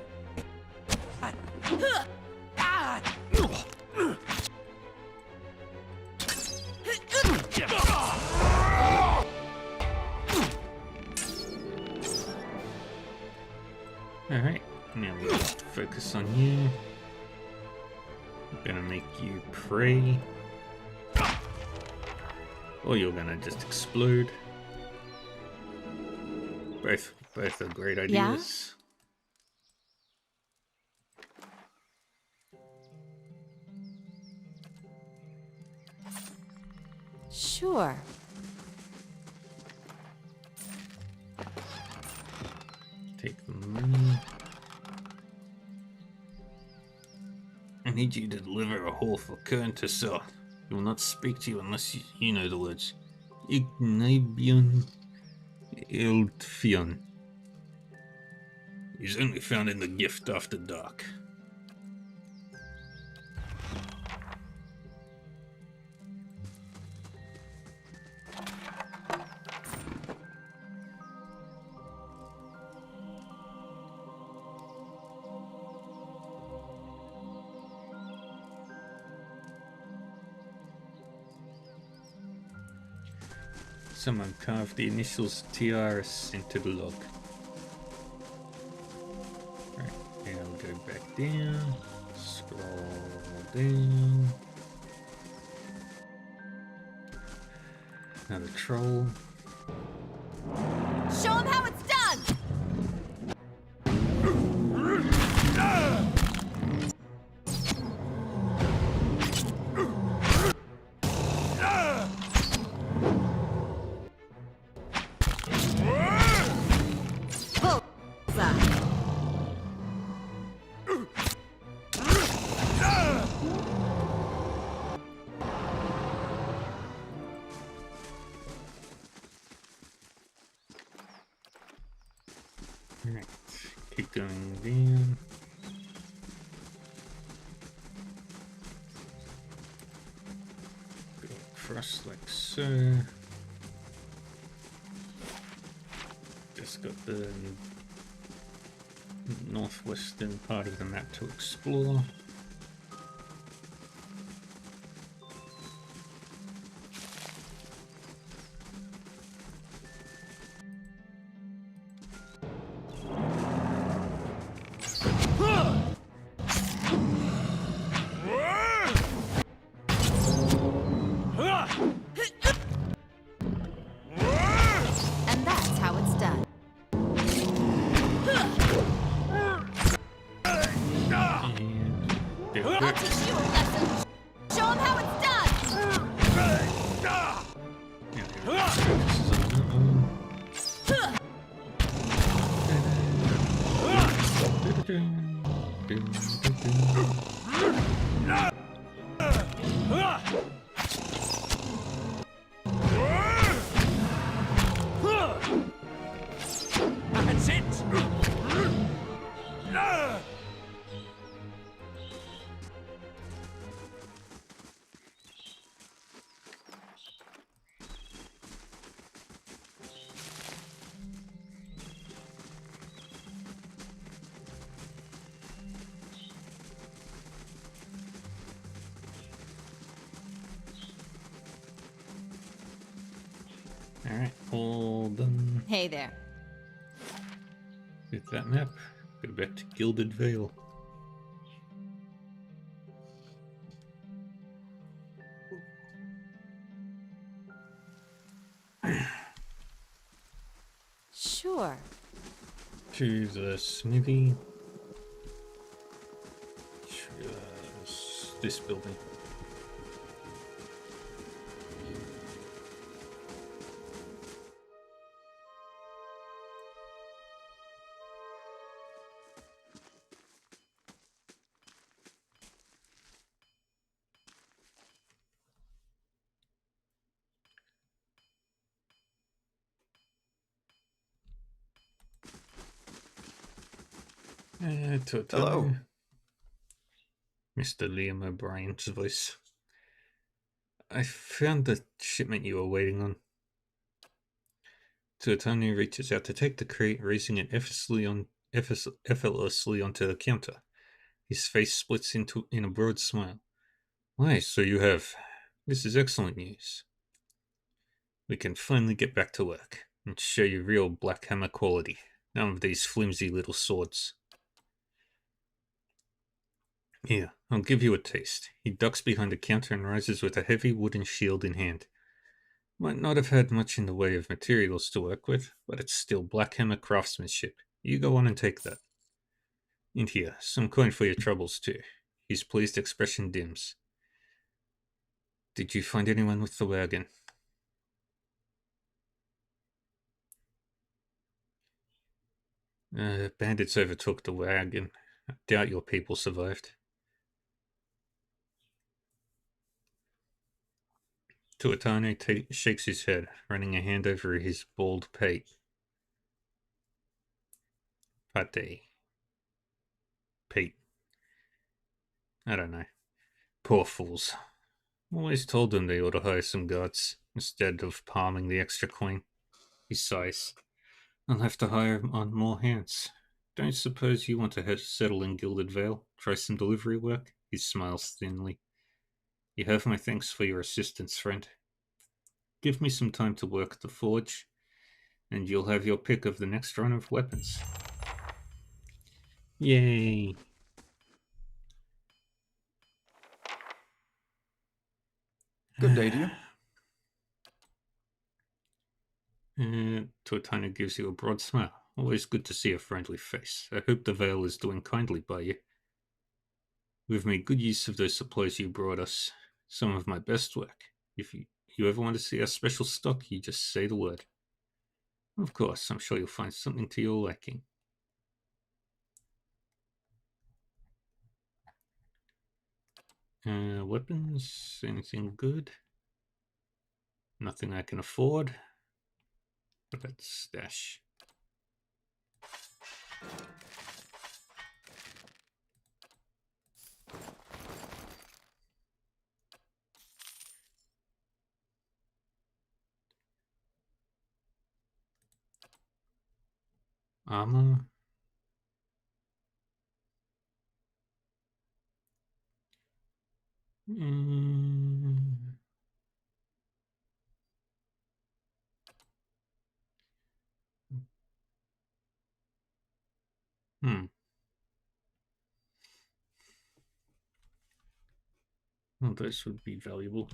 Alright, now we'll focus on you. I'm gonna make you pray. Or you're gonna just explode. Both are great ideas. Sure. Take the money. I need you to deliver a haul for Kern to sell. He will not speak to you unless you know the words. Ignibion Ildfion. He's only found in the gift after dark. Someone carved the initials TRS into the log. Right, now I'll go back down, scroll down. Another troll. Show him how it's done! Bullseye. Alright, keep going down. Go across like so. Just got the northwestern part of the map to explore. And that's how it's done. And there we go. I'll teach you a lesson! Show him how it's done! Yeah, there we go. Focuses on that one. That's it! Alright, all done Hey there. with that map. Go back to Gilded Vale. Sure. To the smithy. This building. Hello. Mr. Liam O'Brien's voice. I found the shipment you were waiting on. Tuatani reaches out to take the crate, raising it effortlessly onto the counter. His face splits in a broad smile. Why, so you have... This is excellent news. We can finally get back to work and show you real Black Hammer quality. None of these flimsy little swords. Here, I'll give you a taste. He ducks behind the counter and rises with a heavy wooden shield in hand. Might not have had much in the way of materials to work with, but it's still Black Hammer craftsmanship. You go on and take that. And here, some coin for your troubles too. His pleased expression dims. Did you find anyone with the wagon? Bandits overtook the wagon. I doubt your people survived. Tuatane shakes his head, running a hand over his bald pate. Pete. I don't know. Poor fools. Always told them they ought to hire some guards, instead of palming the extra coin. He sighs. I'll have to hire on more hands. Don't suppose you want to settle in Gilded Vale? Try some delivery work? He smiles thinly. You have my thanks for your assistance, friend. Give me some time to work the forge, and you'll have your pick of the next run of weapons. Yay! Good day to you. Tuatane gives you a broad smile. Always good to see a friendly face. I hope the Vale is doing kindly by you. We've made good use of those supplies you brought us. Some of my best work. If you ever want to see our special stock, you just say the word. Of course, I'm sure you'll find something to your liking. Weapons? Anything good? Nothing I can afford. But that's stash. Armor. Well, this would be valuable.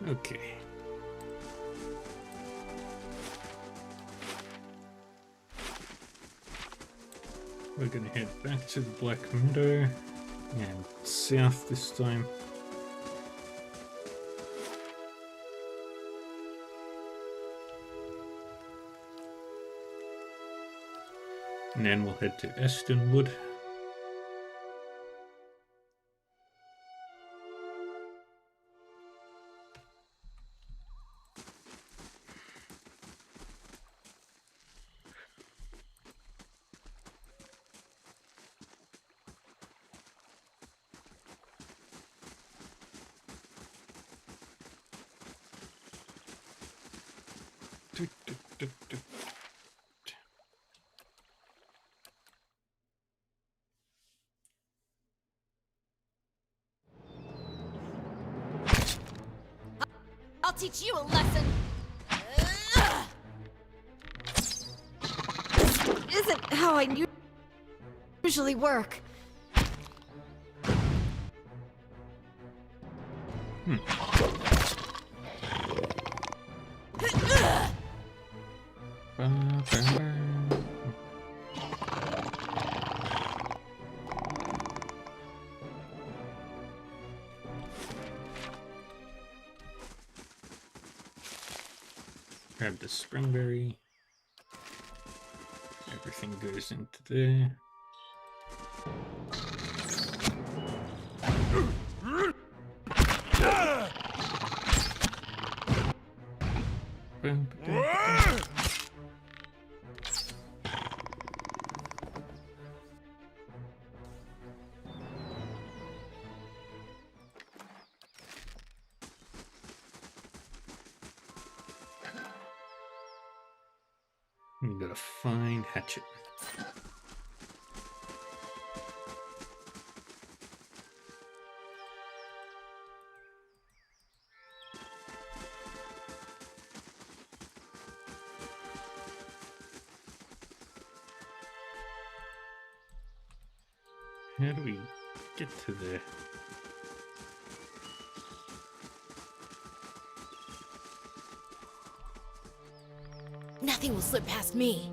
Okay. We're gonna head back to the Black Meadow and south this time. And then we'll head to Estonwood. I'll teach you a lesson. This isn't how I usually work. Grab the springberry. Everything goes into there. We got a fine hatchet. How do we get to there? Nothing will slip past me.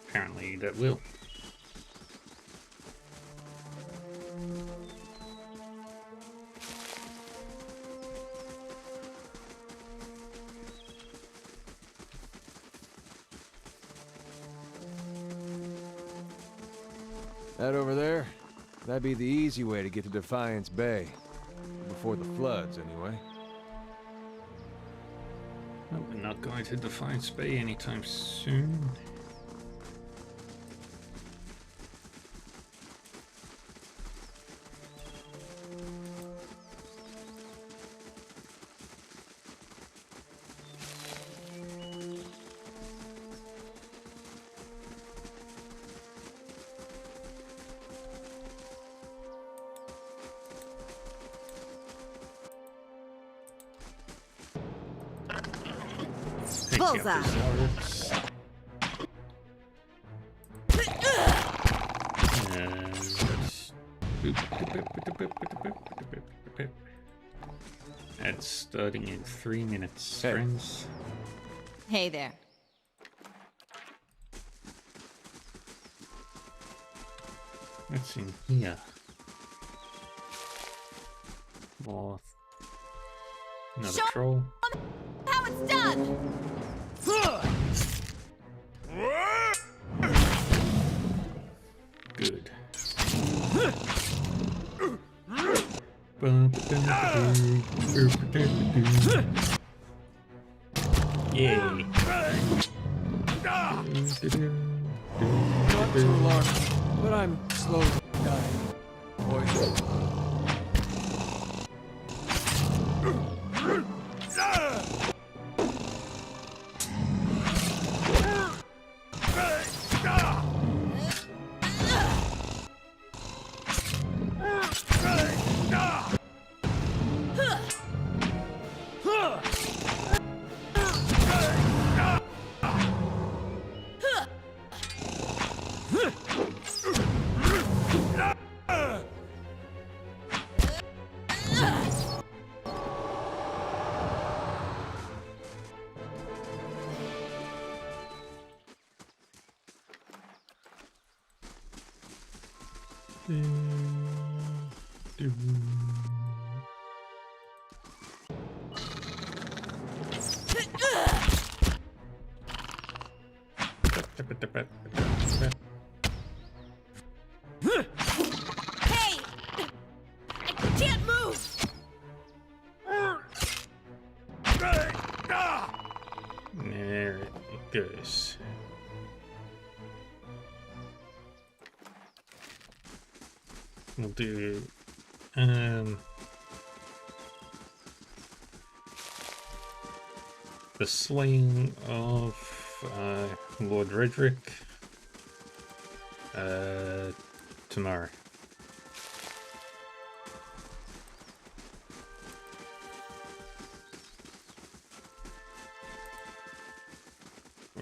Apparently that will. That over there? That'd be the easy way to get to Defiance Bay. Before the floods, anyway. Well, we're not going to Defiance Bay anytime soon. Bullseye. That's starting in 3 minutes, Hey. friends. Hey there. What's in here? More. Another Show- troll. How it's done! Good. Yay. Not too alarmed, but I'm slowly dying. Boy. Hey! I can't move! There it goes. We'll do the slaying of Lord Redrick tomorrow.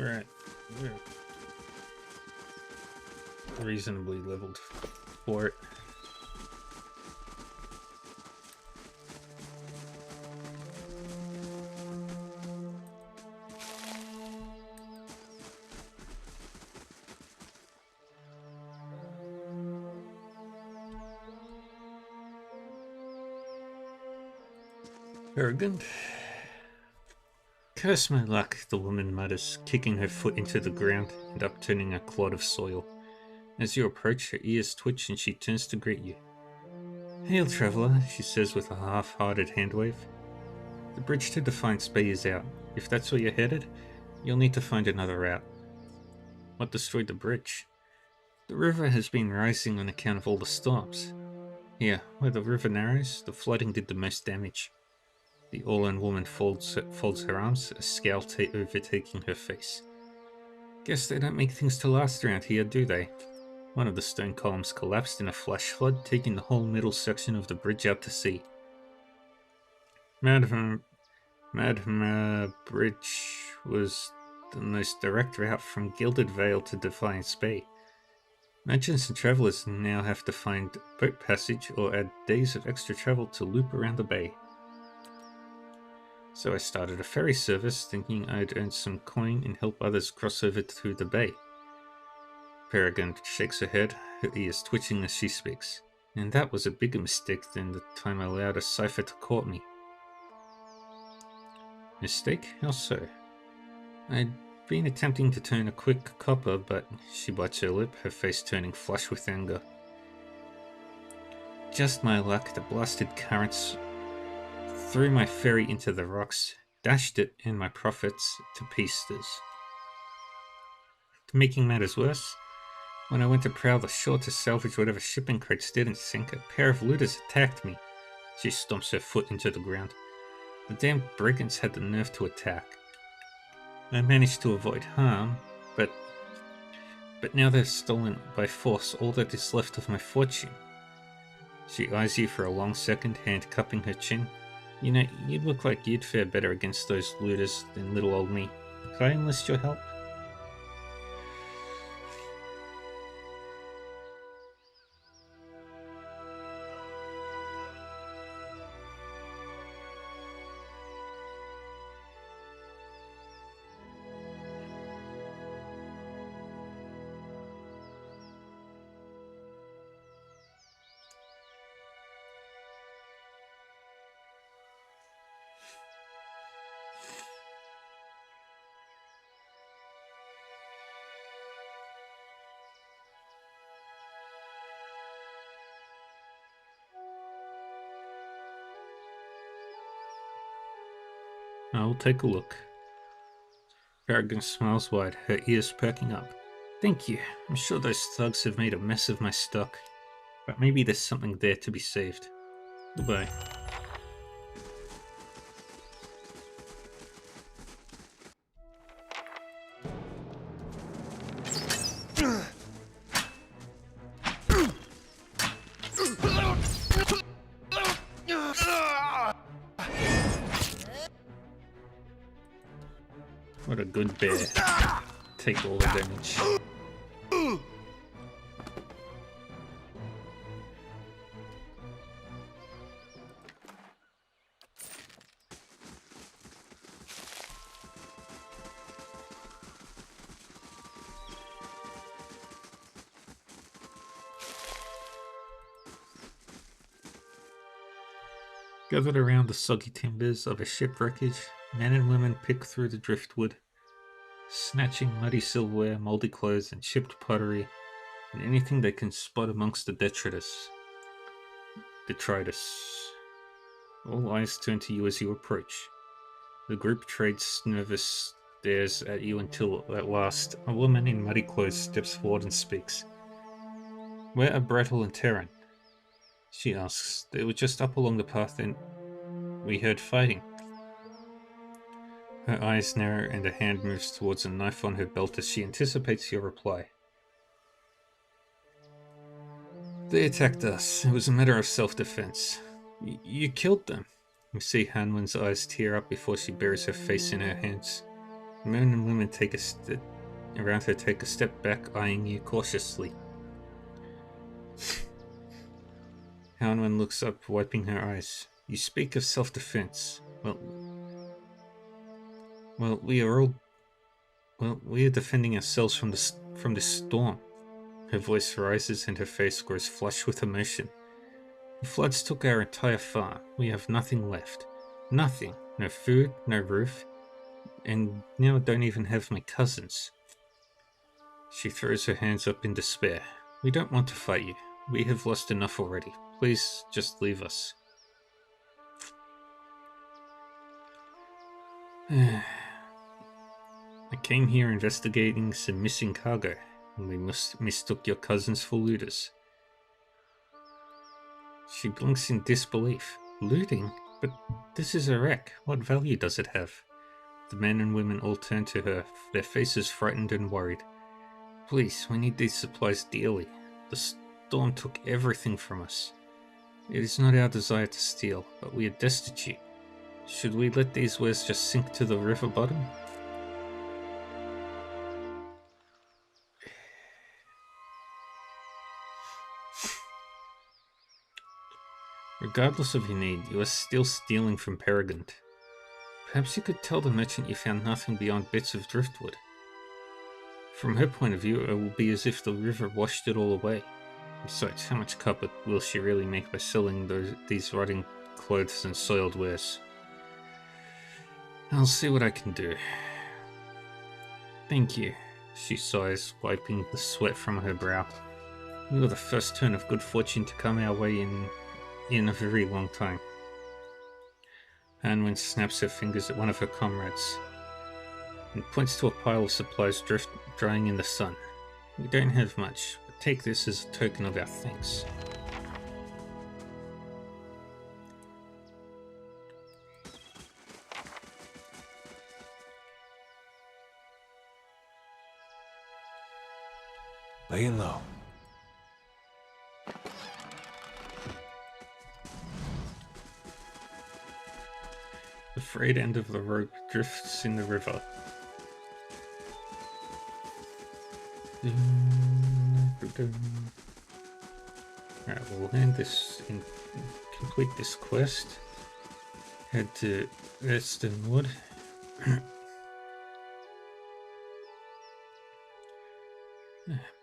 We're reasonably leveled for it. Arrogant. Curse my luck, the woman mutters, kicking her foot into the ground and upturning a clod of soil. As you approach, her ears twitch and she turns to greet you. Hail, traveller, she says with a half-hearted handwave. The bridge to Defiance Bay is out. If that's where you're headed, you'll need to find another route. What destroyed the bridge? The river has been rising on account of all the storms. Here, where the river narrows, the flooding did the most damage. The Orlan woman folds her arms, a scowl overtaking her face. Guess they don't make things to last around here, do they? One of the stone columns collapsed in a flash flood, taking the whole middle section of the bridge out to sea. Madhma Bridge was the most direct route from Gilded Vale to Defiance Bay. Merchants and travellers now have to find boat passage or add days of extra travel to loop around the bay. So I started a ferry service, thinking I'd earn some coin and help others cross over through the bay. Peregrine shakes her head, her ears twitching as she speaks. And that was a bigger mistake than the time I allowed a cipher to court me. Mistake? How so? I'd been attempting to turn a quick copper, but she bites her lip, her face turning flush with anger. Just my luck, the blasted currents threw my ferry into the rocks, dashed it and my profits to pieces. Making matters worse, when I went to prowl the shore to salvage whatever shipping crates didn't sink, a pair of looters attacked me. She stomps her foot into the ground. The damn brigands had the nerve to attack. I managed to avoid harm, but now they've stolen by force all that is left of my fortune. She eyes you for a long second, hand cupping her chin. You know, you look like you'd fare better against those looters than little old me. Could I enlist your help? I'll take a look. Peregrine smiles wide, her ears perking up. Thank you. I'm sure those thugs have made a mess of my stock. But maybe there's something there to be saved. Goodbye. What a good bear. Take all the damage. Gathered around the soggy timbers of a ship wreckage, men and women pick through the driftwood. snatching muddy silverware, moldy clothes, and chipped pottery, and anything they can spot amongst the detritus. All eyes turn to you as you approach. The group trades nervous stares at you until, at last, a woman in muddy clothes steps forward and speaks. "Where are Brattle and Terran?" She asks. "They were just up along the path and we heard fighting." Her eyes narrow and her hand moves towards a knife on her belt as she anticipates your reply. "They attacked us. It was a matter of self-defense. You killed them." You see Hanwen's eyes tear up before she buries her face in her hands. Men and women around her take a step back, eyeing you cautiously. Hanwen looks up, wiping her eyes. "You speak of self-defense. Well, we are defending ourselves from this storm." Her voice rises and her face grows flushed with emotion. "The floods took our entire farm. We have nothing left. Nothing. No food, no roof, and now I don't even have my cousins." She throws her hands up in despair. "We don't want to fight you. We have lost enough already. Please, just leave us." "I came here investigating some missing cargo, and we mistook your cousins for looters." She blinks in disbelief. "Looting? But this is a wreck. What value does it have?" The men and women all turn to her, their faces frightened and worried. "Please, we need these supplies dearly. The storm took everything from us. It is not our desire to steal, but we are destitute. Should we let these wares just sink to the river bottom?" "Regardless of your need, you are still stealing from Peregrine. Perhaps you could tell the merchant you found nothing beyond bits of driftwood. From her point of view, it will be as if the river washed it all away. Besides, how much copper will she really make by selling these rotting clothes and soiled wares? I'll see what I can do." "Thank you," she sighs, wiping the sweat from her brow. "You are the first turn of good fortune to come our way in a very long time." Hanwen snaps her fingers at one of her comrades and points to a pile of supplies drying in the sun. "We don't have much, but take this as a token of our thanks." Laying low. The frayed end of the rope drifts in the river. Alright, we'll complete this quest. Head to Redstone Wood.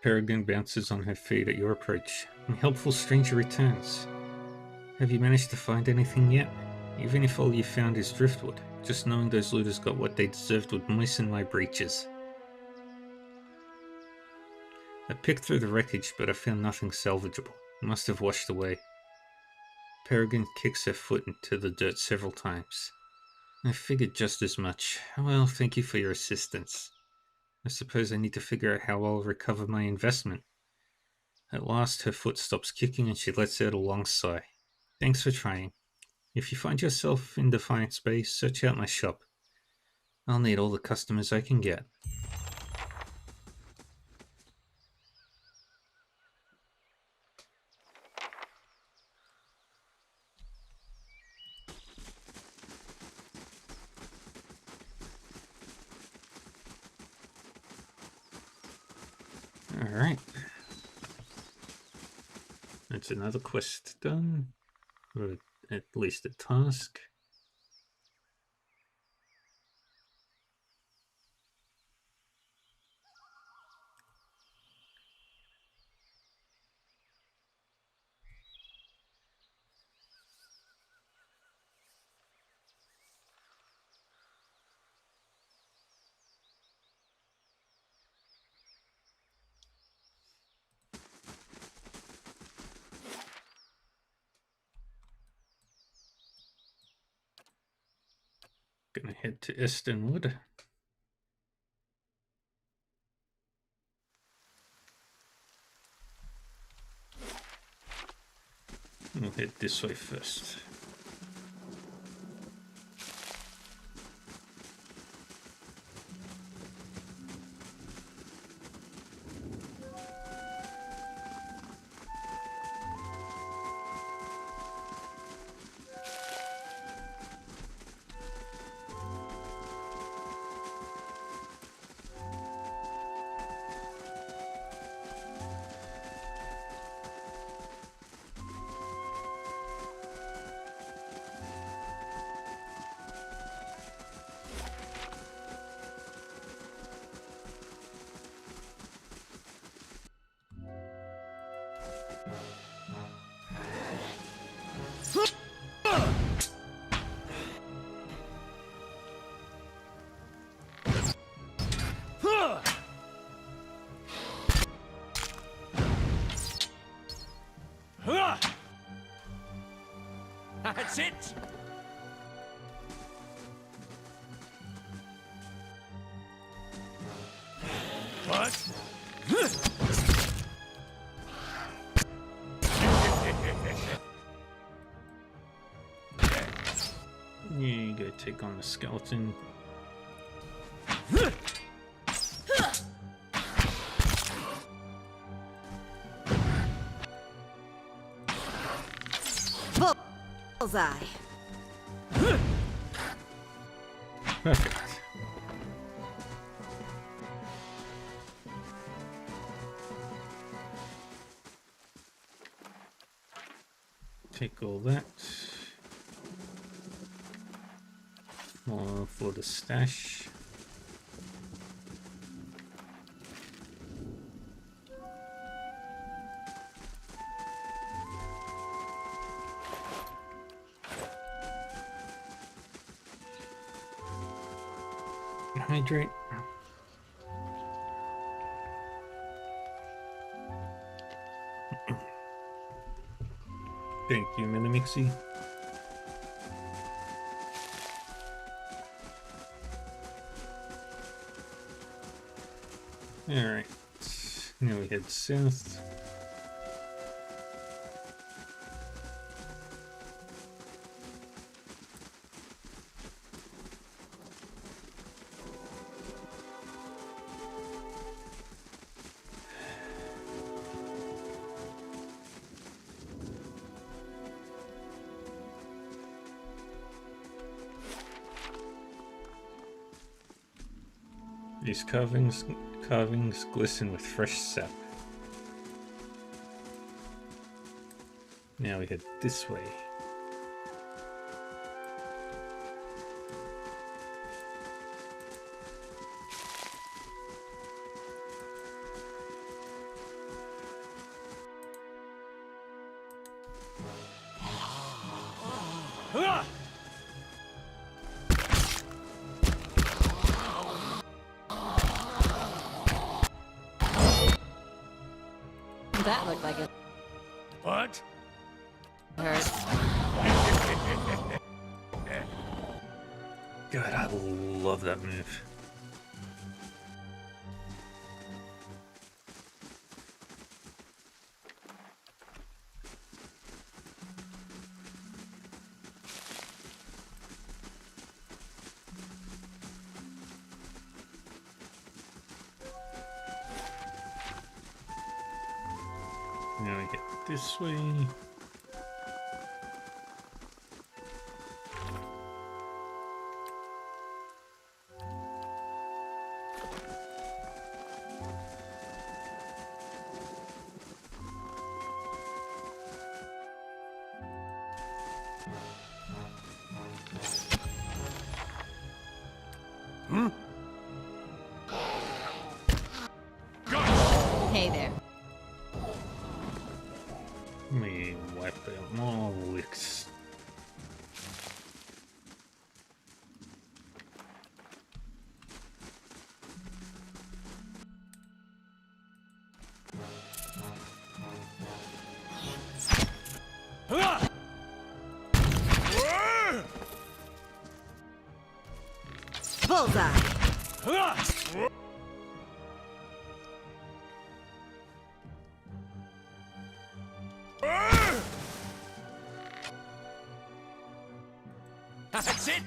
Peregrine bounces on her feet at your approach. A helpful stranger returns. "Have you managed to find anything yet? Even if all you found is driftwood, just knowing those looters got what they deserved would moisten my breeches. I picked through the wreckage, but I found nothing salvageable. It must have washed away." Peregrine kicks her foot into the dirt several times. "I figured just as much. Well, thank you for your assistance. I suppose I need to figure out how I'll recover my investment." At last, her foot stops kicking and she lets out a long sigh. "Thanks for trying. If you find yourself in Defiance Bay, search out my shop. I'll need all the customers I can get." Alright. That's another quest done. Or at least a task. Gonna head to Estonwood. We'll head this way first. That's it! What? You go take on the skeleton. Bullseye. Perfect. Take all that. More for the stash. Hydrate. Thank you, Minimixie. Alright, now we head south. These carvings glisten with fresh sap. Now we head this way. That looked like it What? hurt. God, I love that move. Now we get this way. Hey there. Let me wipe out more licks. Bullseye. That's it!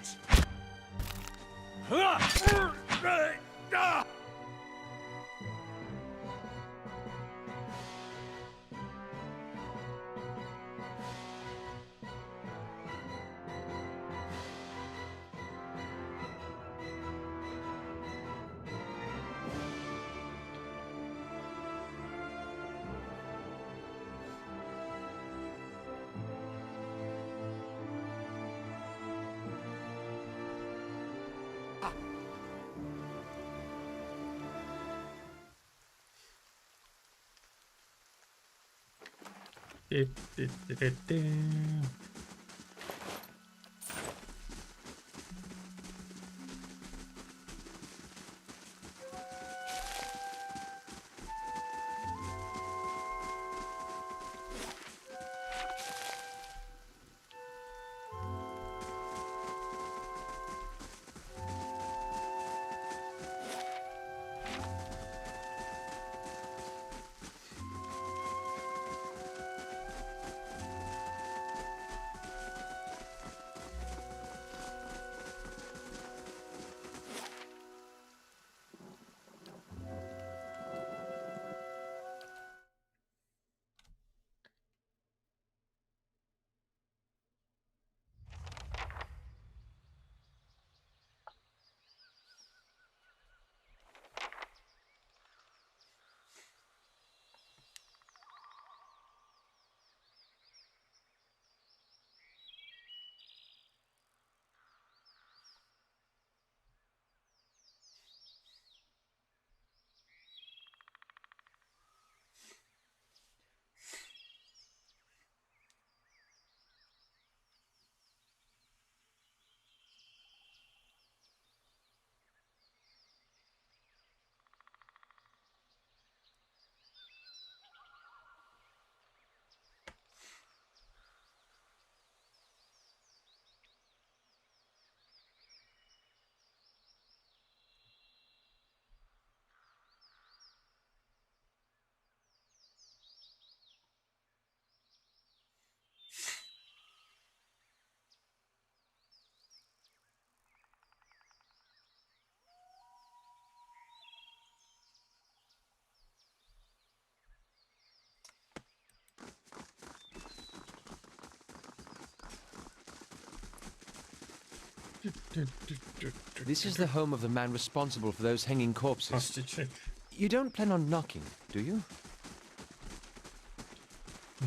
This is the home of the man responsible for those hanging corpses. Hostage. You don't plan on knocking, do you?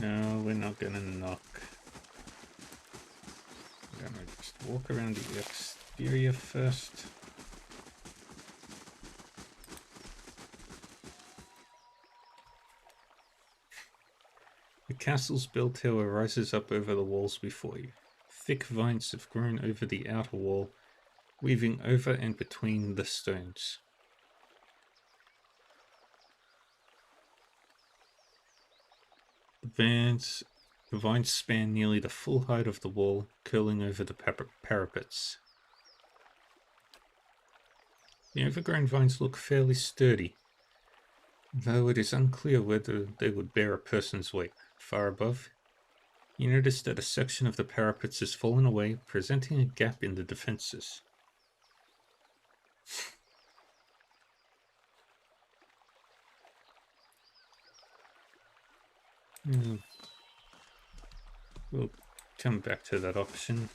No, we're not gonna knock. We're gonna just walk around the exterior first. The castle's bell tower rises up over the walls before you. Thick vines have grown over the outer wall, weaving over and between the stones. The vines span nearly the full height of the wall, curling over the parapets. The overgrown vines look fairly sturdy, though it is unclear whether they would bear a person's weight. Far above, you notice that a section of the parapets has fallen away, presenting a gap in the defenses. We'll come back to that option.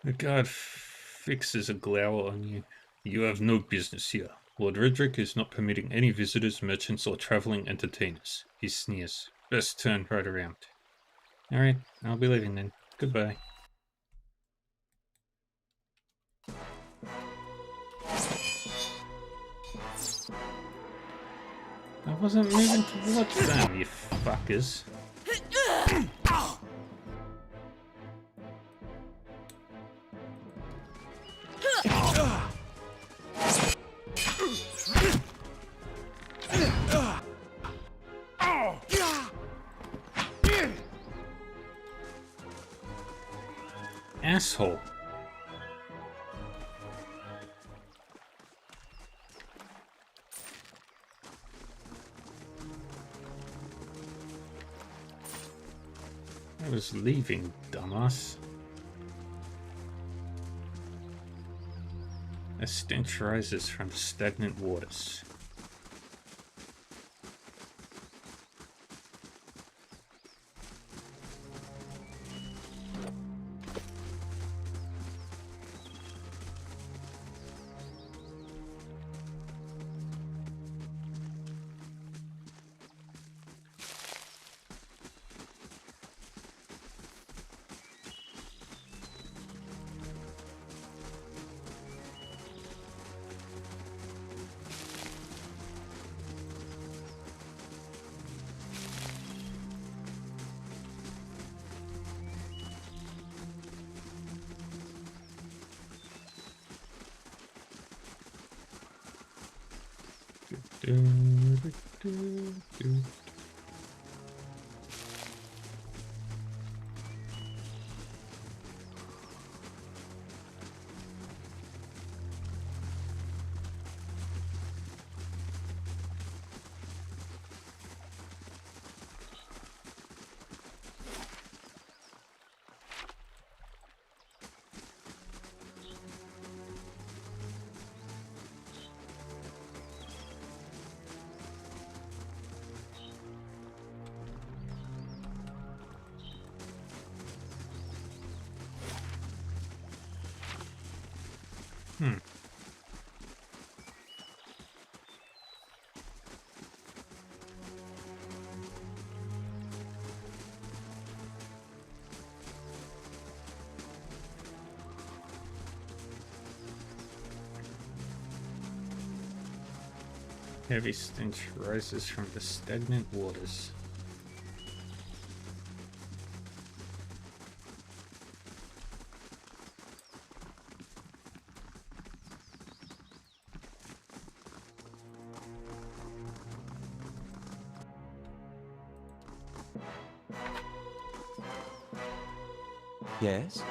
The guard fixes a glower on you. You have no business here. Lord Redrick is not permitting any visitors, merchants, or traveling entertainers. He sneers. Best turn right around. Alright, I'll be leaving then. Goodbye. I wasn't moving to watch them, you fuckers. asshole. I was leaving, dumbass. A stench rises from the stagnant waters. Heavy stench rises from the stagnant waters. Yes?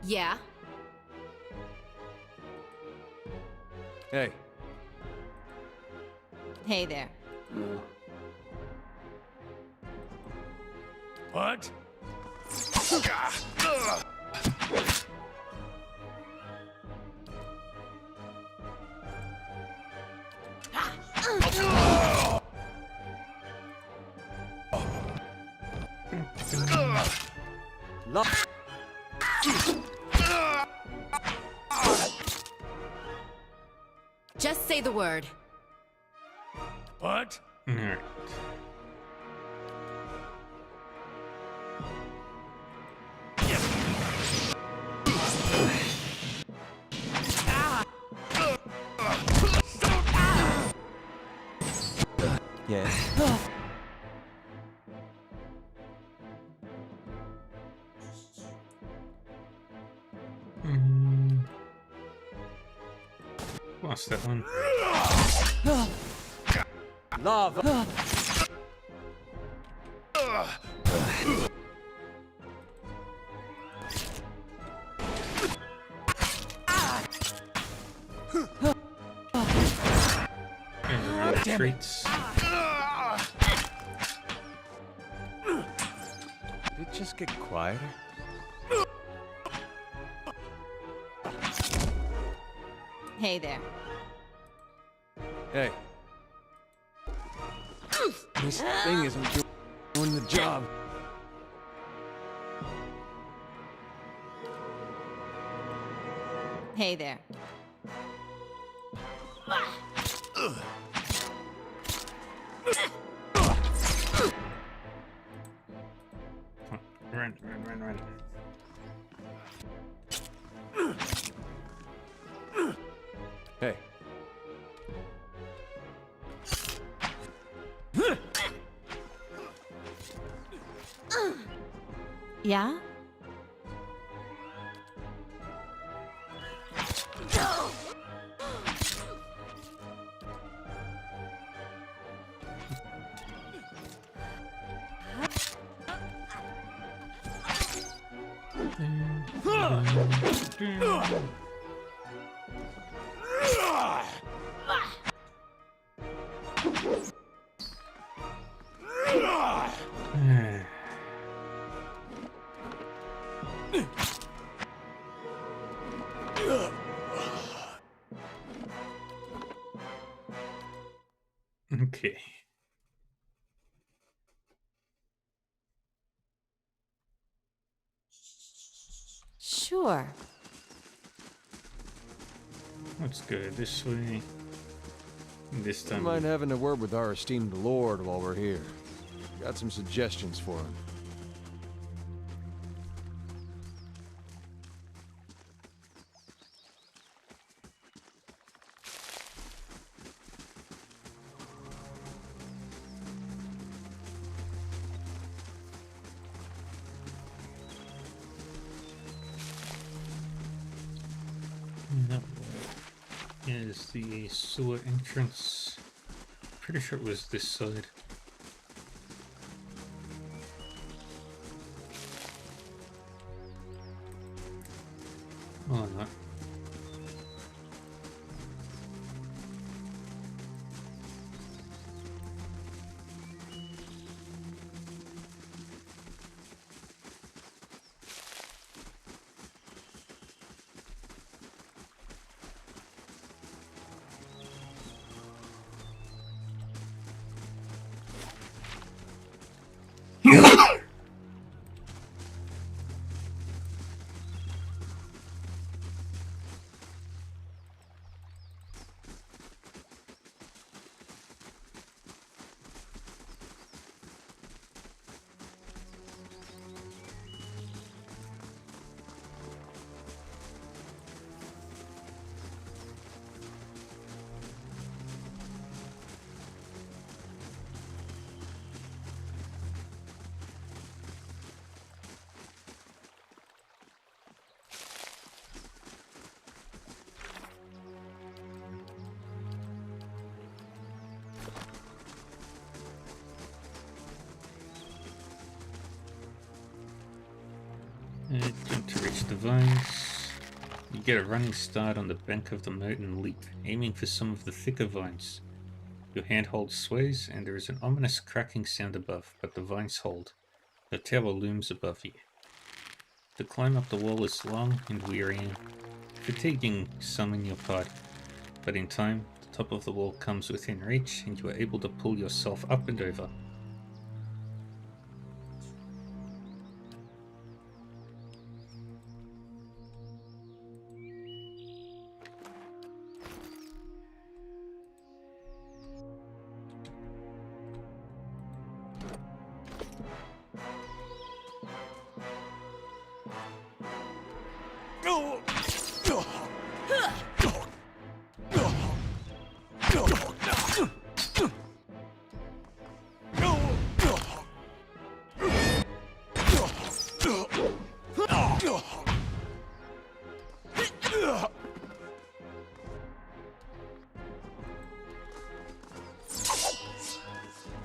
Yeah? Hey, Hey there. What? Just say the word. What? Alright. Yes. Lost that one. Lava. Treats. did it just get quieter? Hey there. Hey. This thing isn't doing the job. Hey there. Run, run, run, run. Hey. Yeah? Okay. Sure. Let's go this way. This Don't time. mind having a word with our esteemed lord while we're here. Got some suggestions for him. That is the sewer entrance. Pretty sure it was this side. Oh, no. Jump to reach the vines. You get a running start on the bank of the moat and leap, aiming for some of the thicker vines. Your handhold sways, and there is an ominous cracking sound above, but the vines hold. The tower looms above you. The climb up the wall is long and wearying, fatiguing some in your part, but in time, the top of the wall comes within reach, and you are able to pull yourself up and over.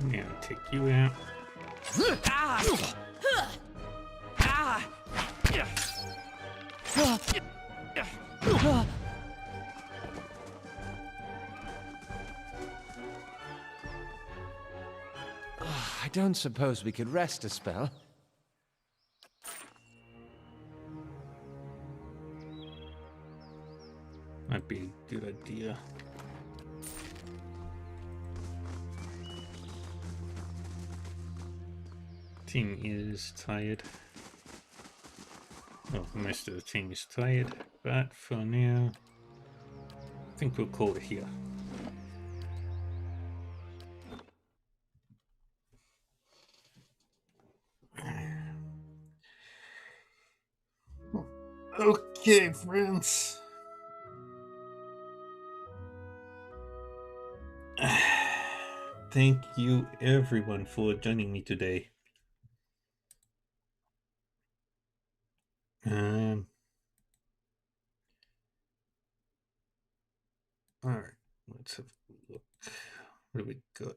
Now take you out. I don't suppose we could rest a spell. Might be a good idea. Team is tired. Well, most of the team is tired, but for now, I think we'll call it here. Okay, friends. Thank you everyone for joining me today. All right, let's have a look. What do we got?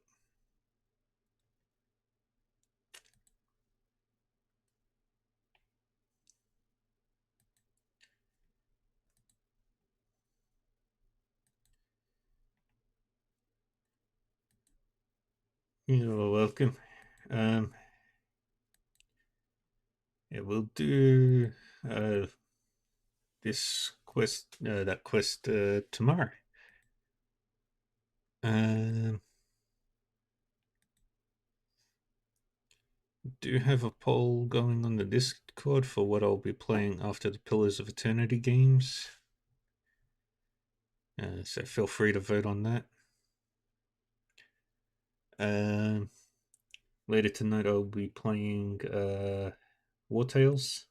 You're welcome. Yeah, we'll do this quest, that quest tomorrow. Do have a poll going on the Discord for what I'll be playing after the Pillars of Eternity games. So feel free to vote on that. Later tonight I'll be playing War Tales.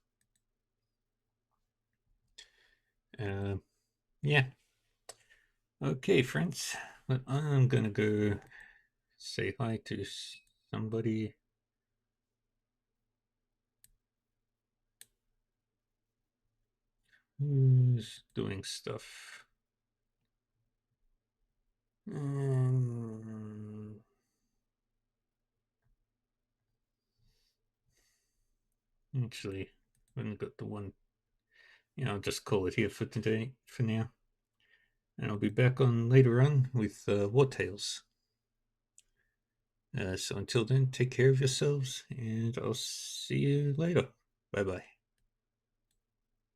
Yeah. Okay, friends. But I'm gonna go say hi to somebody. Who's doing stuff? Actually, I haven't got the one. Yeah, I'll just call it here for today, for now. And I'll be back on later on with War Tales. So until then, take care of yourselves, and I'll see you later. Bye bye.